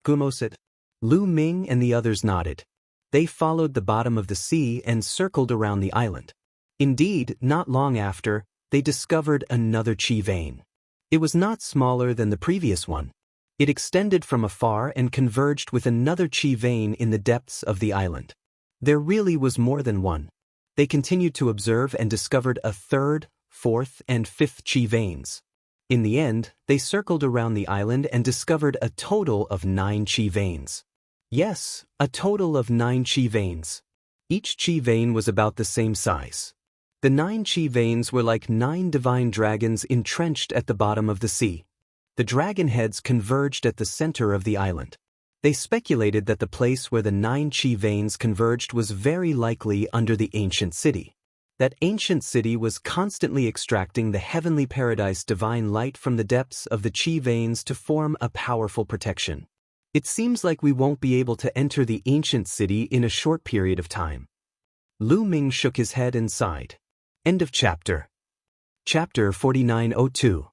Gumosit. Lu Ming and the others nodded. They followed the bottom of the sea and circled around the island. Indeed, not long after, they discovered another qi vein. It was not smaller than the previous one. It extended from afar and converged with another qi vein in the depths of the island. There really was more than one. They continued to observe and discovered a third, fourth, and fifth qi veins. In the end, they circled around the island and discovered a total of 9 qi veins. Yes, a total of 9 qi veins. Each qi vein was about the same size. The 9 qi veins were like 9 divine dragons entrenched at the bottom of the sea. The dragon heads converged at the center of the island. They speculated that the place where the 9 qi veins converged was very likely under the ancient city. That ancient city was constantly extracting the heavenly paradise divine light from the depths of the qi veins to form a powerful protection. It seems like we won't be able to enter the ancient city in a short period of time. Lu Ming shook his head and sighed. End of chapter. Chapter 4902.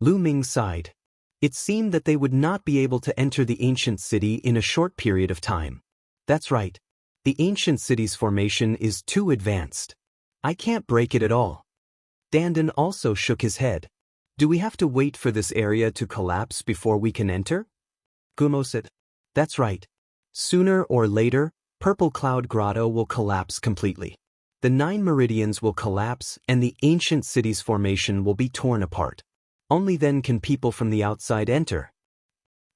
Lu Ming sighed. It seemed that they would not be able to enter the ancient city in a short period of time. That's right. The ancient city's formation is too advanced. I can't break it at all. Dandan also shook his head. Do we have to wait for this area to collapse before we can enter? Gumosit. That's right. Sooner or later, Purple Cloud Grotto will collapse completely. The 9 meridians will collapse and the ancient city's formation will be torn apart. Only then can people from the outside enter.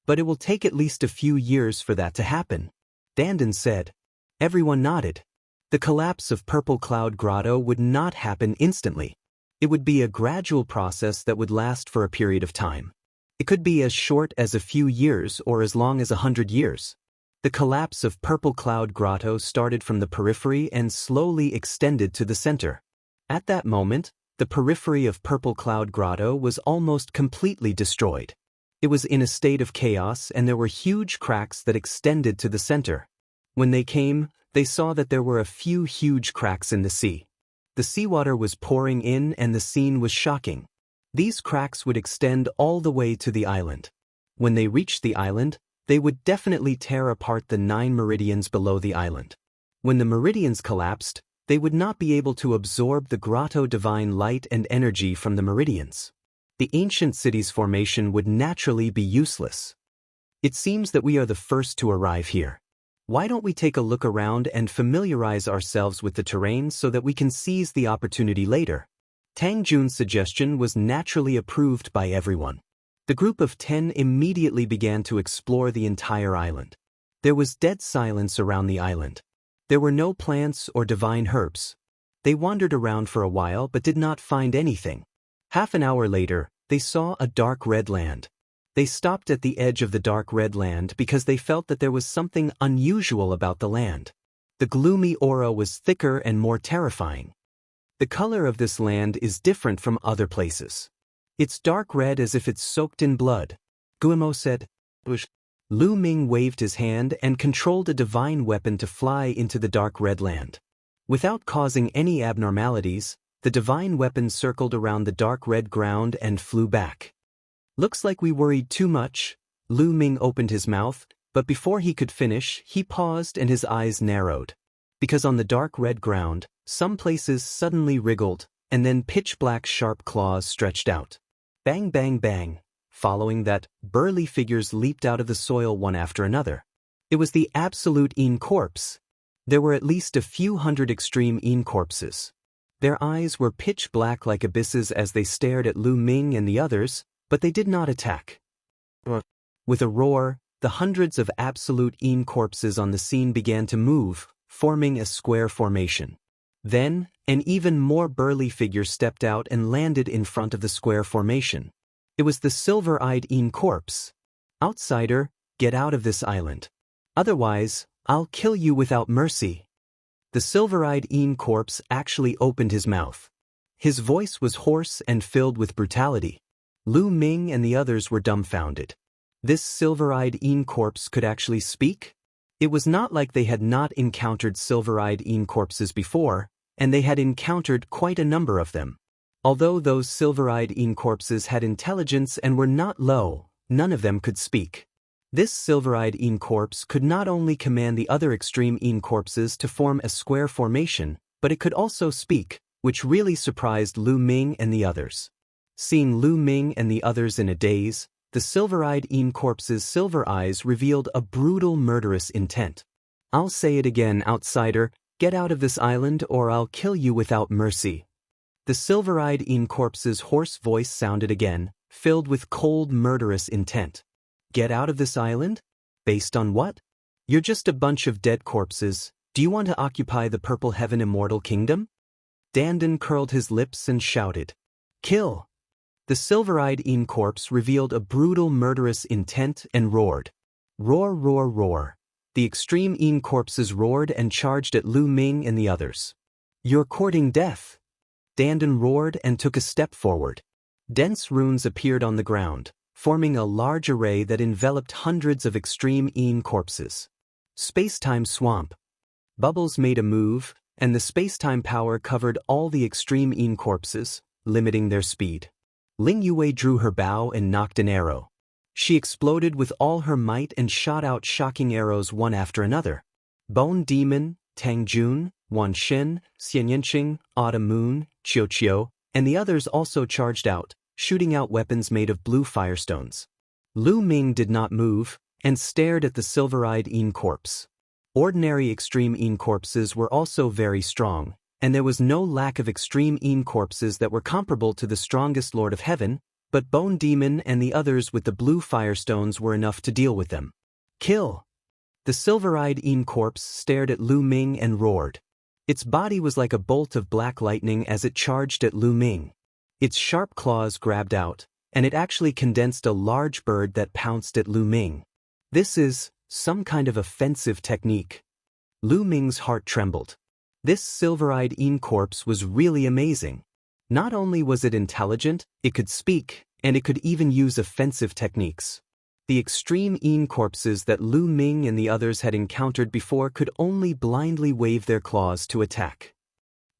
But it will take at least a few years for that to happen, Dandan said. Everyone nodded. The collapse of Purple Cloud Grotto would not happen instantly. It would be a gradual process that would last for a period of time. It could be as short as a few years or as long as 100 years. The collapse of Purple Cloud Grotto started from the periphery and slowly extended to the center. At that moment, the periphery of Purple Cloud Grotto was almost completely destroyed. It was in a state of chaos and there were huge cracks that extended to the center. When they came, they saw that there were a few huge cracks in the sea. The seawater was pouring in and the scene was shocking. These cracks would extend all the way to the island. When they reached the island, they would definitely tear apart the 9 meridians below the island. When the meridians collapsed, they would not be able to absorb the grotto divine light and energy from the meridians. The ancient city's formation would naturally be useless. It seems that we are the first to arrive here. Why don't we take a look around and familiarize ourselves with the terrain so that we can seize the opportunity later? Tang Jun's suggestion was naturally approved by everyone. The group of 10 immediately began to explore the entire island. There was dead silence around the island. There were no plants or divine herbs. They wandered around for a while but did not find anything. Half an hour later, they saw a dark red land. They stopped at the edge of the dark red land because they felt that there was something unusual about the land. The gloomy aura was thicker and more terrifying. The color of this land is different from other places. It's dark red as if it's soaked in blood. Guillemot said. Lu Ming waved his hand and controlled a divine weapon to fly into the dark red land. Without causing any abnormalities, the divine weapon circled around the dark red ground and flew back. Looks like we worried too much. Lu Ming opened his mouth, but before he could finish, he paused and his eyes narrowed. Because on the dark red ground, some places suddenly wriggled, and then pitch-black sharp claws stretched out. Bang bang bang. Following that, burly figures leaped out of the soil one after another. It was the absolute Een corpse. There were at least a few hundred extreme Een corpses. Their eyes were pitch black like abysses as they stared at Lu Ming and the others, but they did not attack. With a roar, the hundreds of absolute Een corpses on the scene began to move, forming a square formation. Then, an even more burly figure stepped out and landed in front of the square formation. It was the silver-eyed corpse. Outsider, get out of this island. Otherwise, I'll kill you without mercy. The silver-eyed corpse actually opened his mouth. His voice was hoarse and filled with brutality. Lu Ming and the others were dumbfounded. This silver-eyed corpse could actually speak? It was not like they had not encountered silver-eyed corpses before, and they had encountered quite a number of them. Although those silver-eyed corpses had intelligence and were not low, none of them could speak. This silver-eyed corpse could not only command the other extreme corpses to form a square formation, but it could also speak, which really surprised Lu Ming and the others. Seeing Lu Ming and the others in a daze, the silver-eyed corpse's silver eyes revealed a brutal, murderous intent. I'll say it again, outsider, get out of this island or I'll kill you without mercy. The silver-eyed corpse's hoarse voice sounded again, filled with cold, murderous intent. Get out of this island? Based on what? You're just a bunch of dead corpses. Do you want to occupy the Purple Heaven Immortal Kingdom? Dandan curled his lips and shouted. Kill! The silver-eyed corpse revealed a brutal, murderous intent and roared. Roar, roar, roar. The extreme corpses roared and charged at Lu Ming and the others. You're courting death. Dandan roared and took a step forward. Dense runes appeared on the ground, forming a large array that enveloped hundreds of extreme corpses. Space-time swamp. Bubbles made a move, and the space-time power covered all the extreme corpses, limiting their speed. Ling Yue drew her bow and nocked an arrow. She exploded with all her might and shot out shocking arrows one after another. Bone Demon, Tang Jun, Wan Shen, Xian Yanqing, Autumn Moon, Qiu Qiu, and the others also charged out, shooting out weapons made of blue firestones. Lu Ming did not move, and stared at the silver-eyed corpse. Ordinary extreme corpses were also very strong, and there was no lack of extreme corpses that were comparable to the strongest Lord of Heaven, but Bone Demon and the others with the blue firestones were enough to deal with them. Kill! The silver-eyed corpse stared at Lu Ming and roared. Its body was like a bolt of black lightning as it charged at Lu Ming. Its sharp claws grabbed out, and it actually condensed a large bird that pounced at Lu Ming. This is some kind of offensive technique. Lu Ming's heart trembled. This silver-eyed corpse was really amazing. Not only was it intelligent, it could speak, and it could even use offensive techniques. The extreme corpses that Lu Ming and the others had encountered before could only blindly wave their claws to attack.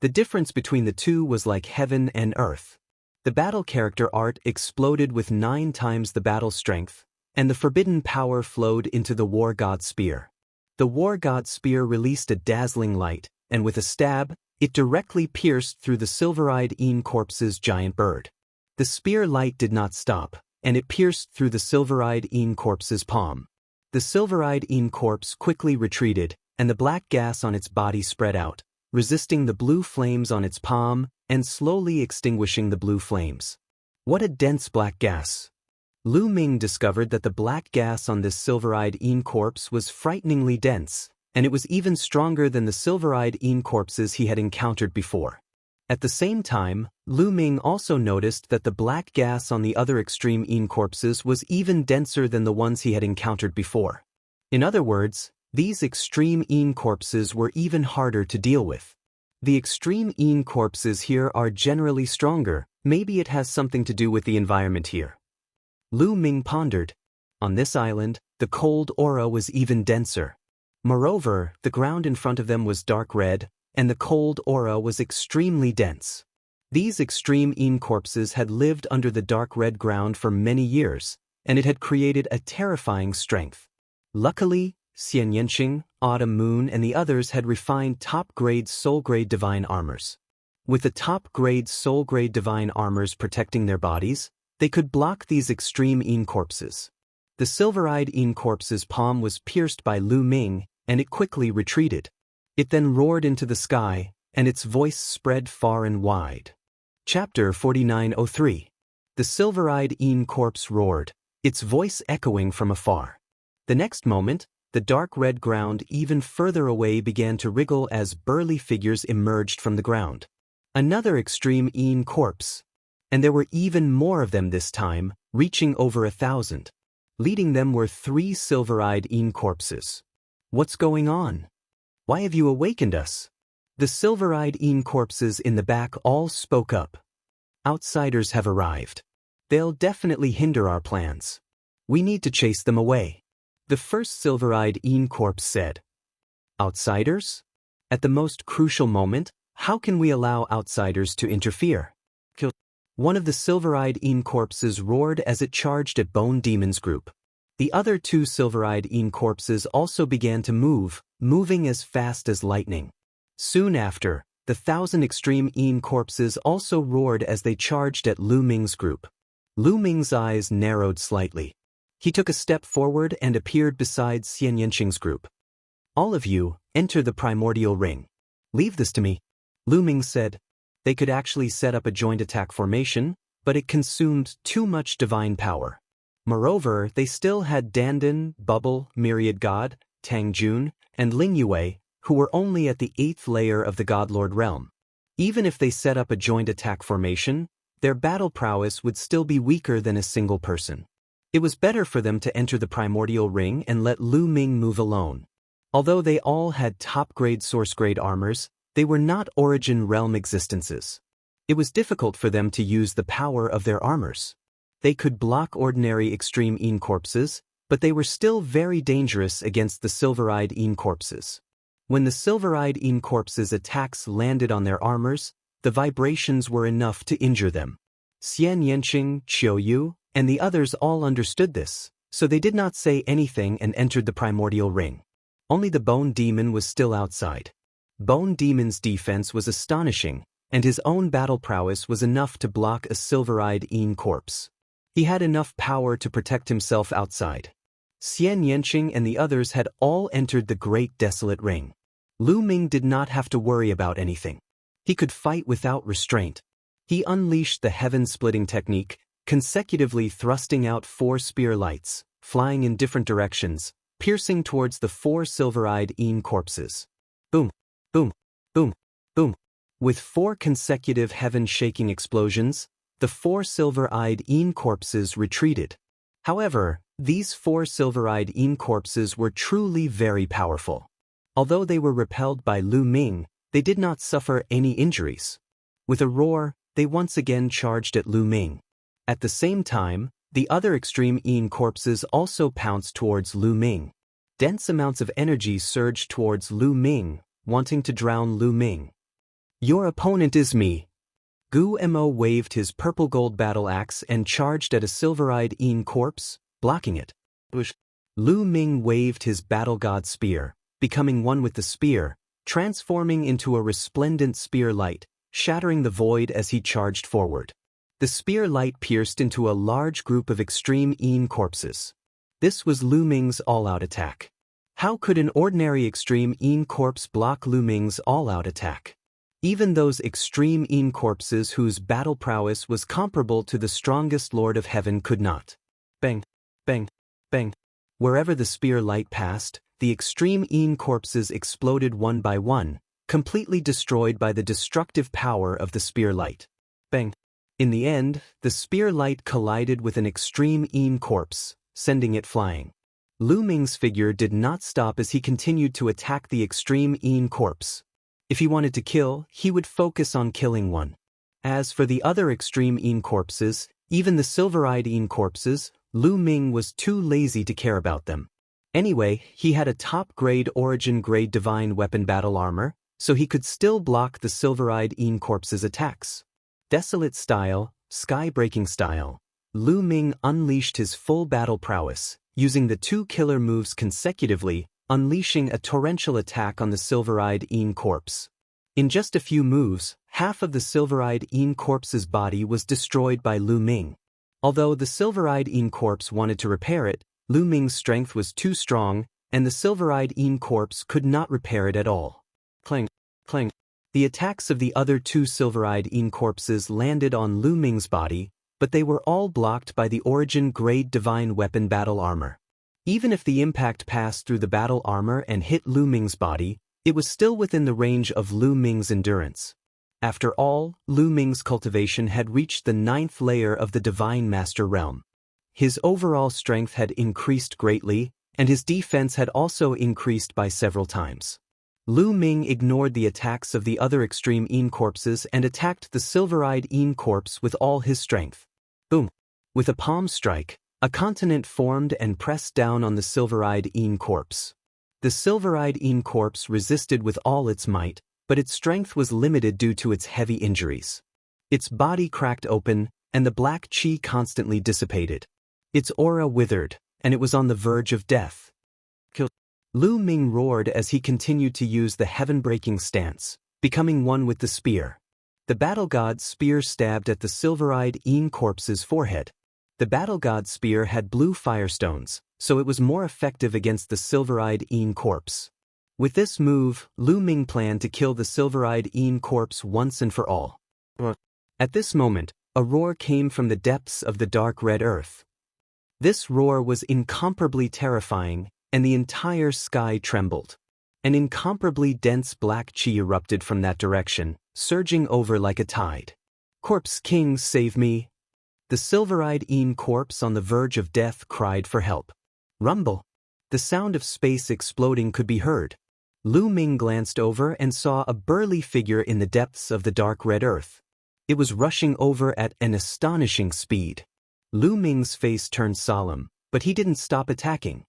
The difference between the two was like heaven and earth. The battle character art exploded with 9 times the battle strength, and the forbidden power flowed into the War God Spear. The War God Spear released a dazzling light, and with a stab, it directly pierced through the silver-eyed corpse's giant bird. The spear light did not stop, and it pierced through the silver-eyed corpse's palm. The silver-eyed corpse quickly retreated, and the black gas on its body spread out, resisting the blue flames on its palm and slowly extinguishing the blue flames. What a dense black gas! Lu Ming discovered that the black gas on this silver-eyed corpse was frighteningly dense, and it was even stronger than the silver-eyed corpses he had encountered before. At the same time, Lu Ming also noticed that the black gas on the other extreme corpses was even denser than the ones he had encountered before. In other words, these extreme corpses were even harder to deal with. The extreme corpses here are generally stronger. Maybe it has something to do with the environment here. Lu Ming pondered. On this island, the cold aura was even denser. Moreover, the ground in front of them was dark red, and the cold aura was extremely dense. These extreme corpses had lived under the dark red ground for many years, and it had created a terrifying strength. Luckily, Xian Yanqing, Autumn Moon, and the others had refined top-grade soul-grade divine armors. With the top-grade soul-grade divine armors protecting their bodies, they could block these extreme corpses. The silver-eyed corpse's palm was pierced by Lu Ming, and it quickly retreated. It then roared into the sky, and its voice spread far and wide. Chapter 4903. The silver-eyed corpse roared, its voice echoing from afar. The next moment, the dark red ground even further away began to wriggle as burly figures emerged from the ground. Another extreme Yin corpse. And there were even more of them this time, reaching over 1,000. Leading them were 3 silver-eyed Yin corpses. What's going on? Why have you awakened us? The silver-eyed Yin corpses in the back all spoke up. Outsiders have arrived. They'll definitely hinder our plans. We need to chase them away. The first silver-eyed Yin corpse said. Outsiders? At the most crucial moment, how can we allow outsiders to interfere? One of the silver-eyed Yin corpses roared as it charged at Bone Demon's group. The other 2 silver-eyed Yin corpses also began to move, moving as fast as lightning. Soon after, the 1,000 extreme Yin corpses also roared as they charged at Lu Ming's group. Lu Ming's eyes narrowed slightly. He took a step forward and appeared beside Xian Yanqing's group. All of you, enter the primordial ring. Leave this to me. Lu Ming said. They could actually set up a joint attack formation, but it consumed too much divine power. Moreover, they still had Dandan, Bubble, Myriad God, Tang Jun, and Ling Yue, who were only at the 8th layer of the Godlord realm. Even if they set up a joint attack formation, their battle prowess would still be weaker than a single person. It was better for them to enter the primordial ring and let Lu Ming move alone. Although they all had top-grade source-grade armors, they were not origin realm existences. It was difficult for them to use the power of their armors. They could block ordinary extreme Yin corpses, but they were still very dangerous against the silver-eyed Yin corpses. When the silver-eyed Yin corpses' attacks landed on their armors, the vibrations were enough to injure them. Xian Yanqing, Qiu Yu, and the others all understood this, so they did not say anything and entered the primordial ring. Only the Bone Demon was still outside. Bone Demon's defense was astonishing, and his own battle prowess was enough to block a silver-eyed Yin corpse. He had enough power to protect himself outside. Xian Yanqing and the others had all entered the Great Desolate Ring. Lu Ming did not have to worry about anything. He could fight without restraint. He unleashed the heaven-splitting technique, consecutively thrusting out 4 spear lights, flying in different directions, piercing towards the 4 silver-eyed Yin corpses. Boom, boom, boom, boom. With 4 consecutive heaven-shaking explosions, the 4 silver-eyed Yin corpses retreated. However, these 4 silver-eyed Yin corpses were truly very powerful. Although they were repelled by Lu Ming, they did not suffer any injuries. With a roar, they once again charged at Lu Ming. At the same time, the other extreme Yin corpses also pounced towards Lu Ming. Dense amounts of energy surged towards Lu Ming, wanting to drown Lu Ming. Your opponent is me. Gu Mo waved his purple gold battle axe and charged at a silver-eyed Yin corpse, blocking it. Lu Ming waved his battle god spear, becoming one with the spear, transforming into a resplendent spear light, shattering the void as he charged forward. The spear light pierced into a large group of extreme Yin corpses. This was Lu Ming's all-out attack. How could an ordinary extreme Yin corpse block Lu Ming's all-out attack? Even those extreme Yin corpses whose battle prowess was comparable to the strongest Lord of Heaven could not. Bang, bang, bang. Wherever the spear light passed, the extreme Yin corpses exploded one by one, completely destroyed by the destructive power of the spear light. Bang. In the end, the spear light collided with an extreme Yin corpse, sending it flying. Lu Ming's figure did not stop as he continued to attack the extreme Yin corpse. If he wanted to kill, he would focus on killing one. As for the other extreme Yin corpses, even the silver-eyed Yin corpses, Lu Ming was too lazy to care about them. Anyway, he had a top-grade origin-grade divine weapon battle armor, so he could still block the silver-eyed Yin corpses' attacks. Desolate style, sky-breaking style, Lu Ming unleashed his full battle prowess, using the 2 killer moves consecutively, unleashing a torrential attack on the silver-eyed Yin corpse. In just a few moves, half of the silver-eyed Yin corpse's body was destroyed by Lu Ming. Although the silver-eyed Yin corpse wanted to repair it, Lu Ming's strength was too strong, and the silver-eyed Yin corpse could not repair it at all. Clang, clang. The attacks of the other 2 silver-eyed Yin corpses landed on Lu Ming's body, but they were all blocked by the origin-grade divine weapon battle armor. Even if the impact passed through the battle armor and hit Lu Ming's body, it was still within the range of Lu Ming's endurance. After all, Lu Ming's cultivation had reached the 9th layer of the Divine Master Realm. His overall strength had increased greatly, and his defense had also increased by several times. Lu Ming ignored the attacks of the other extreme Yin corpses and attacked the silver-eyed Yin corpse with all his strength. Boom! With a palm strike, a continent formed and pressed down on the silver-eyed Yin corpse. The silver-eyed Yin corpse resisted with all its might, but its strength was limited due to its heavy injuries. Its body cracked open, and the black qi constantly dissipated. Its aura withered, and it was on the verge of death. Lu Ming roared as he continued to use the heaven-breaking stance, becoming one with the spear. The battle god's spear stabbed at the silver-eyed Yin corpse's forehead. The battle god's spear had blue firestones, so it was more effective against the silver-eyed Yin corpse. With this move, Lu Ming planned to kill the silver-eyed Yin corpse once and for all. At this moment, a roar came from the depths of the dark red earth. This roar was incomparably terrifying, and the entire sky trembled. An incomparably dense black qi erupted from that direction, surging over like a tide. "Corpse King, save me!" The silver-eyed Yin corpse on the verge of death cried for help. Rumble! The sound of space exploding could be heard. Lu Ming glanced over and saw a burly figure in the depths of the dark red earth. It was rushing over at an astonishing speed. Lu Ming's face turned solemn, but he didn't stop attacking.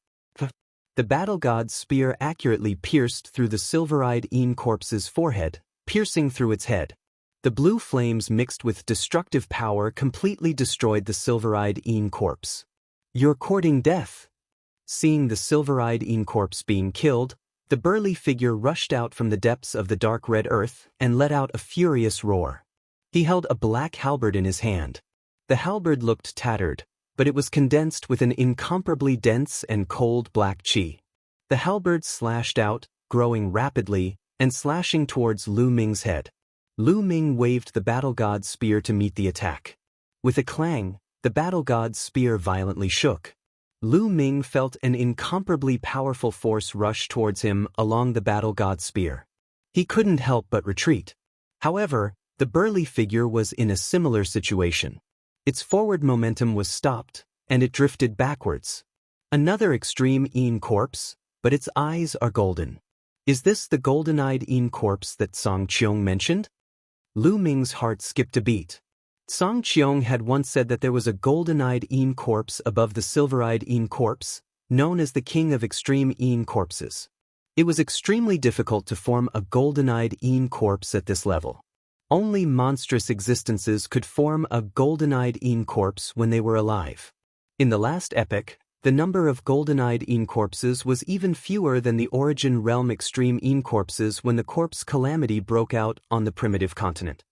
The battle god's spear accurately pierced through the silver-eyed Yin corpse's forehead, piercing through its head. The blue flames mixed with destructive power completely destroyed the silver-eyed Yin corpse. "You're courting death." Seeing the silver-eyed Yin corpse being killed, the burly figure rushed out from the depths of the dark red earth and let out a furious roar. He held a black halberd in his hand. The halberd looked tattered, but it was condensed with an incomparably dense and cold black qi. The halberd slashed out, growing rapidly, and slashing towards Lu Ming's head. Lu Ming waved the battle god's spear to meet the attack. With a clang, the battle god's spear violently shook. Lu Ming felt an incomparably powerful force rush towards him along the battle god's spear. He couldn't help but retreat. However, the burly figure was in a similar situation. Its forward momentum was stopped, and it drifted backwards. Another extreme Yin corpse, but its eyes are golden. Is this the golden-eyed Yin corpse that Song Qiong mentioned? Lu Ming's heart skipped a beat. Song Qiong had once said that there was a golden-eyed Yin corpse above the silver-eyed Yin corpse, known as the king of extreme Yin corpses. It was extremely difficult to form a golden-eyed Yin corpse at this level. Only monstrous existences could form a golden-eyed Yin corpse when they were alive. In the last epoch, the number of golden-eyed Yin corpses was even fewer than the origin realm extreme Yin corpses when the corpse calamity broke out on the primitive continent.